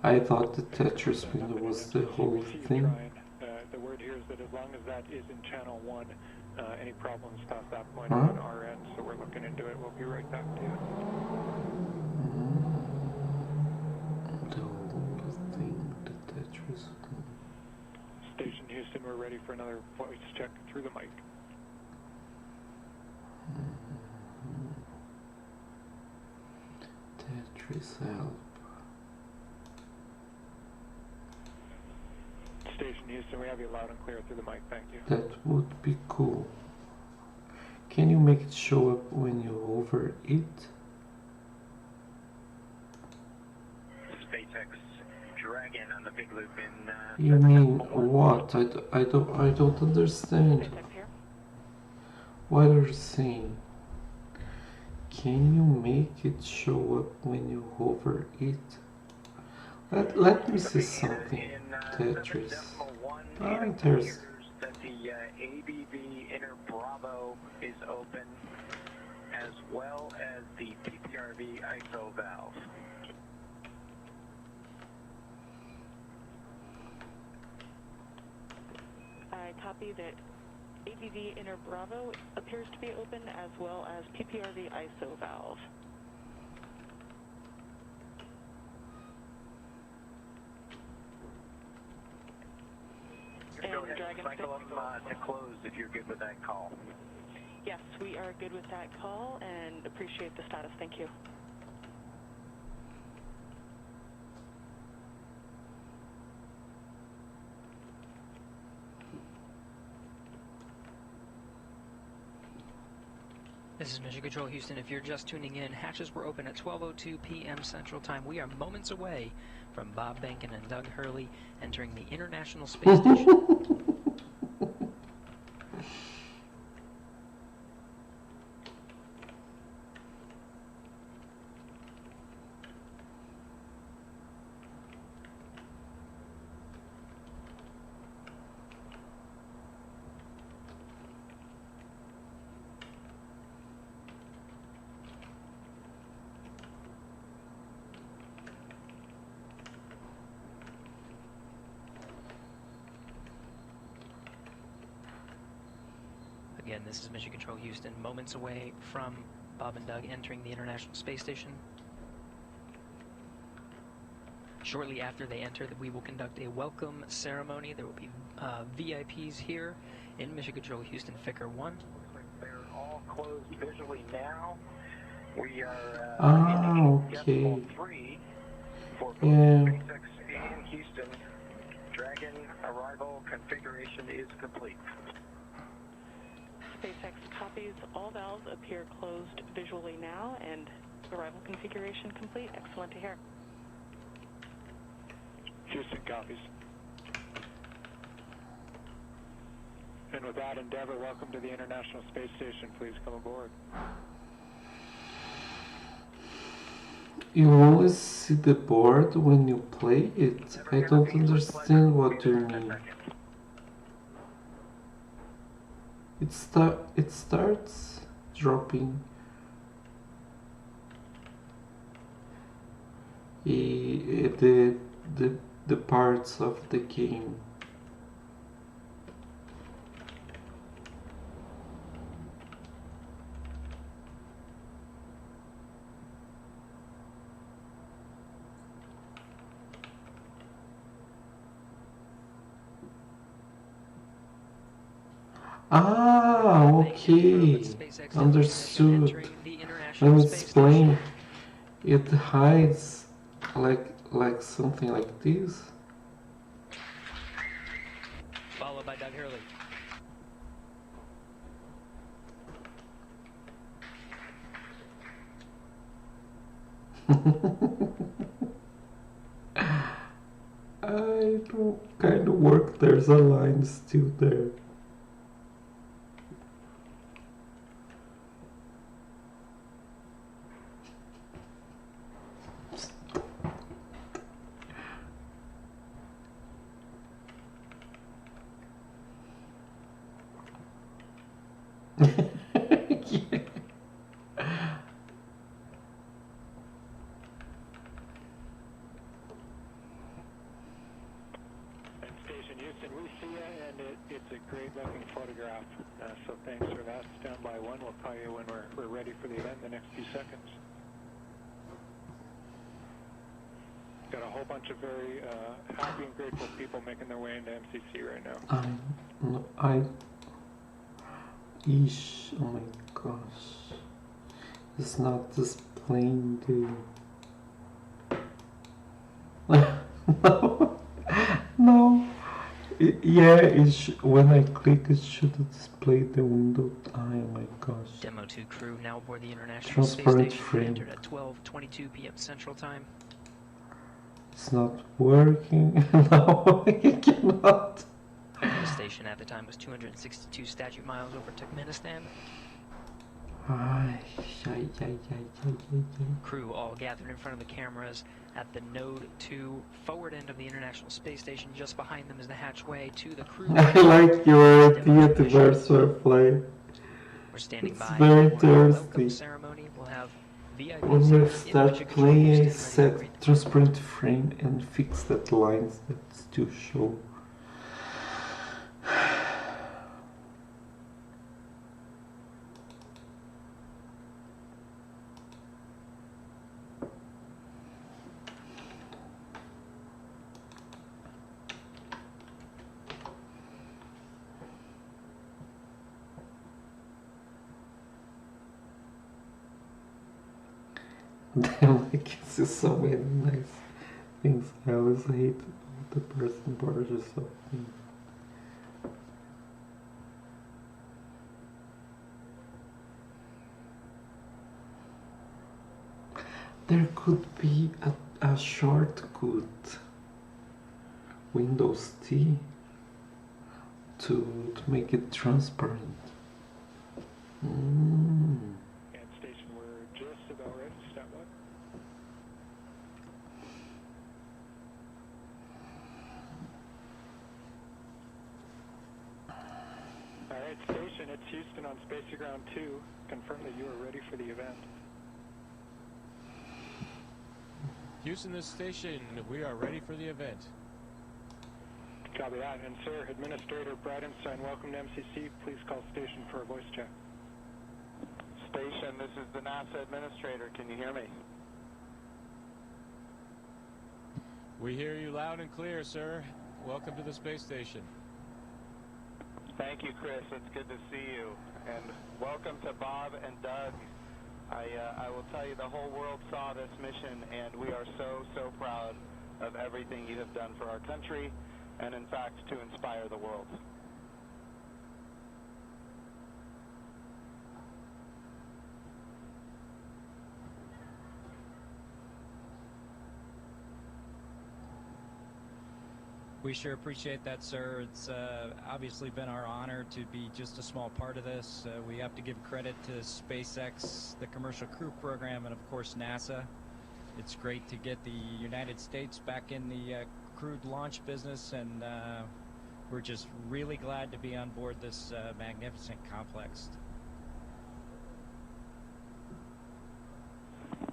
I thought the Tetris window was the whole thing. The word here is that as long as that is in channel 1, any problems past that point are on our end, so we're looking into it. We'll be right back to you. The whole thing, the Tetris. Station Houston, we're ready for another voice check through the mic. Tetris help. Station Houston, we have you loud and clear through the mic, thank you. That would be cool. Can you make it show up when you hover it? SpaceX Dragon on the big loop in. You mean what? I don't understand. What are you saying? Can you make it show up when you hover it? Let me see something. Tetris. There's. That the ABV inner Bravo is open, as well as the PPRV ISO valve. I copy that ABV inner Bravo appears to be open, as well as PPRV ISO valve. Go ahead and cycle them to close if you're good with that call. Yes, we are good with that call and appreciate the status. Thank you. This is Mission Control Houston. If you're just tuning in, hatches were open at 12:02 p.m. Central Time. We are moments away from Bob Behnken and Doug Hurley entering the International Space Station. Again, this is Mission Control Houston, moments away from Bob and Doug entering the International Space Station. Shortly after they enter, we will conduct a welcome ceremony. There will be VIPs here in Mission Control Houston, Ficker 1. They're all closed visually now. We are okay. 3 for both Yeah. SpaceX and Houston. Dragon arrival configuration is complete. SpaceX copies. All valves appear closed visually now, and arrival configuration complete. Excellent to hear. Houston copies. And with that, Endeavour, welcome to the International Space Station. Please come aboard. You always see the board when you play it. I don't understand what you mean. It starts dropping the parts of the game. Ah, okay. Understood. When it's playing, it hides like something like this. Followed by Doug Hurley. I don't kind of work. There's a line still there. Yeah. Station Houston, we see you, and it's a great looking photograph. So thanks for that. Stand by one. We'll call you when we're ready for the event in the next few seconds. Got a whole bunch of very happy and grateful people making their way into MCC right now. Oh my gosh. It's not displaying the... No. When I click, it should display the window. Oh my gosh. Demo 2 crew now aboard the International Transparent Space Station. frame. Entered at 12:22 p.m. Central Time. It's not working. No, I cannot. The station at the time was 262 statute miles over Turkmenistan. Crew all gathered in front of the cameras at the Node 2 forward end of the International Space Station. Just behind them is the hatchway to the crew. I like your idea to verso play. We're standing It's by very for our welcome interesting. ceremony. We'll have VIPs When I in start which you can playing, I stand ready to set greet. transparent frame and fix that lines that still show. Damn, I can see so many nice things. I always hate the person borders of things. There could be a shortcut, Windows T, to make it transparent. And station, we're just about ready to step up. Alright, station, it's Houston on Space Ground 2. Confirm that you are ready for the event. Houston, this station, we are ready for the event. Copy that. And sir, Administrator Bridenstine, welcome to MCC. Please call station for a voice check. Station, this is the NASA Administrator. Can you hear me? We hear you loud and clear, sir. Welcome to the space station. Thank you, Chris. It's good to see you. And welcome to Bob and Doug. I will tell you, the whole world saw this mission, and we are so proud of everything you have done for our country, and in fact, to inspire the world. We sure appreciate that, sir. It's obviously been our honor to be just a small part of this. We have to give credit to SpaceX, the Commercial Crew Program, and of course NASA. It's great to get the United States back in the crewed launch business, and we're just really glad to be on board this magnificent complex.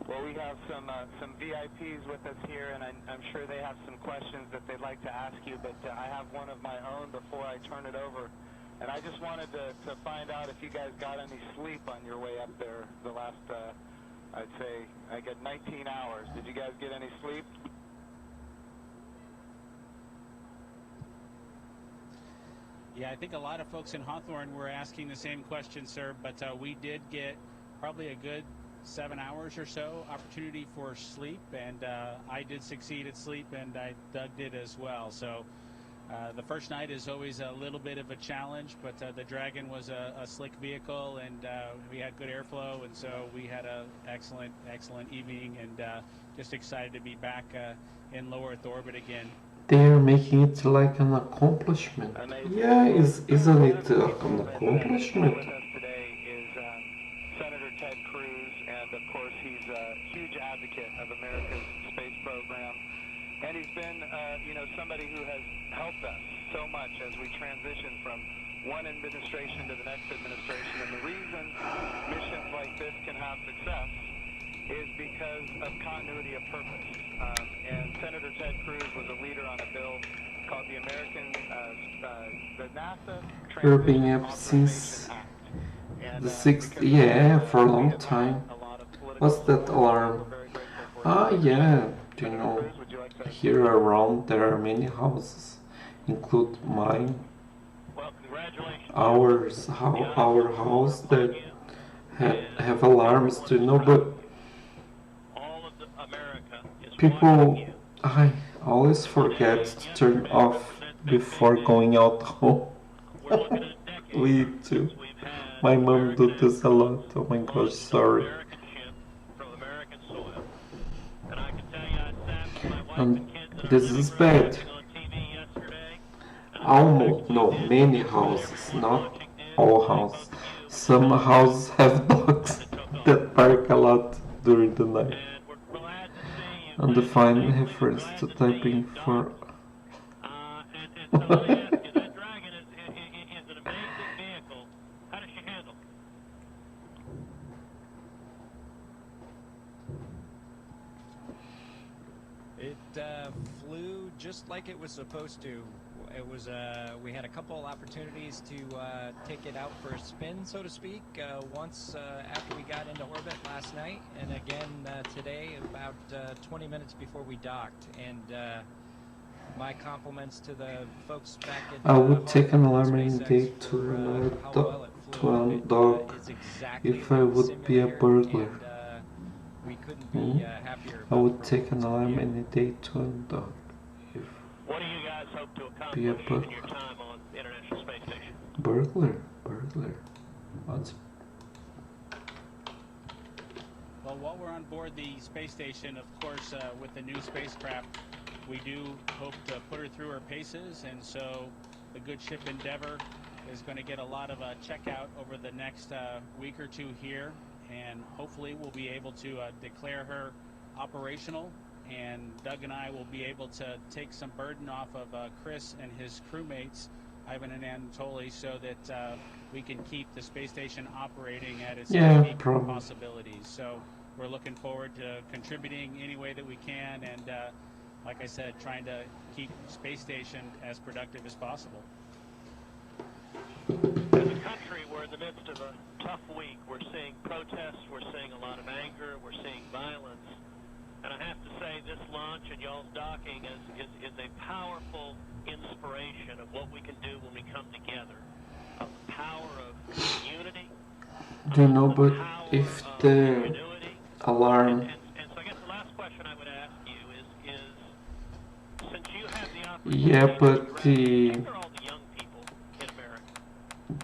Well, we have some VIPs with us here, and I'm sure they have some questions that they'd like to ask you, but I have one of my own before I turn it over. And I just wanted to find out if you guys got any sleep on your way up there the last, I'd say, I get 19 hours. Did you guys get any sleep? Yeah, I think a lot of folks in Hawthorne were asking the same question, sir, but we did get probably a good 7 hours or so opportunity for sleep, and I did succeed at sleep, and Doug did as well. So The first night is always a little bit of a challenge, but the Dragon was a slick vehicle, and we had good airflow, and so we had an excellent evening, and just excited to be back in low Earth orbit again. They're making it like an accomplishment. Yeah, isn't it an accomplishment? With us today is Senator Ted Cruz, and of course he's a huge advocate of America's space program. And he's been, somebody who has helped us so much as we transition from one administration to the next administration. And the reason missions like this can have success is because of continuity of purpose. And Senator Ted Cruz was a leader on a bill called the the NASA We're being up since the 6th, yeah, for a long time. What's that alarm? Ah, yeah, you know, here around there are many houses, include mine, ours, our house that have alarms, do you know, but people, I always forget to turn off before going out home. We too. My mom do this a lot. Oh my gosh, sorry. And this is bad. Almost, no, many houses, not all houses. Some houses have dogs that bark a lot during the night. Undefined reference to typing for It flew just like it was supposed to. It was we had a couple opportunities to take it out for a spin, so to speak. Once after we got into orbit last night, and again today, about 20 minutes before we docked. And my compliments to the folks back at. I would take an alarm any day to undog if I would be a burglar. We couldn't be happier. I would take an alarm any day to undog if What do you guys hope to be a accomplish in your burglar. time on the International Space Station? Burglar. What's Well, while we're on board the space station, of course, with the new spacecraft, we do hope to put her through her paces, and so the good ship Endeavour is going to get a lot of checkout over the next week or two here, and hopefully we'll be able to declare her operational, and Doug and I will be able to take some burden off of Chris and his crewmates, Ivan and Anatoly, so that we can keep the space station operating at its peak possibilities. So we're looking forward to contributing any way that we can, and like I said, trying to keep space station as productive as possible. As a country, we're in the midst of a tough week. We're seeing protests, we're seeing a lot of anger, we're seeing violence. And I have to say, this launch and y'all's docking is a powerful inspiration of what we can do when we come together. Of the power of community. Do you know, but if the alarm... And so I guess the last question I would ask you is since you have the opportunity... Yeah, but what would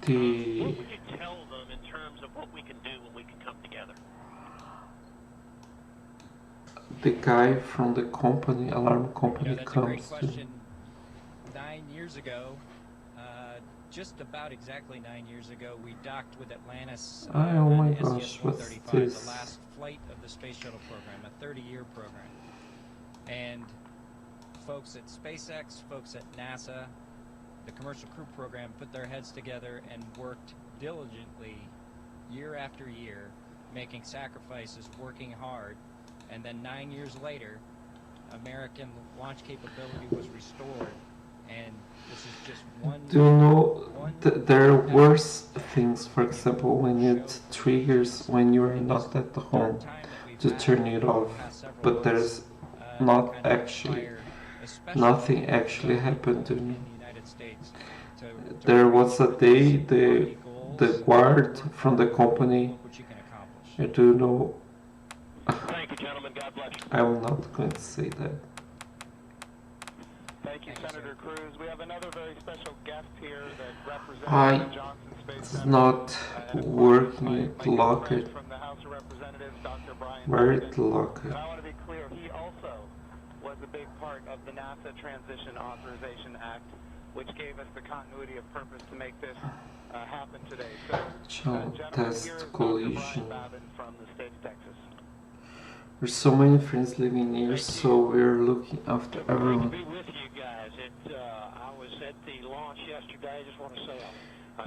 you tell them in terms of what we can do when we can come together? The guy from the company, alarm company, That's comes a great to... question. 9 years ago, just about exactly 9 years ago, we docked with Atlantis oh my on gosh, STS-135, what's this? the last flight of the Space Shuttle program, a 30-year program. And folks at SpaceX, folks at NASA, the Commercial Crew Program put their heads together and worked diligently year after year, making sacrifices, working hard, and then 9 years later, American launch capability was restored, and this is just one... Do you know, there are worse things, for example, when it triggers when you are not at home to turn it off, but there's not actually, nothing actually happened to me. There was a day the guard from the company, do you know, Thank you, gentlemen. God bless you. I'm not going to say that. Thank you, Senator Cruz. We have another very special guest here that represents Hi. the Johnson Space It's Center. not And of course, working. my It good locked. friend from the House of Representatives, Dr. Brian Where Morgan. it locked? And I want to be clear, he also was a big part of the NASA Transition Authorization Act, which gave us the continuity of purpose to make this happen today. So, Child gentlemen, here is test Dr. collision. Brian Babin from the state of Texas. There's so many friends living here, so we're looking after everyone. Be with you guys. I was at the launch yesterday. I just want to say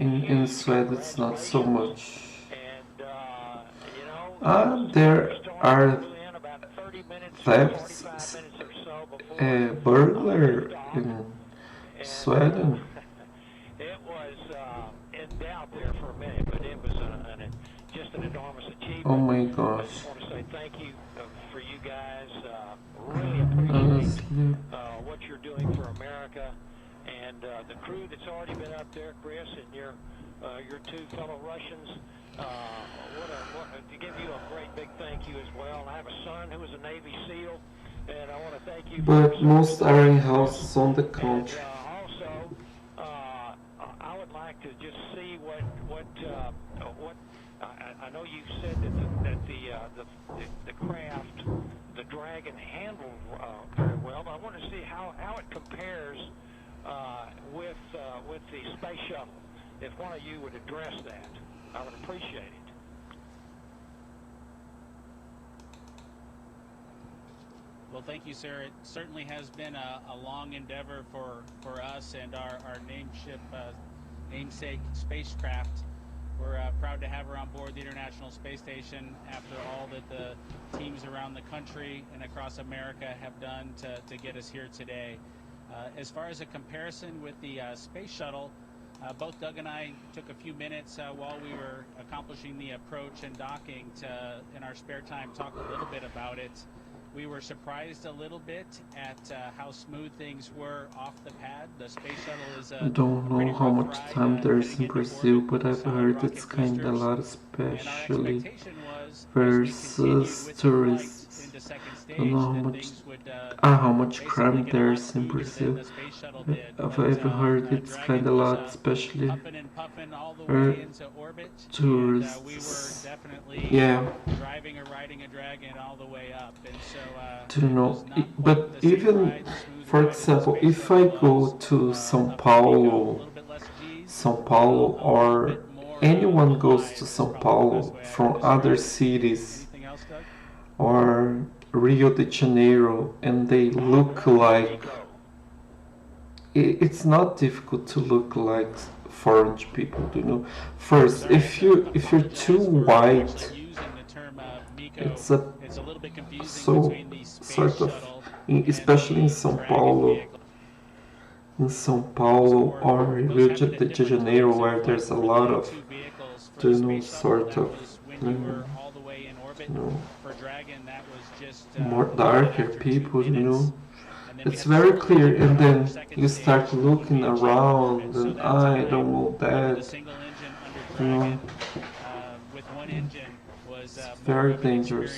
In Sweden, it's not so much. and you know, There are in about 30 minutes, thefts, 45 minutes or so before burglar in Sweden. it was in doubt there for a minute, but it was just an enormous achievement. Oh my I gosh. just want to say thank you for you guys. Really appreciate what you're doing for America, and the crew that's already been up there, Chris, and your two fellow Russians. To give you a great big thank you as well. And I have a son who was a Navy SEAL, and I want to thank you. But most are in houses on the country. Also, I would like to just see what I know you said that the craft, the Dragon, handled very well, but I want to see how it compares with the space shuttle. If one of you would address that, I would appreciate it. Well, thank you, sir. It certainly has been a long endeavor for us and our namesake spacecraft. We're proud to have her on board the International Space Station after all that the teams around the country and across America have done to get us here today. As far as a comparison with the space shuttle, both Doug and I took a few minutes while we were accomplishing the approach and docking to, in our spare time, talk a little bit about it. We were surprised a little bit at how smooth things were off the pad. The space shuttle is I don't know how much time there's in Brazil, but I've heard it's kinda a lot, especially versus tourists. I don't know how much crime there's in Brazil. I've even heard it's kinda a lot, especially tourists. Yeah. Driving or riding a Dragon all the way up, and so Do you know? But even, for example, if I go to São Paulo, or anyone goes to São Paulo from other cities, or Rio de Janeiro, and they look like, it's not difficult to look like foreign people, you know. First, if you're too white, it's a so sort of, especially in São Paulo or Rio de Janeiro, where there's a lot of, you know, sort of, more darker people, you know. It's very clear, and then you start looking around, and I don't want that, you know. It's very dangerous.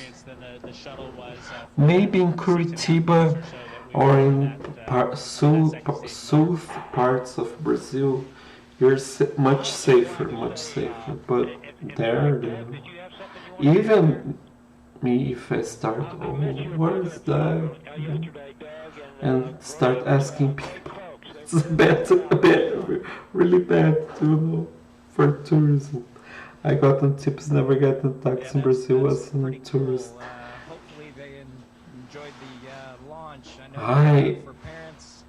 Maybe in Curitiba or in south parts of Brazil, you're much safer, but there, even me, if I start, oh, what is that? And start asking people, it's really bad, you know, for tourism. I got on tips, never get in tax in Brazil as a tourist. Hopefully they enjoyed the launch. I know for parents,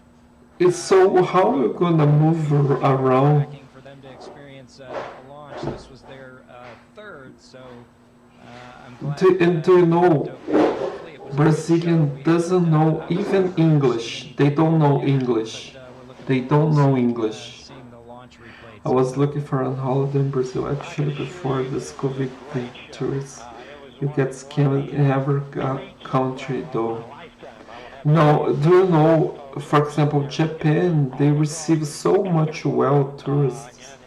it's so, how are we gonna move around? For them to experience a launch, this was their third, so I'm glad. Do you know, Brazilian doesn't know even English. They don't know English. They don't know English. I was looking for a holiday in Brazil actually before this COVID thing. Tourists, you get scammed in every country though. No, do you know, for example, Japan, they receive so much tourists.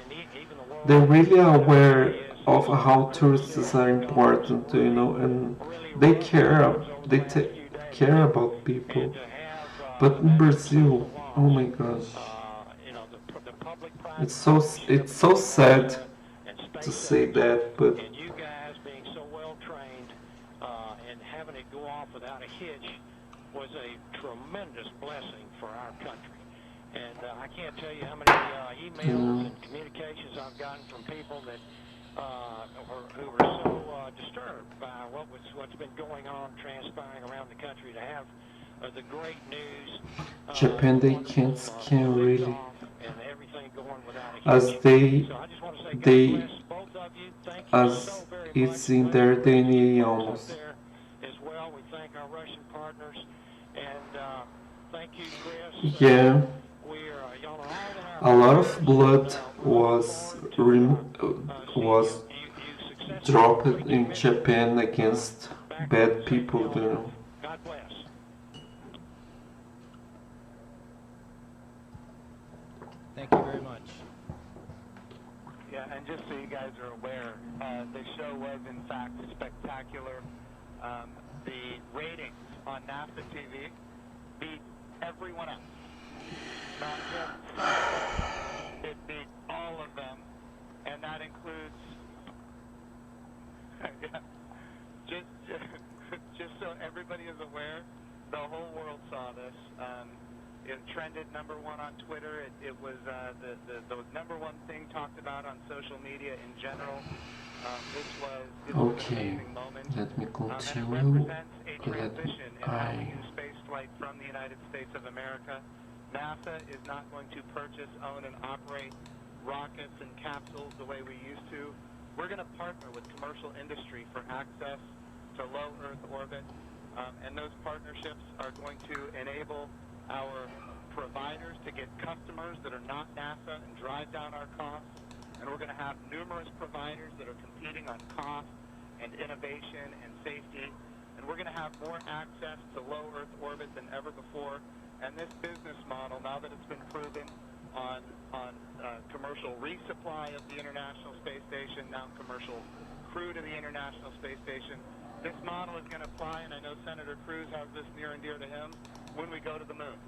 They're really aware of how tourists are important, you know, and they care about people. But in Brazil, oh my gosh, it's so sad to say that, but and you guys being so well trained and having it go off without a hitch was a tremendous blessing for our country. And I can't tell you how many emails and communications I've gotten from people that who were so disturbed by what's been going on, transpiring around the country, to have the great news. Japan, they can't scan really, And everything going without a as hitch. they So I just want to say God bless both of you. Thank you as so very it's much. in their DNA almost. There as well. We thank our Russian partners, and thank you, Chris. Yeah, Y'all are all in our a lot of blood was dropped in Japan against bad people, you know. God bless. Thank you very much. Yeah, and just so you guys are aware, the show was in fact spectacular. The ratings on NASA TV beat everyone else. Not just some, it beat all of them, and that includes, just so everybody is aware, the whole world saw this. It trended #1 on Twitter. It was the #1 thing talked about on social media in general. This was an amazing moment. Let me And it continue. represents a transition in how we use spaceflight from the United States of America. NASA is not going to purchase, own, and operate rockets and capsules the way we used to. We're going to partner with commercial industry for access to low Earth orbit, and those partnerships are going to enable our providers to get customers that are not NASA and drive down our costs. And we're going to have numerous providers that are competing on cost and innovation and safety. And we're going to have more access to low Earth orbit than ever before. And this business model, now that it's been proven on commercial resupply of the International Space Station, now commercial crew to the International Space Station, this model is going to apply, and I know Senator Cruz has this near and dear to him, when we go to the moon.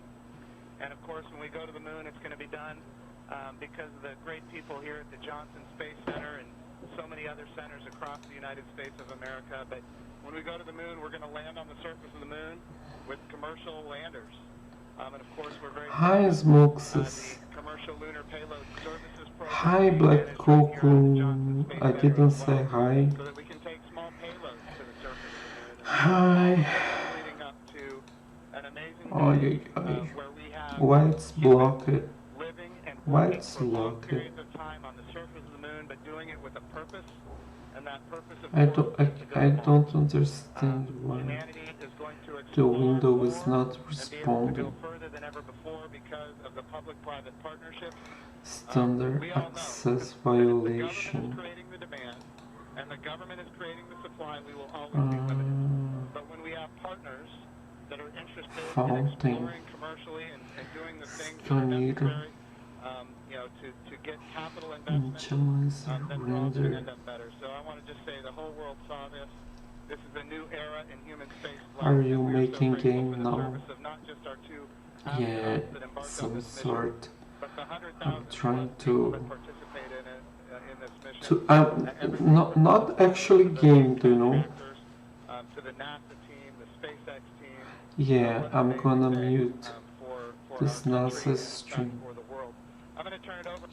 And of course, when we go to the moon, it's going to be done because of the great people here at the Johnson Space Center and so many other centers across the United States of America. But when we go to the moon, we're going to land on the surface of the moon with commercial landers. And of course, we're very Hi, Smokes. commercial lunar payload services program. Hi, Black Coco. I didn't say hi. So that we can take small payloads to the surface of the moon. Hi. Leading up to an amazing Oh, day, yeah. where we have Why it's blocked? living and Why working it's for long locked? periods of time on the surface of the moon, but doing it with a purpose. And that purpose, of I course, don't, is to go I to don't Mars. understand why Humanity is going to the explore window is more not and be able to responding. go further than ever before because of the public-private partnerships. Standard We all know access that if the government is violation. creating the demand and the government is creating the supply, we will always be limited. But when we have partners that are interested in Fountain. exploring commercially and doing the things that are Scanner. necessary, you know, to get capital investment, Initializer then we're all going to render. end up better. So I want to just say the whole world saw this. This is a new era in human space flight. Are and you we are so making grateful game for the now? service of not just our two Yeah, astronauts that embarked on some this mission, sort. but the I'm 100,000 trying people to that participate in it in this mission. not actually game, you know. To the NASA team, the SpaceX team. Yeah, I'm gonna mute For this our country NASA and, in fact, stream. for the world. I'm going to turn it over.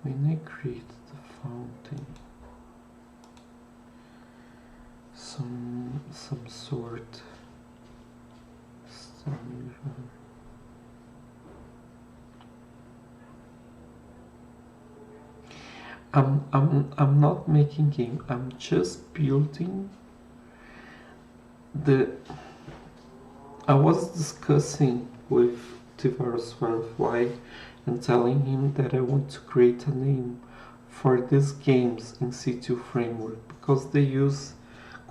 When I create the fountain, some sort. I'm not making game. I'm just building the. I was discussing with Tivaros Firefly and telling him that I want to create a name for these games in C2 framework because they use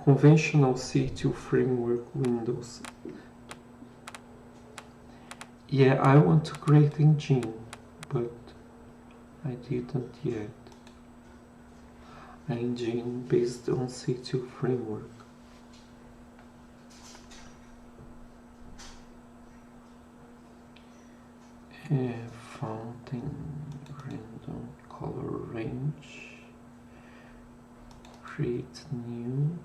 conventional C2 framework windows. Yeah, I want to create engine, but I didn't yet. Engine based on ca2 framework. Fountain, random color range, create new,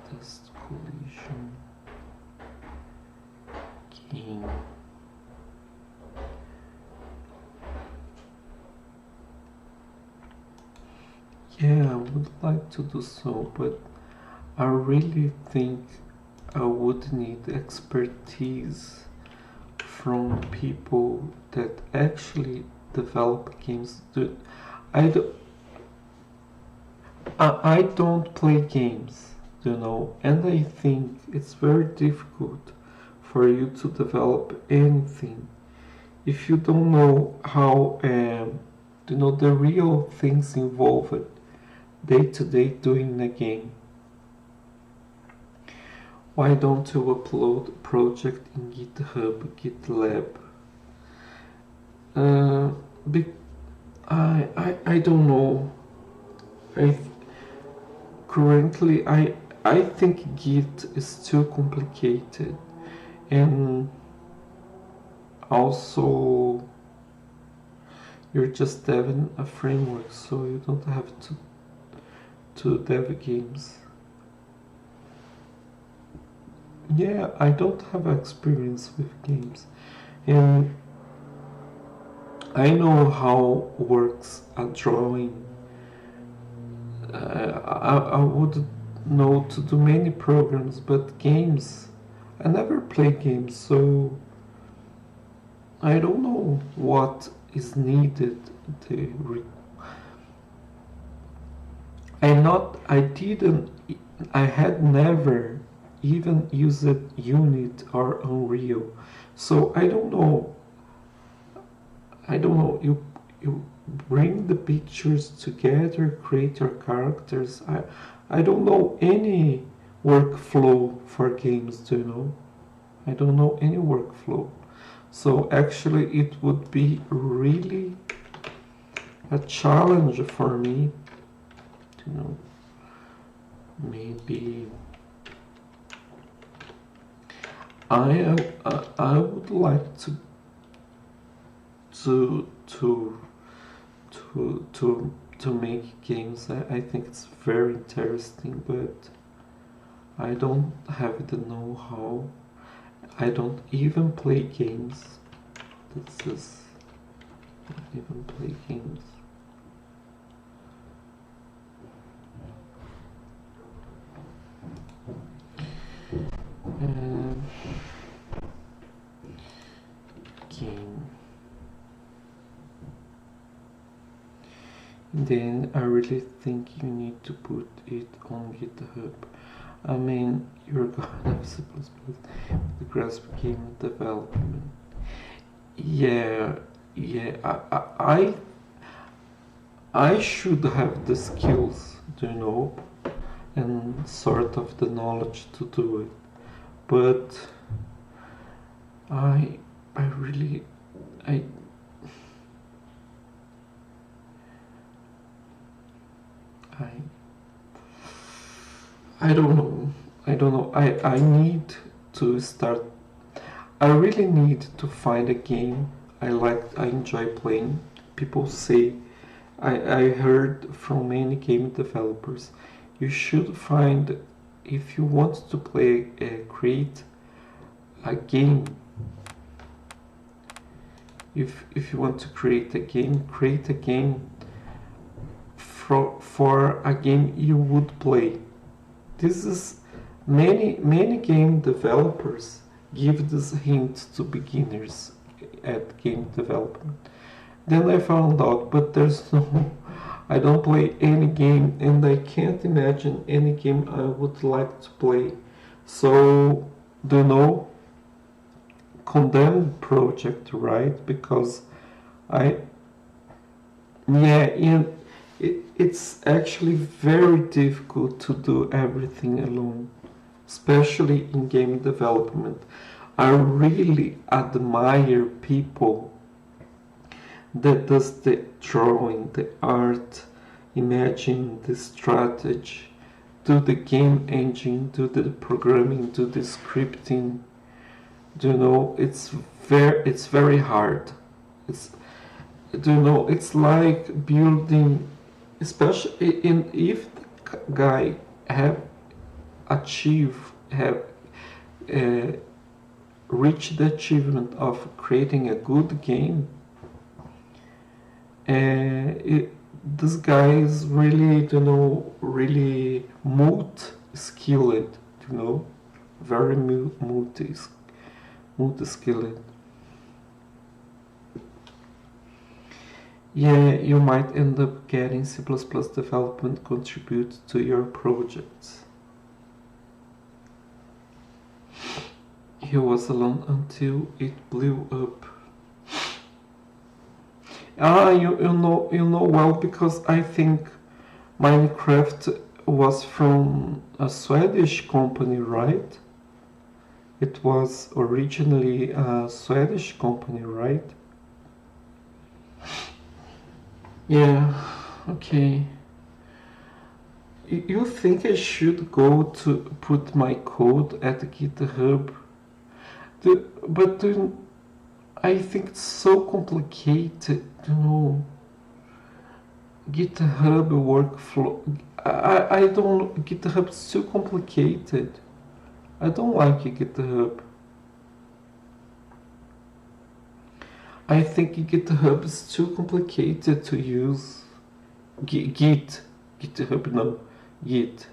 test collision, game. Yeah, I would like to do so, but I really think I would need expertise from people that actually develop games. I don't play games, you know, and I think it's very difficult for you to develop anything if you don't know how, you know, the real things involved day to day doing a game. Why don't you upload a project in GitHub, GitLab? I don't know. Currently I think Git is too complicated, and also you're just deving a framework, so you don't have to dev games. Yeah, I don't have experience with games, and I know how works a drawing. I would know to do many programs, but games, I never play games, so I don't know what is needed. I had never even used Unity or Unreal, so I don't know. You bring the pictures together, create your characters. I don't know any workflow for games, do you know? I don't know any workflow. So actually it would be really a challenge for me, you know, maybe I would like to make games. I think it's very interesting, but I don't have the know-how. I don't even play games. This is I don't even play games. Game. Then I really think you need to put it on GitHub. I mean, you're gonna have C++, the grasp game development. Yeah. I should have the skills, do you know, and sort of the knowledge to do it, but I don't know. I need to start. I really need to find a game I enjoy playing. People say, I heard from many game developers, you should find, if you want to play, create a game. If you want to create a game for a game you would play. This is many game developers give this hint to beginners at game development. Then I found out, but I don't play any game, and I can't imagine any game I would like to play. So, do you know, condemned project, right? Because it's actually very difficult to do everything alone, especially in game development. I really admire people that does the drawing, the art, imagine the strategy, do the game engine, do the programming, do the scripting. Do you know, it's very hard. It's, do you know, it's like building, especially in if the guy have reached the achievement of creating a good game. This guy is really, you know, really multi-skilled, you know, very multi-skilled. Yeah, you might end up getting C++ development contribute to your projects. He was alone until it blew up. You know well, because I think Minecraft was from a Swedish company, right? It was originally a Swedish company, right? Yeah, okay. You think I should go to put my code at GitHub? But I think it's so complicated, you know. GitHub workflow. I don't. GitHub's too complicated. I don't like GitHub. I think GitHub is too complicated to use. GitHub, no, Git.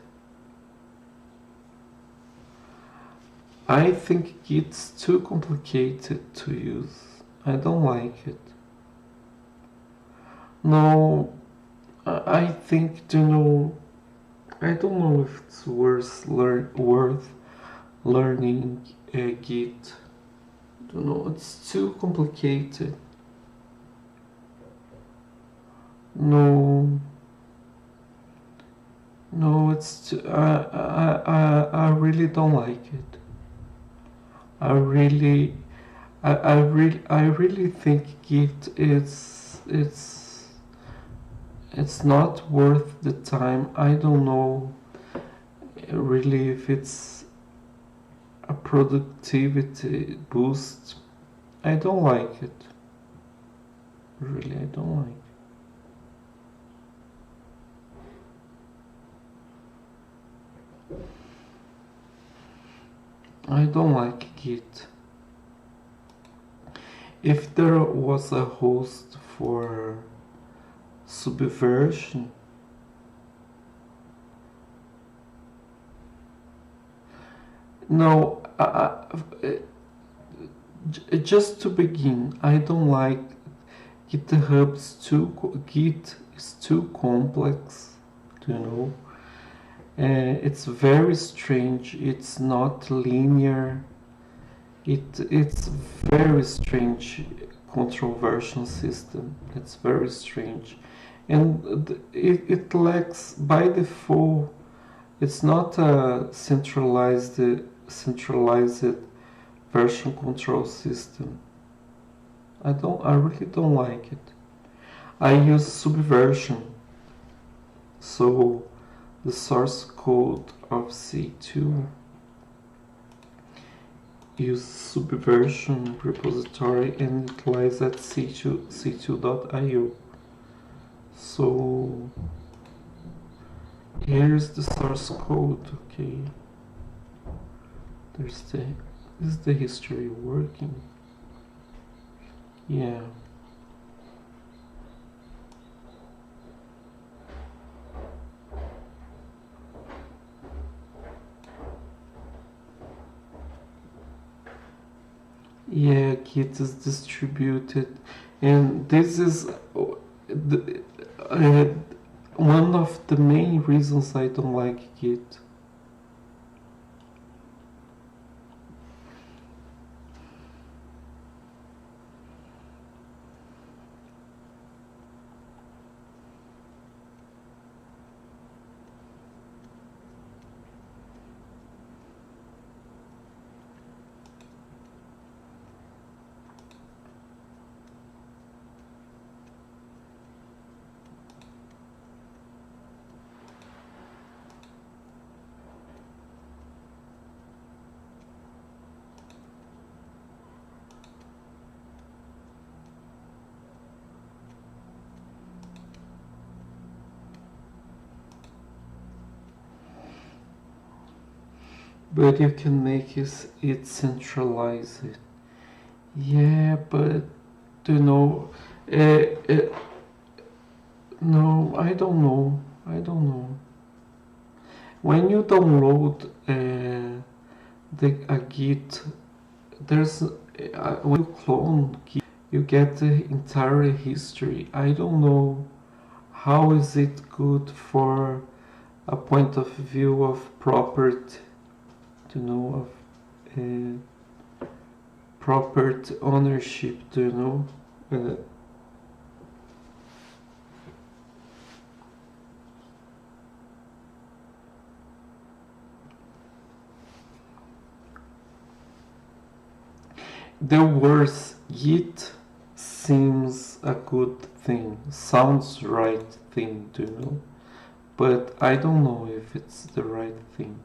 I think Git's too complicated to use. I don't like it. No, I think, you know, I don't know if it's worth learning Git. I don't know, it's too complicated. No, it's too, I really don't like it. I really think Git it's not worth the time. I don't know really if it's a productivity boost. I don't like it. Really, I don't like it. I don't like Git. If there was a host for Subversion, no, just to begin, I don't like GitHub's Git is too complex, you know. It's very strange. It's not linear. It's very strange controversial system. It's very strange, and it lacks by default. It's not a centralized version control system. I really don't like it. I use Subversion, so the source code of C2 use Subversion repository and it lies at c2.io. So here's the source code. Okay, this is the history working. Yeah. Yeah, Git is distributed, and this is one of the main reasons I don't like Git. but you can make it centralized. Yeah, but you know, no, I don't know. I don't know. When you download a Git, there's when you clone Git, you get the entire history. I don't know how is it good for a point of view of property, you know, of property ownership, do you know? The word Git seems a good thing, sounds right thing, do you know? But I don't know if it's the right thing.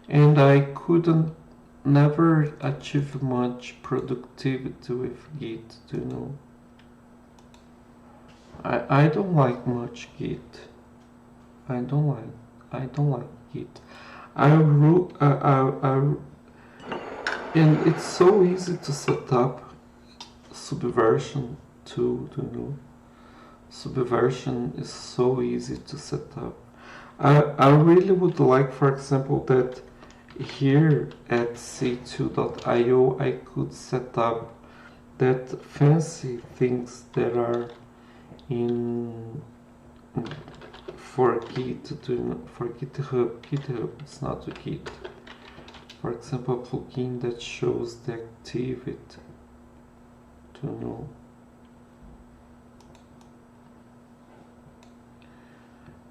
And I couldn't never achieve much productivity with Git, do you know? I don't like much Git. I don't like Git. And it's so easy to set up Subversion too, do you know? Subversion is so easy to set up. I really would like, for example, that here at ca2.io I could set up that fancy things that are in for Git, for GitHub, it's not a Git. For example, a plugin that shows the activity, to know.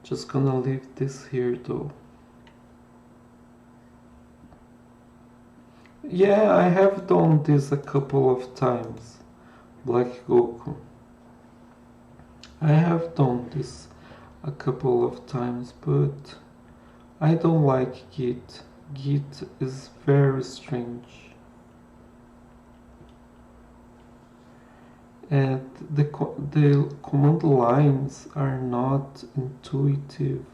Just gonna leave this here though. Yeah, I have done this a couple of times, Black Goku. I have done this a couple of times, but I don't like Git. Git is very strange. And the command lines are not intuitive.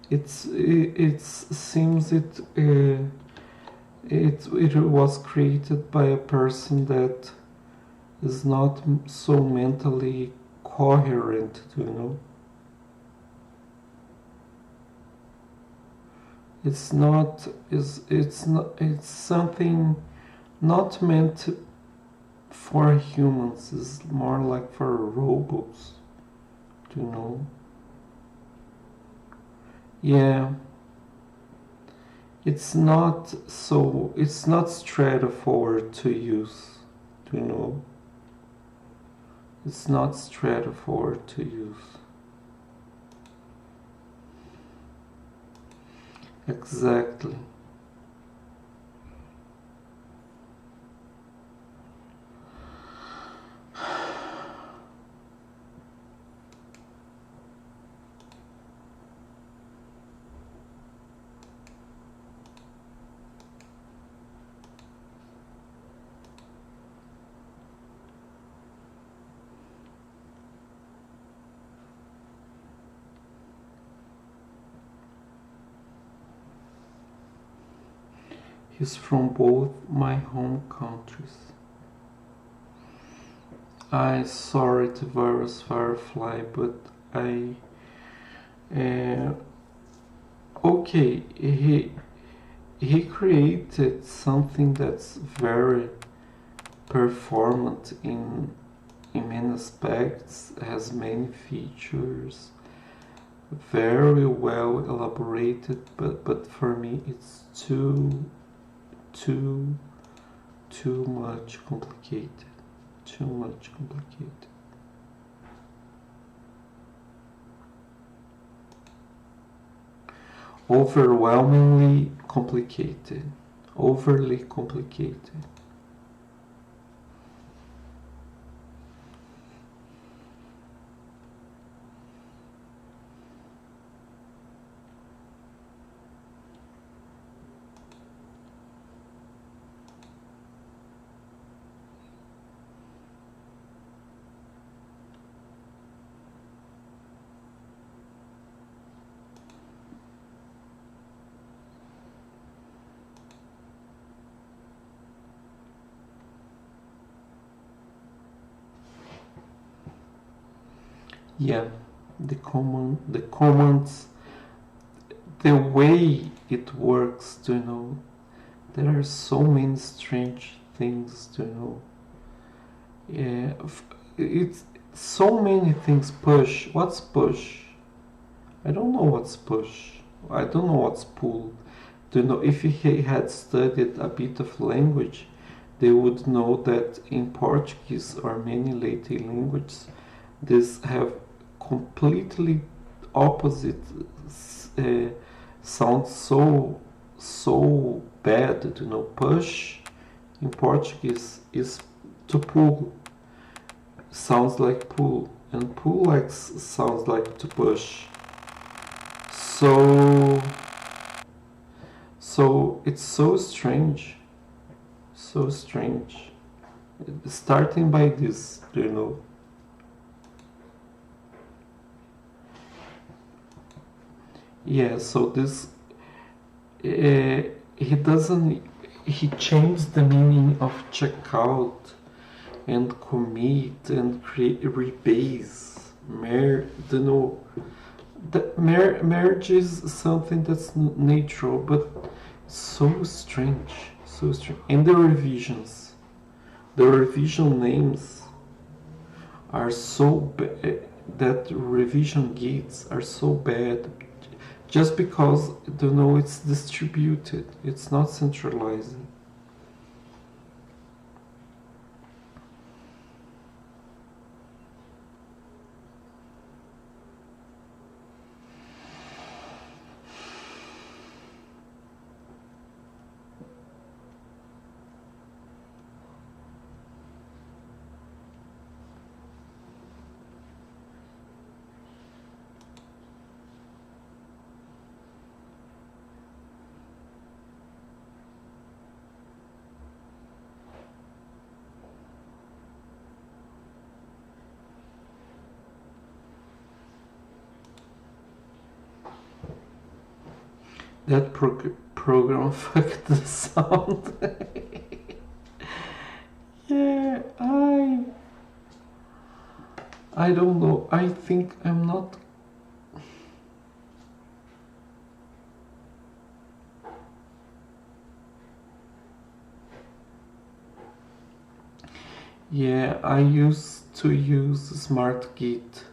It seems it was created by a person that is not so mentally coherent, you know. It's something not meant for humans, it's more like for robots, you know. Yeah, it's not straightforward to use, you know. It's not straightforward to use. Exactly. He's from both my home countries. I saw it virus Firefly, but okay, he created something that's very performant in many aspects, has many features, very well elaborated, but for me it's too much complicated. Too much complicated. Overwhelmingly complicated. Overly complicated. yeah, the commands, the way it works, do you know, there are so many strange things, do you know. Yeah, it's so many things. Push. What's push? I don't know what's push. I don't know what's pull. Do you know, if he had studied a bit of language, they would know that in Portuguese or many Latin languages, these have completely opposite sounds so bad. Do you know, push in Portuguese is to pull. Sounds like pull, and pull like sounds like to push. So it's so strange, so strange. Starting by this, do you know? Yeah, so this, he changed the meaning of checkout and commit and rebase, do you know? Marriage is something that's natural, but so strange, so strange. And the revisions, the revision names are so bad, that revision gates are so bad, just because, you know, it's distributed, it's not centralized. That program fucked the sound. Yeah, I don't know. I think I'm not. Yeah, I used to use Smart Git.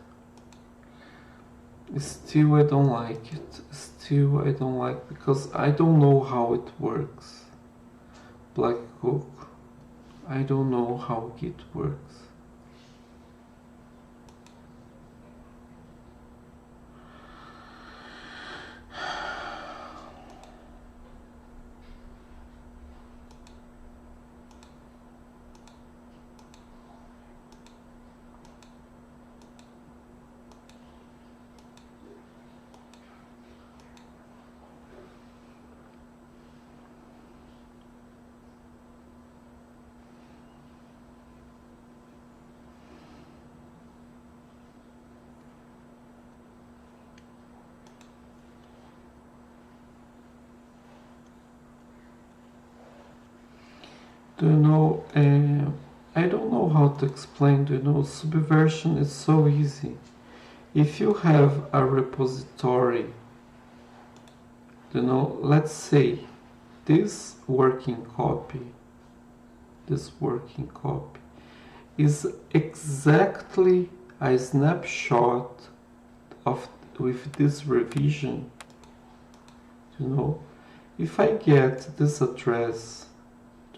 Still, I don't like it. Still, I don't like, because I don't know how it works. Black Cook. I don't know how Git works. Do you know, I don't know how to explain, do you know, subversion is so easy. If you have a repository, you know, let's say this working copy is exactly a snapshot of with this revision, you know. If I get this address,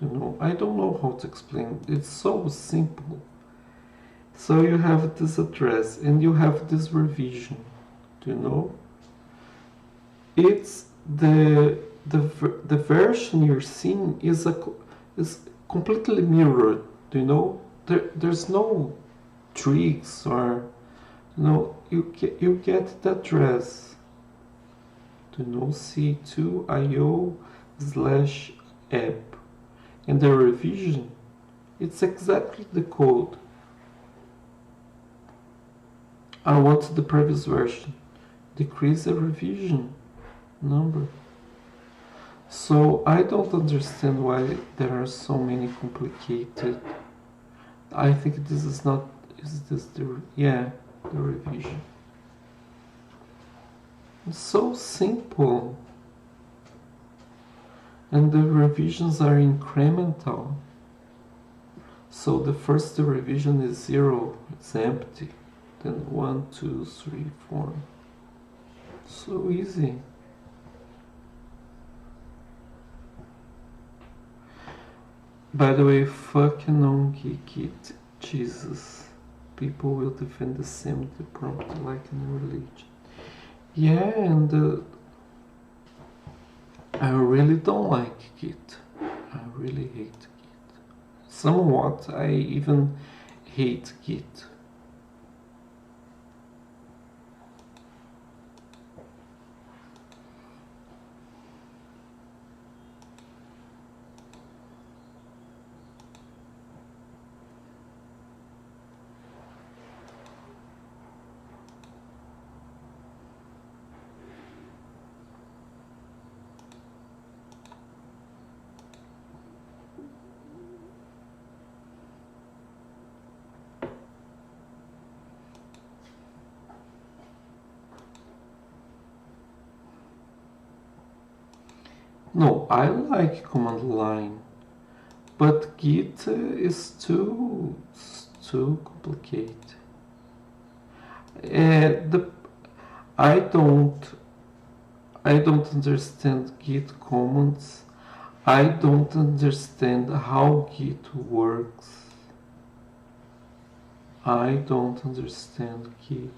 you know, I don't know how to explain. It's so simple. So you have this address and you have this revision, you know. It's the version you're seeing is completely mirrored, you know. There's no tricks, or, you know, you get the address, you know, c2io/app. And the revision, it's exactly the code. I want the previous version. Decrease the revision number. So I don't understand why there are so many complicated. I think this is not. Is this the? Yeah, the revision. It's so simple. And the revisions are incremental. So the first revision is 0, it's empty. Then 1, 2, 3, 4. So easy. By the way, fucking on Git, Jesus. People will defend the same the prompt like in religion. Yeah, and I really don't like Git. I really hate Git. Somewhat, I even hate Git. No, I like command line, but Git is too complicated. I don't understand Git commands. I don't understand how Git works. I don't understand Git.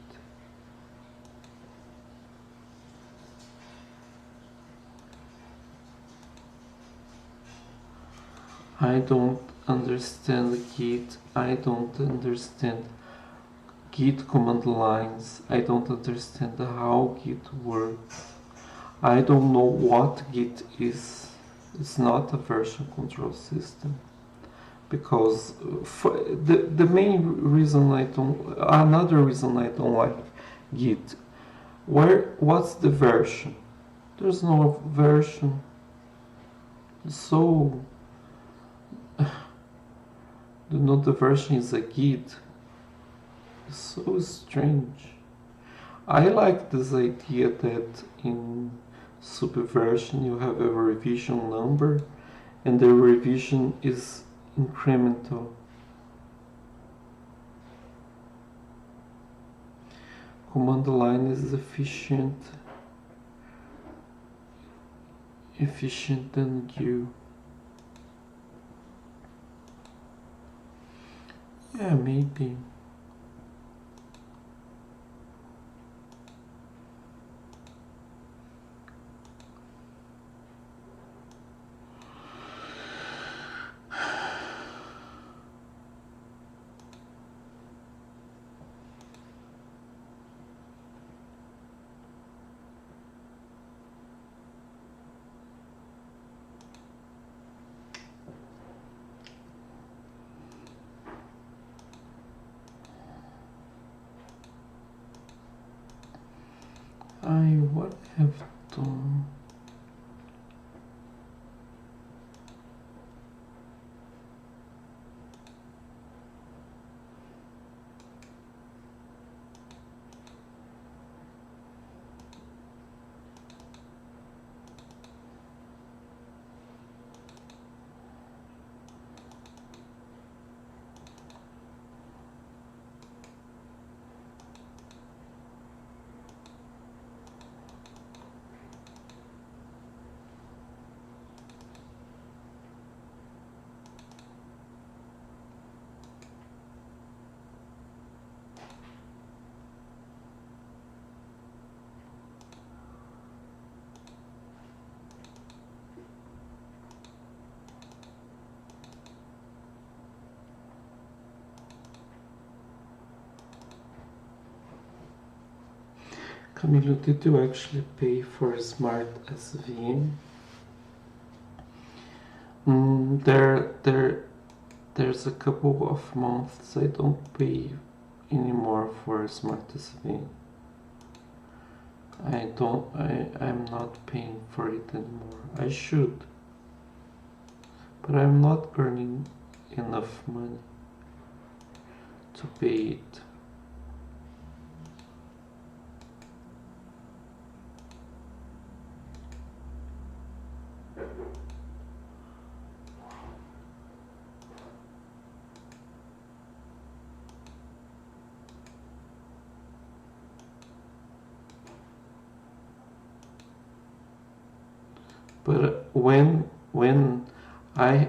I don't understand Git. I don't understand Git command lines. I don't understand how Git works. I don't know what Git is. It's not a version control system. Because the main reason another reason I don't like Git, what's the version? There's no version. So the version is a Git. It's so strange. I like this idea that in Subversion you have a revision number and the revision is incremental. Command line is efficient than you. Yeah, maybe. What have done? Camilo, did you actually pay for a smart SVM? There's a couple of months I don't pay anymore for a smart SVM. I'm not paying for it anymore. I should, but I'm not earning enough money to pay it. But when I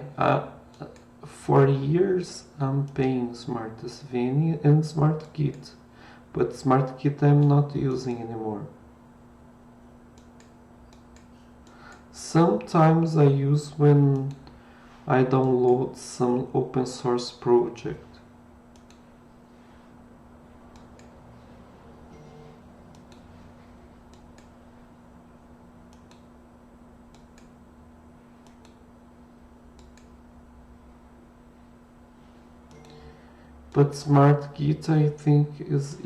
for years I'm paying SmartSVN and SmartKit, but SmartKit I'm not using anymore. Sometimes I use when I download some open source project. But SmartKit I think is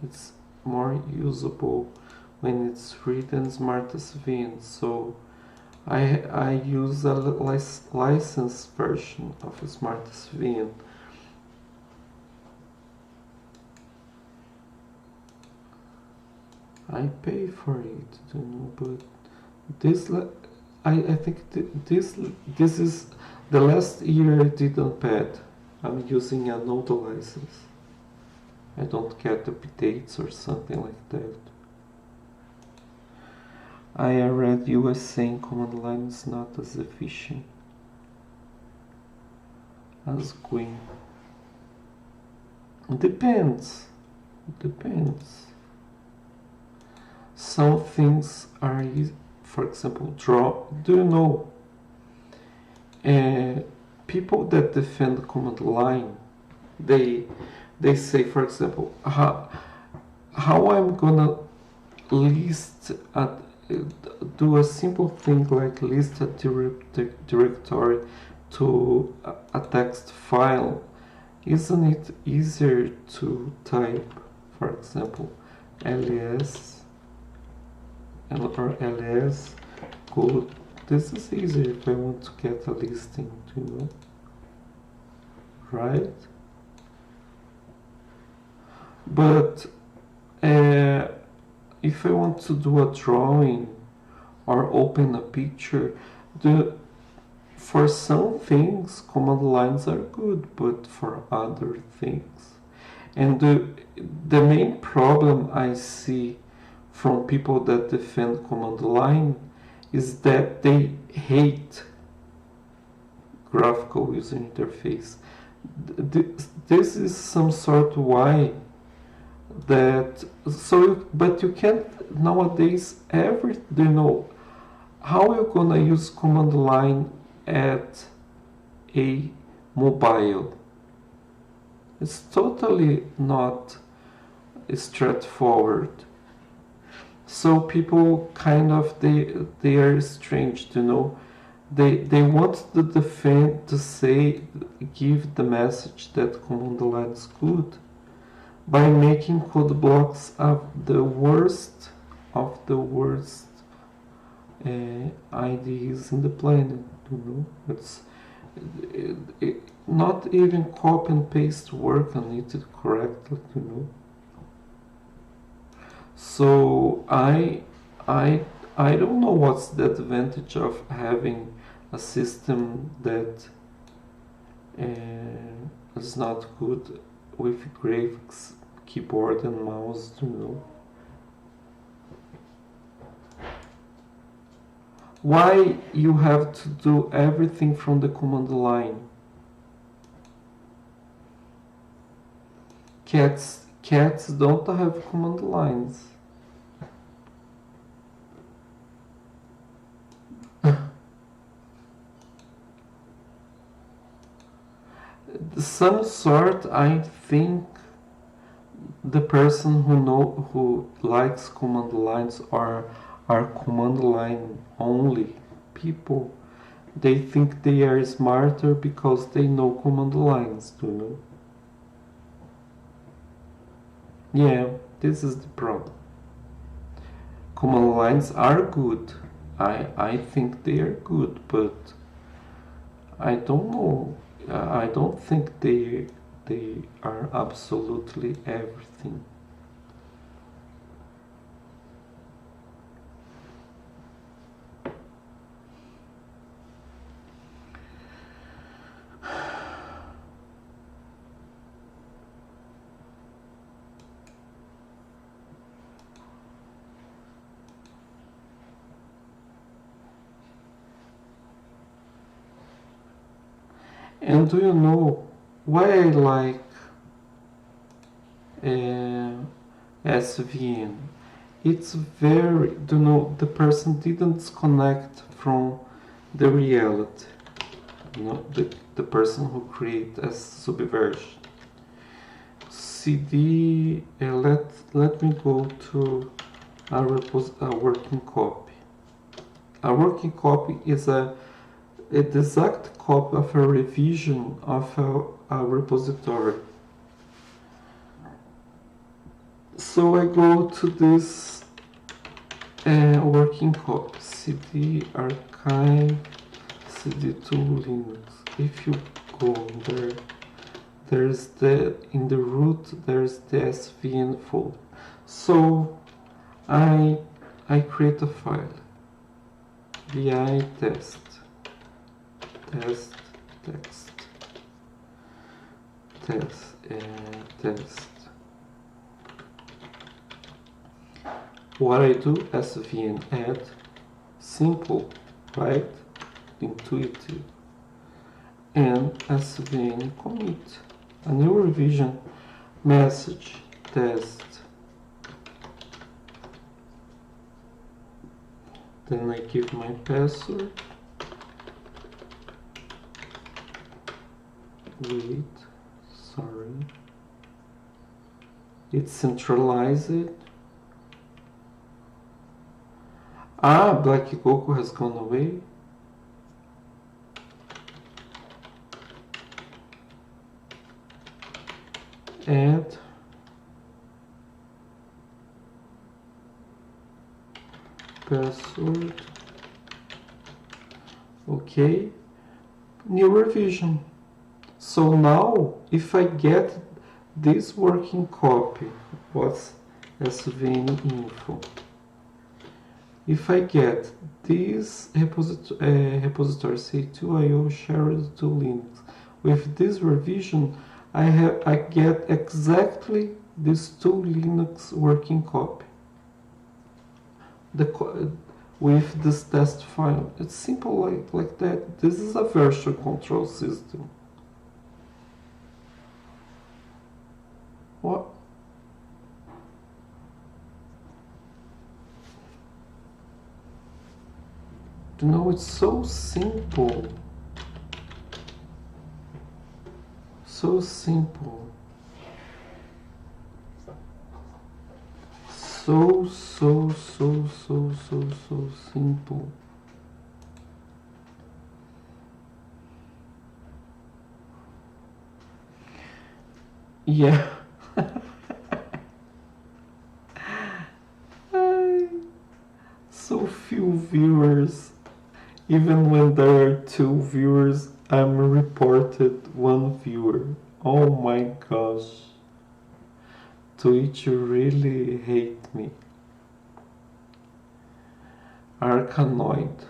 it's more usable when it's free than SmartSVN, so I use a licensed version of SmartSVN. I pay for it, you know, but this I think this is the last year I didn't pay. I'm using an old license. I don't get updates or something like that. I read you were saying command line is not as efficient as Queen. Depends. Depends. Some things are easy. For example, draw. Do you know? People that defend command line, they say, for example, how I'm gonna list do a simple thing like list a directory to a text file. Isn't it easier to type, for example, ls or ls code? This is easier if I want to get a listing, you know, right? But if I want to do a drawing or open a picture, for some things command lines are good, but for other things, and the main problem I see from people that defend command line is that they hate graphical user interface. This is some sort why that but you can't nowadays do you know how you're gonna use command line at a mobile? It's totally not straightforward. So people kind of they are strange, you know. They want the defend to say give the message that command line is good by making code blocks of the worst IDEs in the planet, you know. It's not even copy and paste work on it correctly, you know. So I don't know what's the advantage of having a system that is not good with graphics, keyboard and mouse, you know. Why you have to do everything from the command line? Cats don't have command lines. Some sort, I think the person who likes command lines are command line only people. They think they are smarter because they know command lines, you know. Yeah, this is the problem. Command lines are good. I think they are good, but I don't know. I don't think they are absolutely everything. And do you know why I like SVN? It's very, you know, the person didn't disconnect from the reality. You know, the person who created as subversion. CD, let me go to a working copy. A working copy is an exact copy of a revision of a repository. So I go to this working copy, CD archive, CD2 Linux. If you go there, there's in the root there's the SVN folder. So I create a file, vi test text test. What I do, SVN add, simple, right? Intuitive, and SVN commit, a new revision message test. Then I give my password. Wait, sorry. It's centralized. Ah, Black Coco has gone away. Add password. Okay, new revision. So now if I get this working copy, what's SVN info, if I get this repository ca2io shared to Linux with this revision, I get exactly this 2 Linux working copy with this test file. It's simple like that. This is a version control system. What? You know, it's so simple. So simple. So simple. Yeah. So few viewers. Even when there are 2 viewers, I'm reported 1 viewer. Oh my gosh. Twitch really hate me. Arcanoid.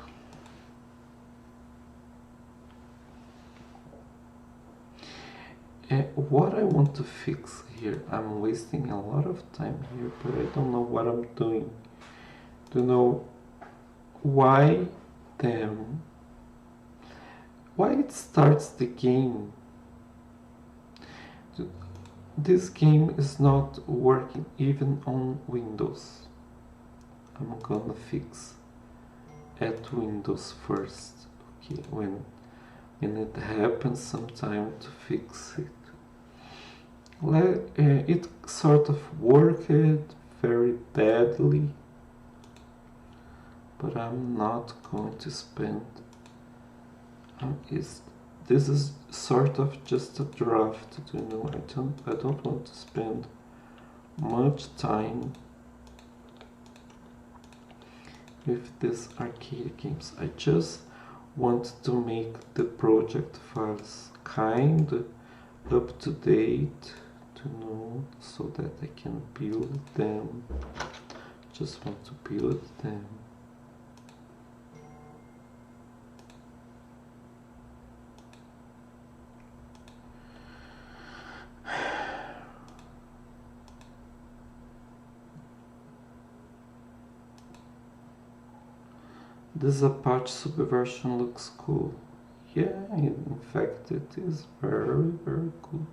What I want to fix here, I'm wasting a lot of time here, but I don't know what I'm doing. To know why it starts the game. This game is not working even on Windows. I'm gonna fix at Windows first. Okay, when it happens, some time to fix it. It sort of worked very badly, but I'm not going to spend. This is sort of just a draft, you know. I don't want to spend much time with these arcade games. I just want to make the project files kind up to date, to know, so that I can build them. Just want to build them. This Apache subversion looks cool. Yeah, in fact it is very, very cool.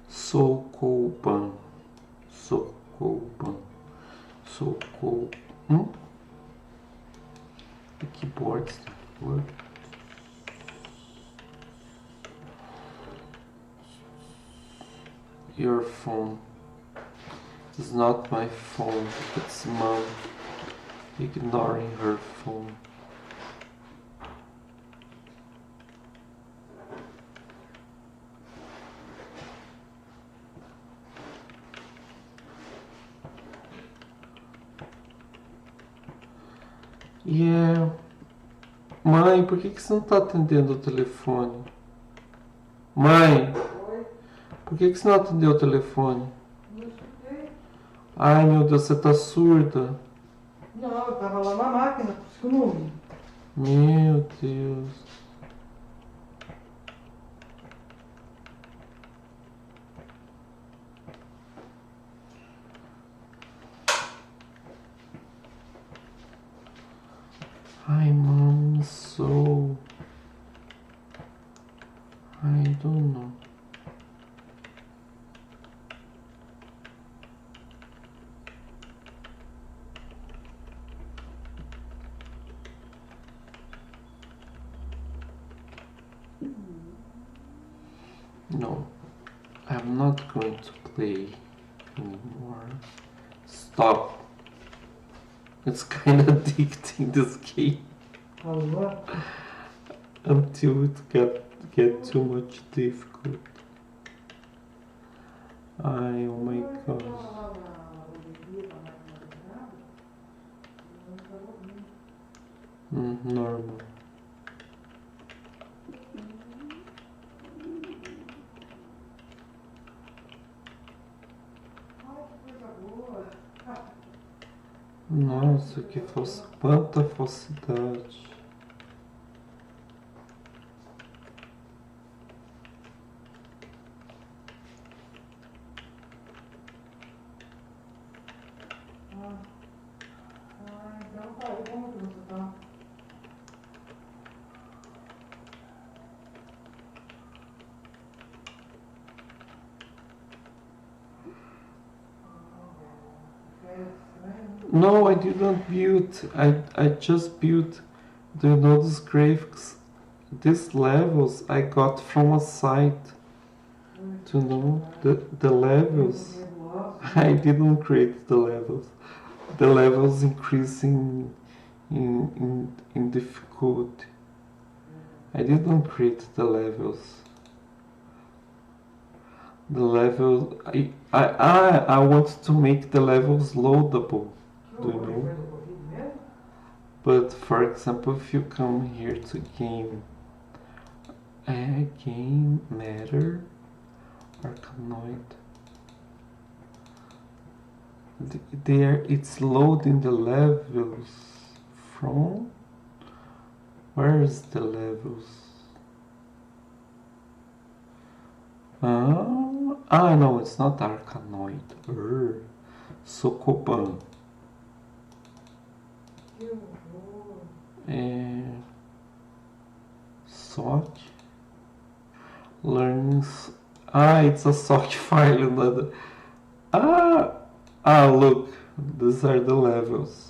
Socoban. The keyboard work. Your phone. It's not my phone, it's mom ignoring her phone. Yeah. Mãe, por que você não tá atendendo o telefone? Mãe, por que você não atendeu o telefone? Não escutei. Ai, meu Deus, você tá surda? Não, eu tava lá na máquina, por isso que eu não ouvi. Meu Deus. Hi, Mom, so I don't know. No, I'm not going to play anymore. Stop. It's kind of addicting, this game. Until it get too much difficult. Ai, oh my gosh. Normal. Nossa, que falsa, quanta falsidade. Então tá, e como que você tá? No, I didn't build. I just built. Do you know these graphics? These levels I got from a site. To know the levels. I didn't create the levels. The levels increasing in difficulty. I didn't create the levels. The level I want to make the levels loadable. Do you know? But for example, if you come here to game matter arcanoid, there it's loading the levels from. Where is the levels? No, it's not arcanoid. Socoban. Soc. Learnings. It's a soc file. Look, these are the levels.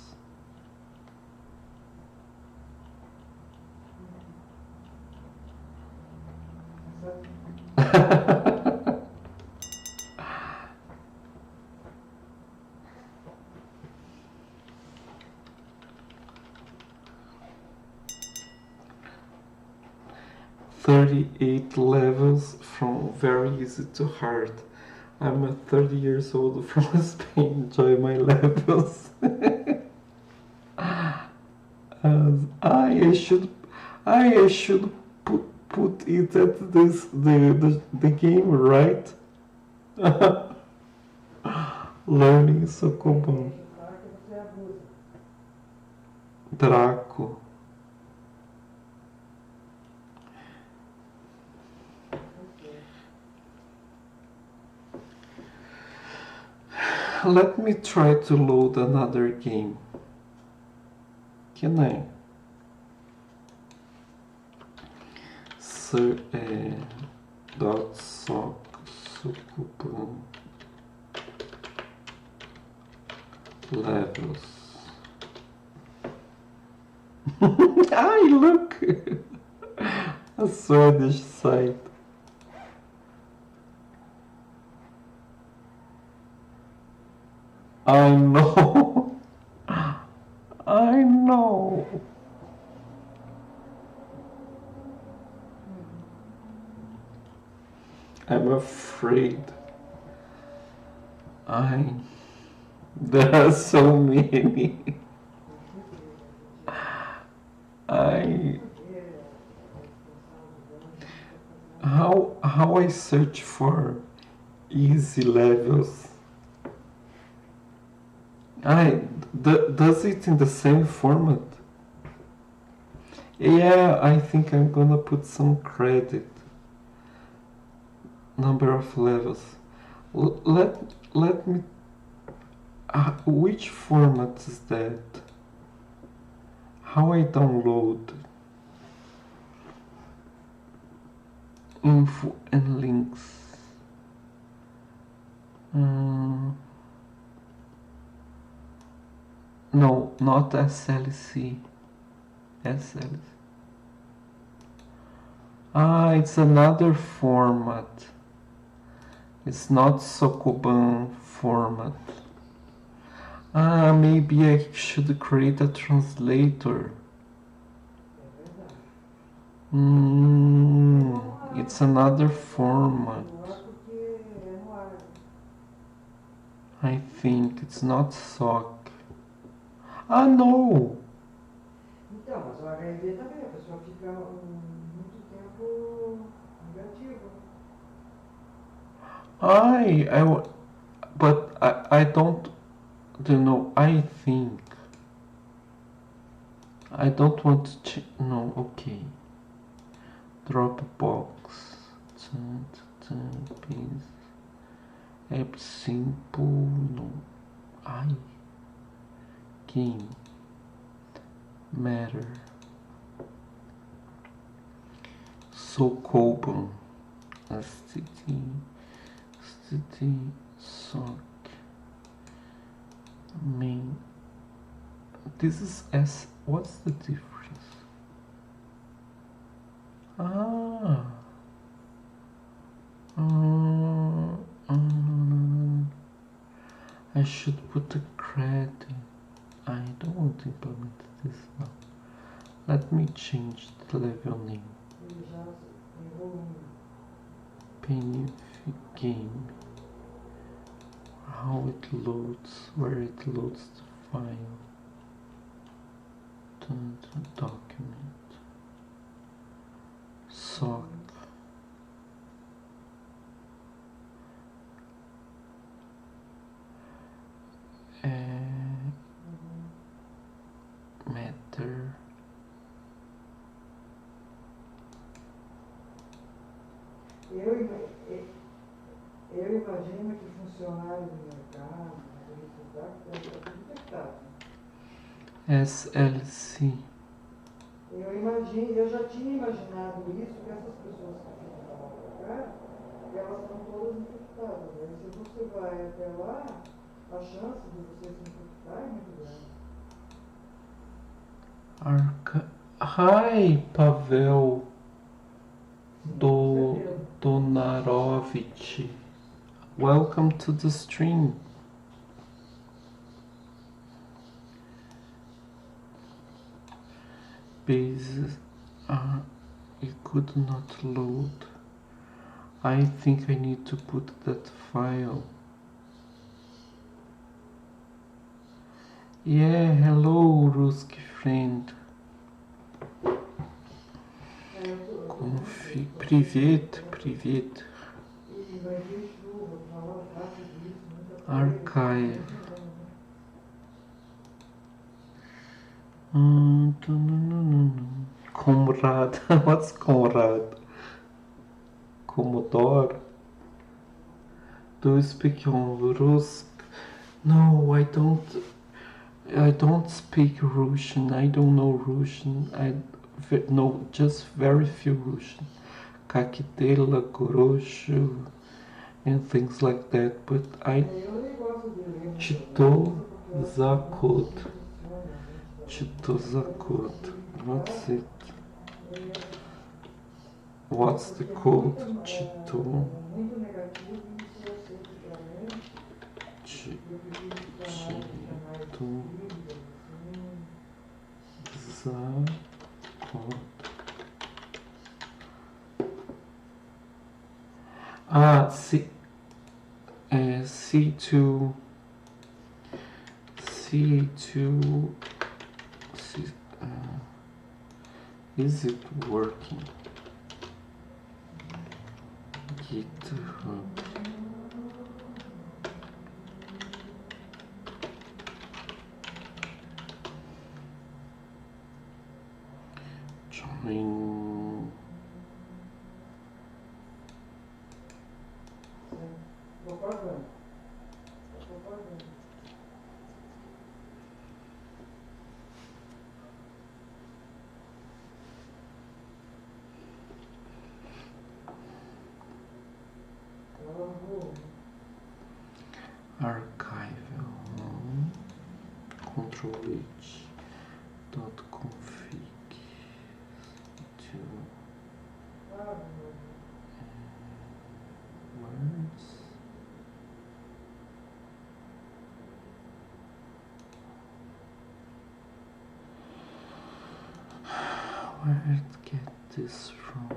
"38 levels from very easy to hard. I'm a 30 years old from Spain. Enjoy my levels." I should put it at the game, right? Learning Sokoban. Draco. Let me try to load another game. Can I? So, .soc levels. Look! A Swedish site. I know. I know. I'm afraid. There are so many. How I search for easy levels? Does it in the same format? Yeah, I think I'm gonna put some credit. Number of levels. Let me. Which format is that? How I download? Info and links. No, not SLC. SLC. It's another format. It's not Sokoban format. Maybe I should create a translator. It's another format. I think it's not SOC. No! Então, mas o HIV também, a pessoa fica muito tempo negativo. But I don't know. I think I don't want to no, okay. Dropbox. Please. App simple. No. Game. Matter. Sokoban. STD. SOC. Main. This is S. What's the difference? I should put a credit. I don't want to implement this now. Let me change the level name. Benefit game. How it loads, where it loads the file. Document. SOC. Matter. Eu imagino que funcionário do mercado, deve estar tudo infectado. SLC. Eu já tinha imaginado isso, que essas pessoas que ficam para cá, elas estão todas infectadas. infectada. Daí se você vai até lá, a chance de você se infectar é muito grande. Hi, Pavel Donarovich. Welcome to the stream. Bases. It could not load. I think I need to put that file. Yeah, hello, Ruski friend. Привет, привет. Archive. Comrade. What's Comrade? Commodore. Do you speak Rusk? No, I don't. I don't speak Russian. I don't know Russian. I know just very few Russian. Kakitela, Gorosho, and things like that. But I Chito Zakot. Chito Zakot. What's it? What's the code? Chito. Chito Zakot. C2. Is it working? GitHub. Join. Archive Control H dot config to words. Where did it get this from?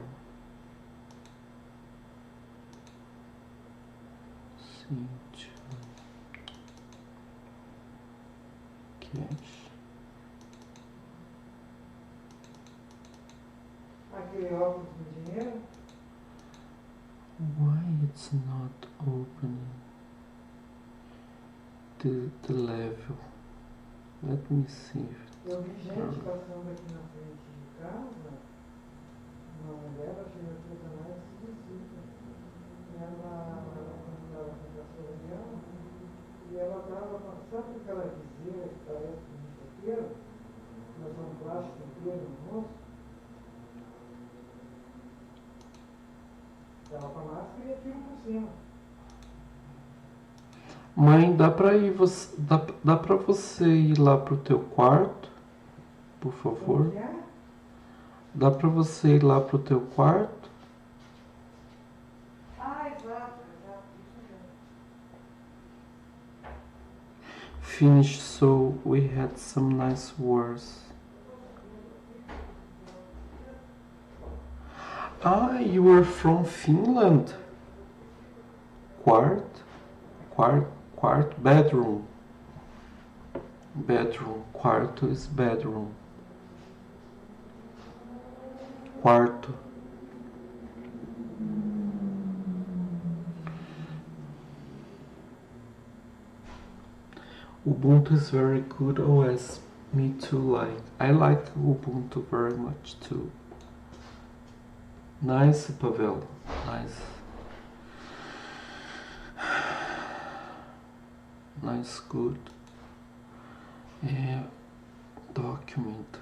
C2 cache. Aquele óculos de dinheiro? Why it's not opening the level? Let me see if Eu vi gente passando aqui na frente de casa, uma dela chegou aqui também esquisita. Ela estava com a cachorra dela e ela estava com, sabe aquela viseira que parece um roteiro, mas é um plástico inteiro no rosto? Estava com a máscara e aquilo por cima. Mãe, dá pra você ir lá pro teu quarto, por favor? Dá pra você ir lá pro teu quarto? Ah, exato, Finish, so we had some nice words. Ah, you were from Finland? Quarto, bedroom. Bedroom, quarto is bedroom. Quarto. Ubuntu is very good OS. Me too. I like Ubuntu very much too. Nice, Pavel. Nice. Nice, good. Yeah. Document.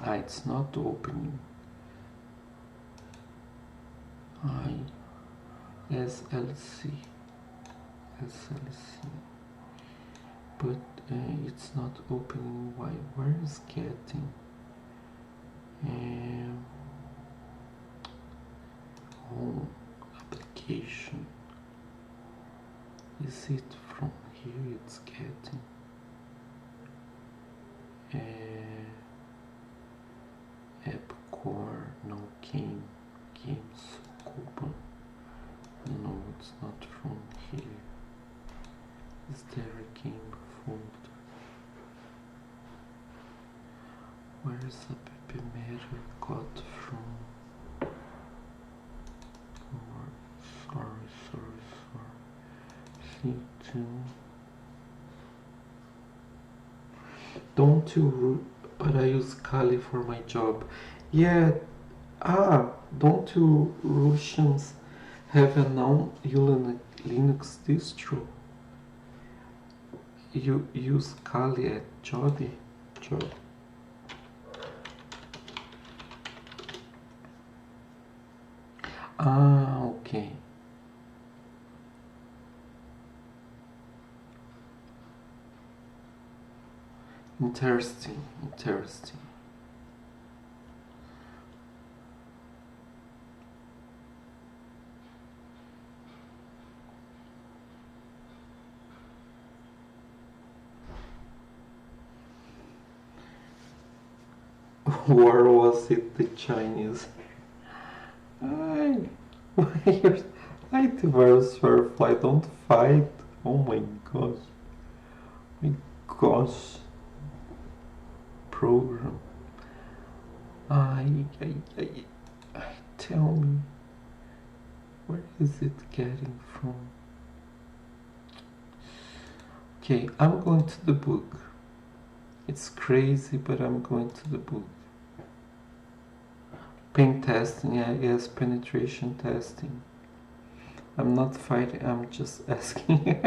It's not opening. SLC, but it's not opening. Why? Where is getting? Home application. Is it from here? It's getting. App core, no games open. No, it's not from here. Is there a game folder? Where is the pepimero got from? Sorry. C2. Don't you? But I use Kali for my job. Yeah. Don't you Russians have a non-Linux distro? You use Kali at job. Okay. Interesting. Or was it the Chinese? Antivirus Firefly, don't fight. Oh my gosh. Program. Tell me, where is it getting from? Okay, I'm going to the book. It's crazy, but I'm going to the book. Pen testing, yeah, yes, penetration testing. I'm not fighting, I'm just asking.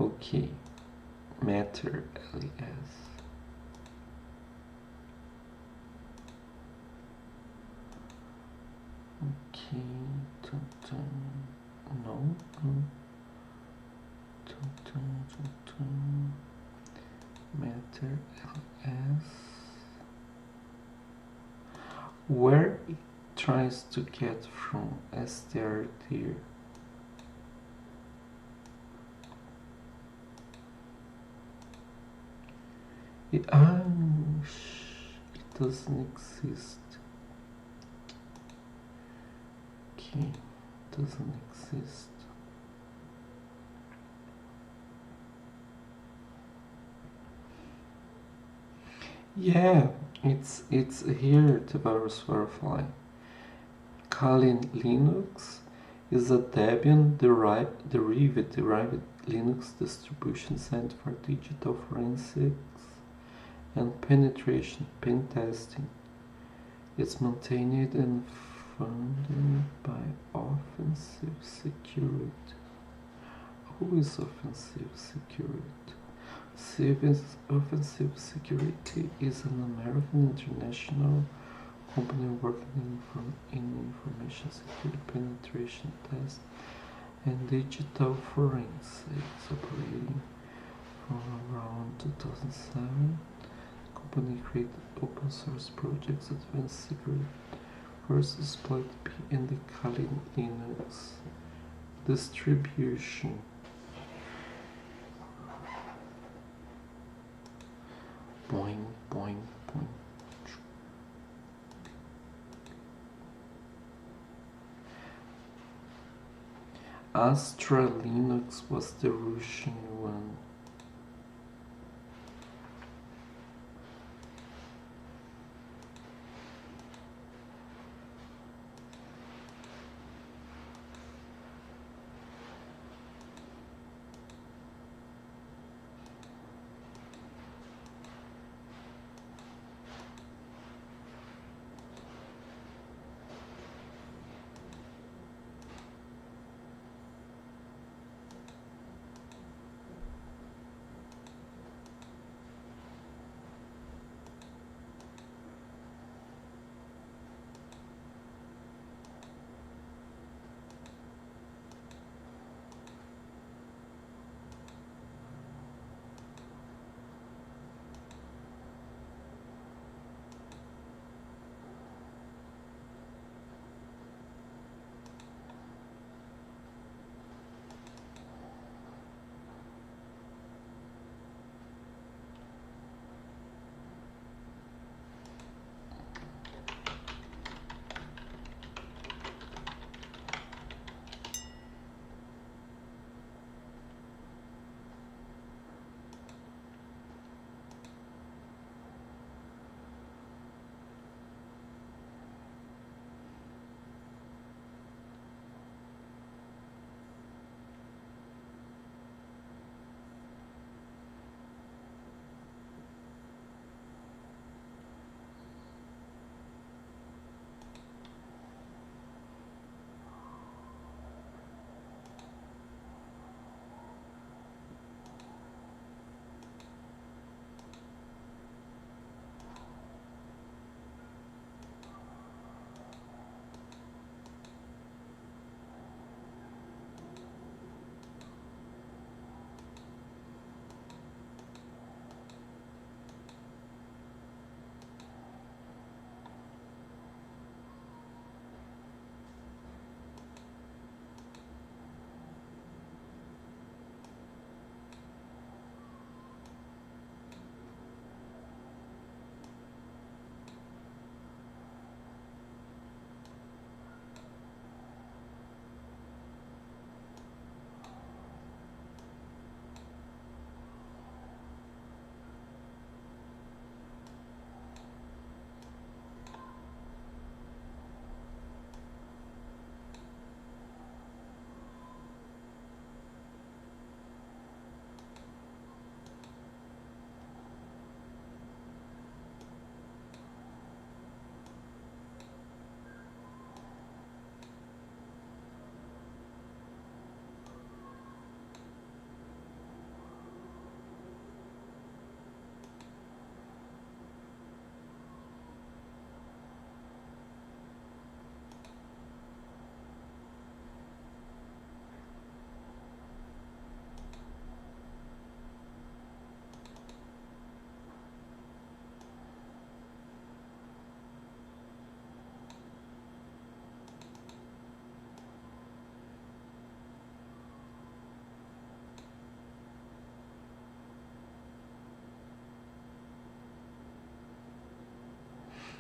Okay, matter LES. Okay, no. Matter LS. Where it tries to get from str here. It doesn't exist. Okay, it doesn't exist. Yeah, it's here, the virus Firefly. Kali Linux is a Debian derived Linux distribution center for digital forensics and penetration pen testing. It's maintained and funded by Offensive Security. Who is Offensive Security? Offensive Security is an American international company working in information security penetration tests and digital forensics, operating from around 2007. The company created open source projects, advanced security versus Plug P, and the Kali Linux distribution. Boing, boing, boing. Astra Linux was the Russian one.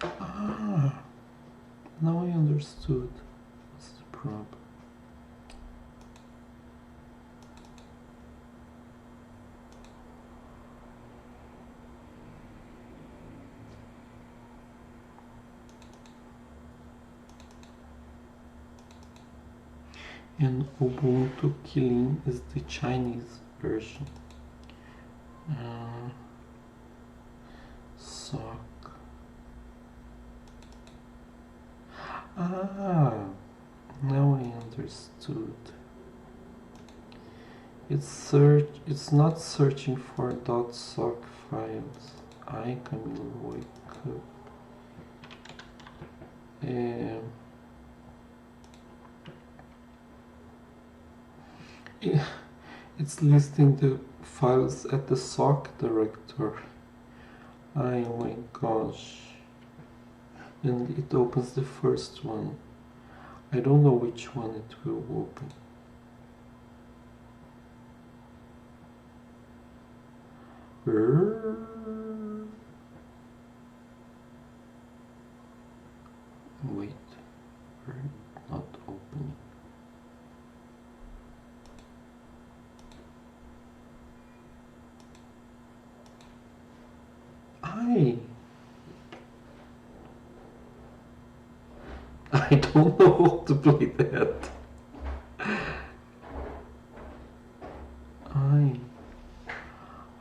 Ah, now I understood. What's the problem? And Ubuntu Killing is the Chinese version. Sock. Ah, now I understood. It's not searching for .sock files. I Camilo wake up. It's listing the files at the sock directory. Oh my gosh. And it opens the first one. I don't know which one it will open. Wait, not opening. I don't know how to play that.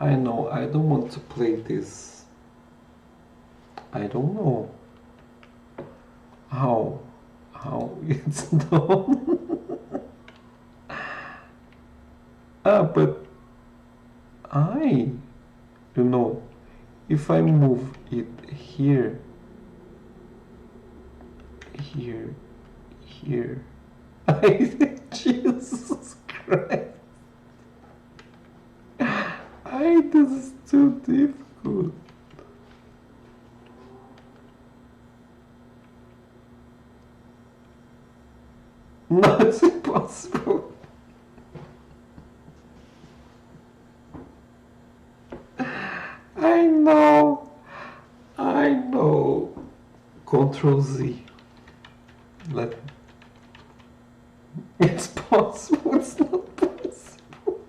I know, I don't want to play this. I don't know how it's done. But you know, if I move it here, Jesus Christ. This is too difficult. No, it's impossible. I know. Control Z. It's possible, it's not possible.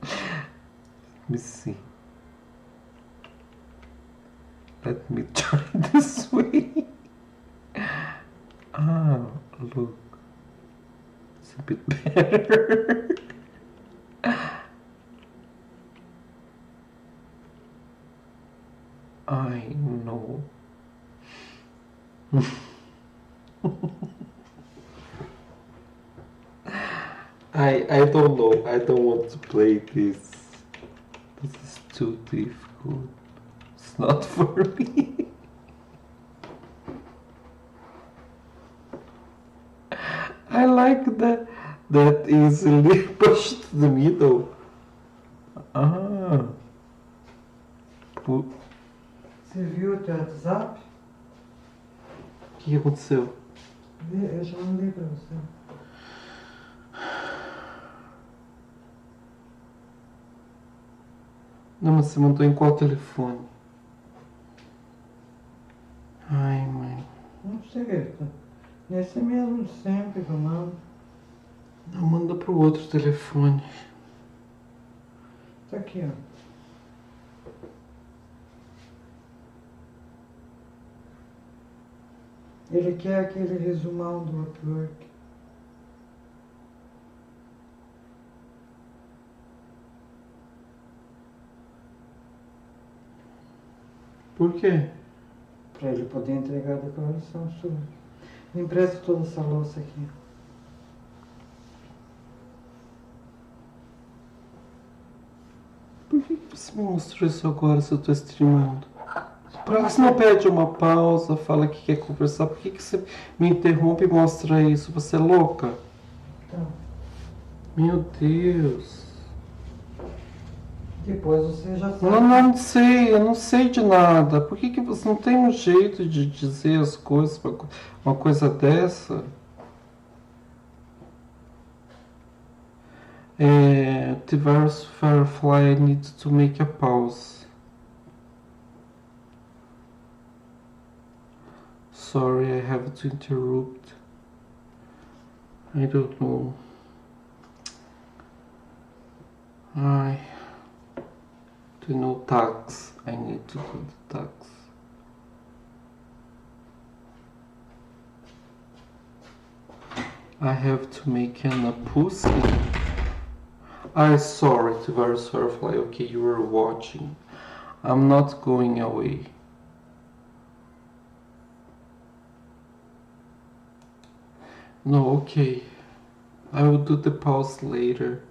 Let me see. Let me try this way. Look. It's a bit better. I know. I don't know. I don't want to play this. This is too difficult. It's not for me. I like that easily pushed to the middle. Você viu o teu WhatsApp? O que aconteceu? Eu já mandei pra você. Não, mas você mandou em qual telefone? Ai, mãe. Não sei, esse mesmo de sempre que eu mando. Não, manda pro outro telefone. Tá aqui, ó. Ele quer aquele resumão do Upwork. Por quê? Para ele poder entregar a declaração sua. Me empresta toda essa louça aqui. Por que você me mostrou isso agora se eu estou streamando? Por que você não pede uma pausa, fala que quer conversar? Por que você me interrompe e mostra isso? Você é louca? Tá. Meu Deus. Depois você já sabe. Eu não sei de nada. Por que você não tem um jeito de dizer as coisas para uma coisa dessa? The virus Firefly needs to make a pause. sorry, I have to interrupt. I don't know. I do no tax. I need to do the tax. I have to make an opusking. I'm sorry, very sorry, Fly. Okay, you were watching. I'm not going away. No, okay. I will do the pause later.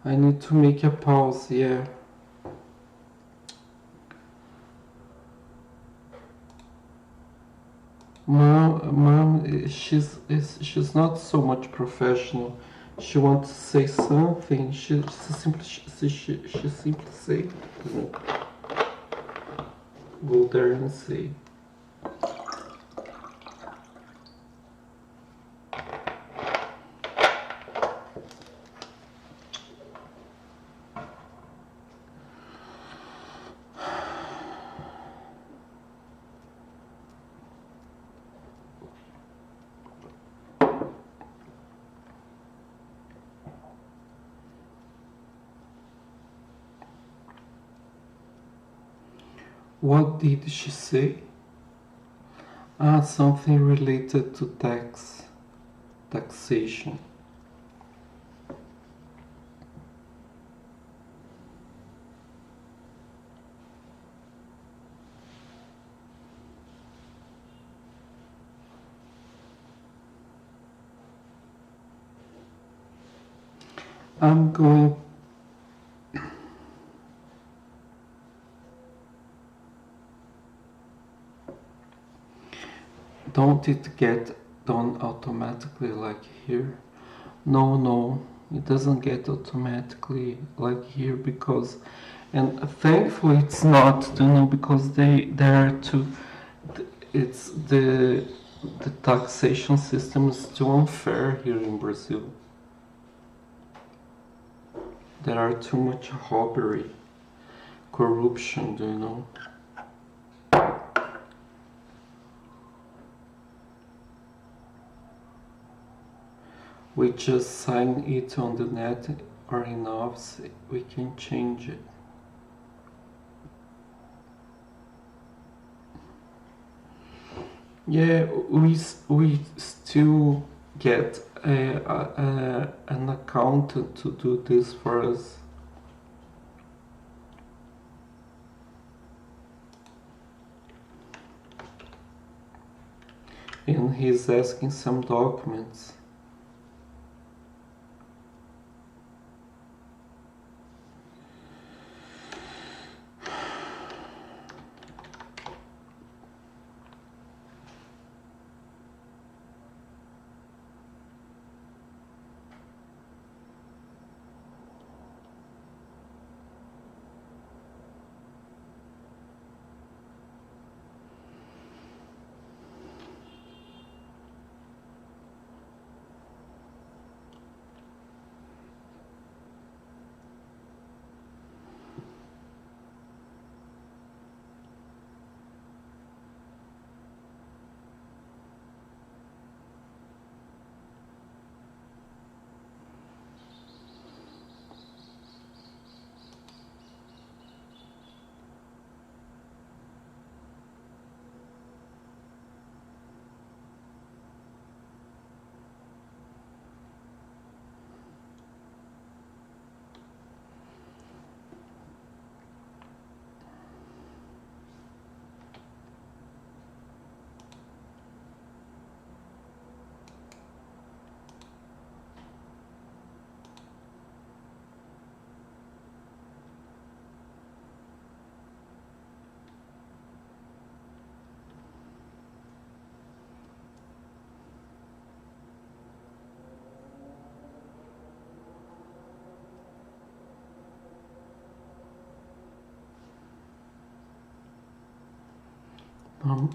I need to make a pause, yeah. Mom, she's not so much professional. She wants to say something. She simply say, go there and say. What did she say? Ah, something related to taxation. I'm going. Don't it get done automatically like here? No, it doesn't get automatically like here because, and thankfully it's not, because there are two. It's the taxation system is too unfair here in Brazil. There are too much robbery, corruption, We just sign it on the net or in office, we can change it. Yeah, we still get an accountant to do this for us. And he's asking some documents.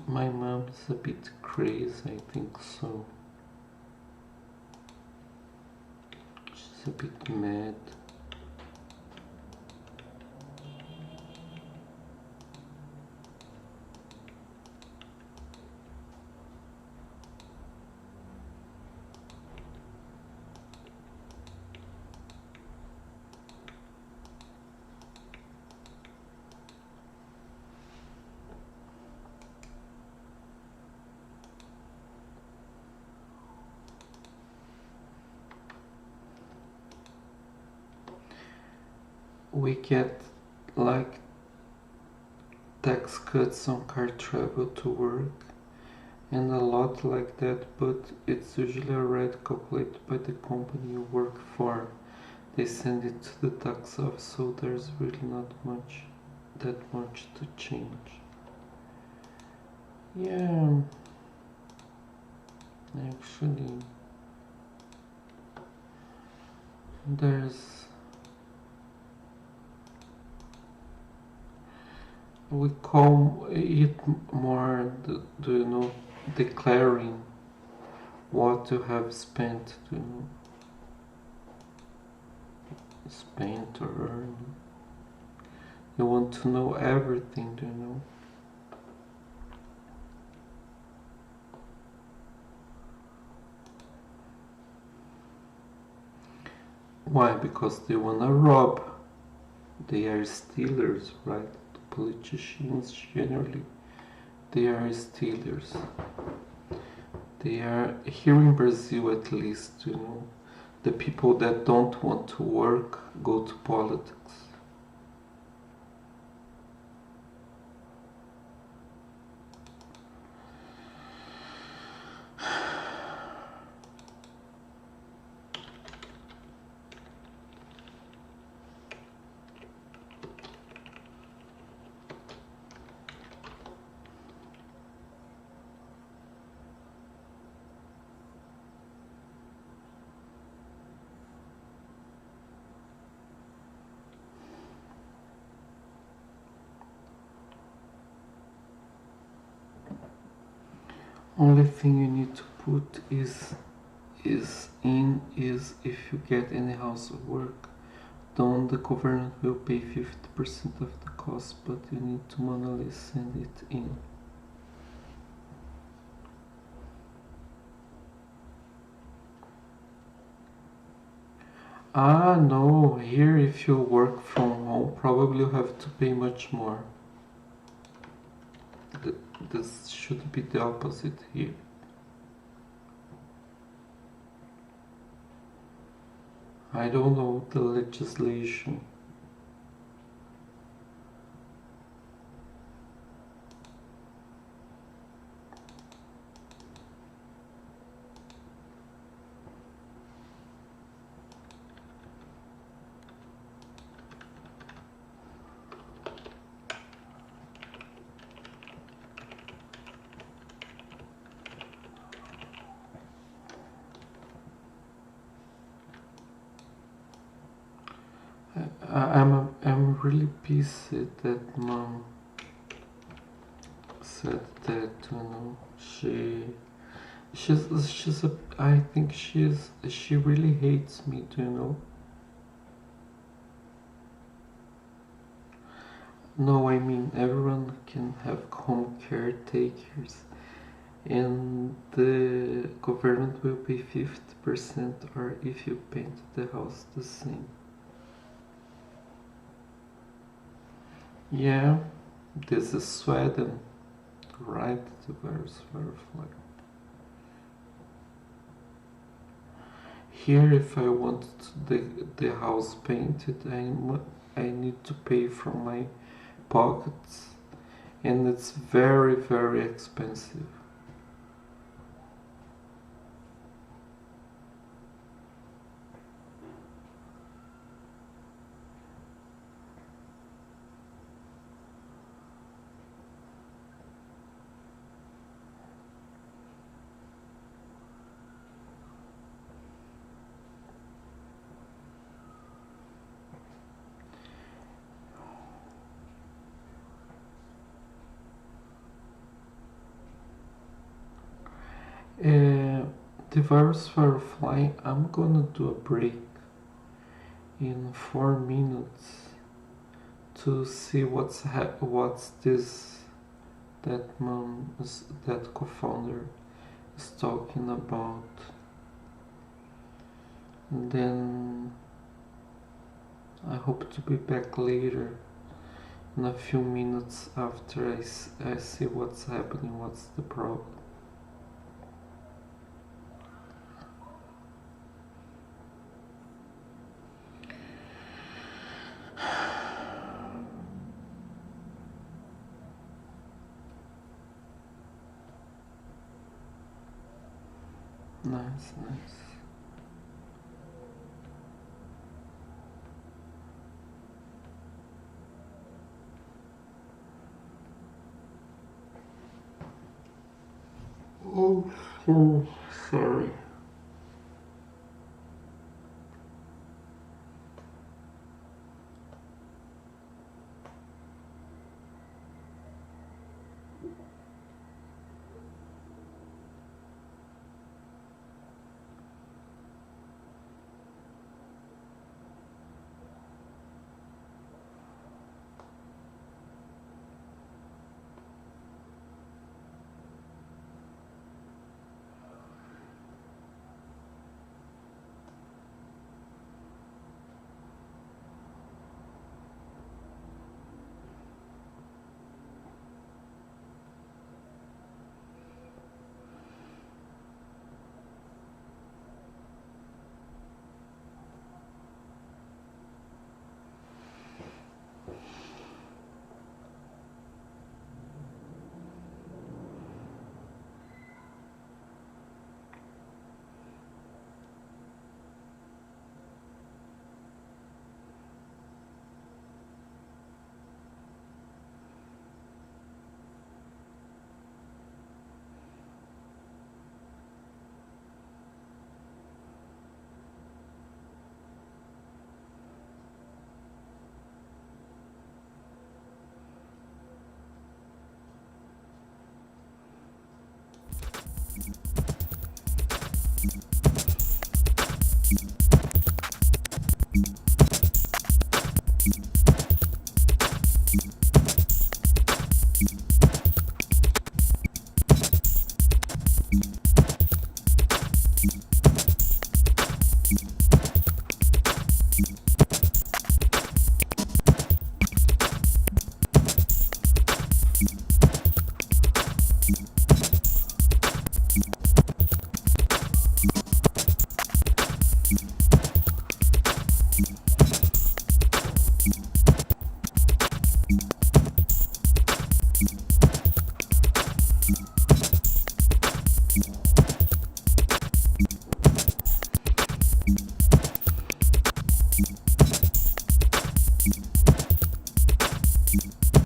My mom is a bit crazy, I think so. She's a bit mad. we get like tax cuts on car travel to work and a lot like that, but it's usually already calculated by the company you work for. They send it to the tax office, so there's really not that much to change. Yeah, actually we call it more do you know, declaring what you have spent, do you know, spent or earned. You want to know everything, do you know? Why? Because they wanna rob. They are stealers, right? The politicians generally, they are stealers. They are, here in Brazil at least, you know, the people that don't want to work go to politics. Only thing you need to put is if you get any house of work, then the government will pay 50% of the cost, but you need to manually send it in. Ah, no, here if you work from home, probably you have to pay much more. This should be the opposite here. I don't know the legislation. I'm really pissed that mom said that, you know, she's a, I think she really hates me, do you know? No, I mean everyone can have home caretakers and the government will pay 50% or if you paint the house the same. Yeah, this is Sweden, right? The virus flag. Here, if I want the house painted, I need to pay from my pockets, and it's very, very expensive. The virus firefly, I'm gonna do a break in 4 minutes to see what's this that co-founder is talking about. And then I hope to be back later in a few minutes after I see what's happening, what's the problem. nice, nice. Oh, sorry.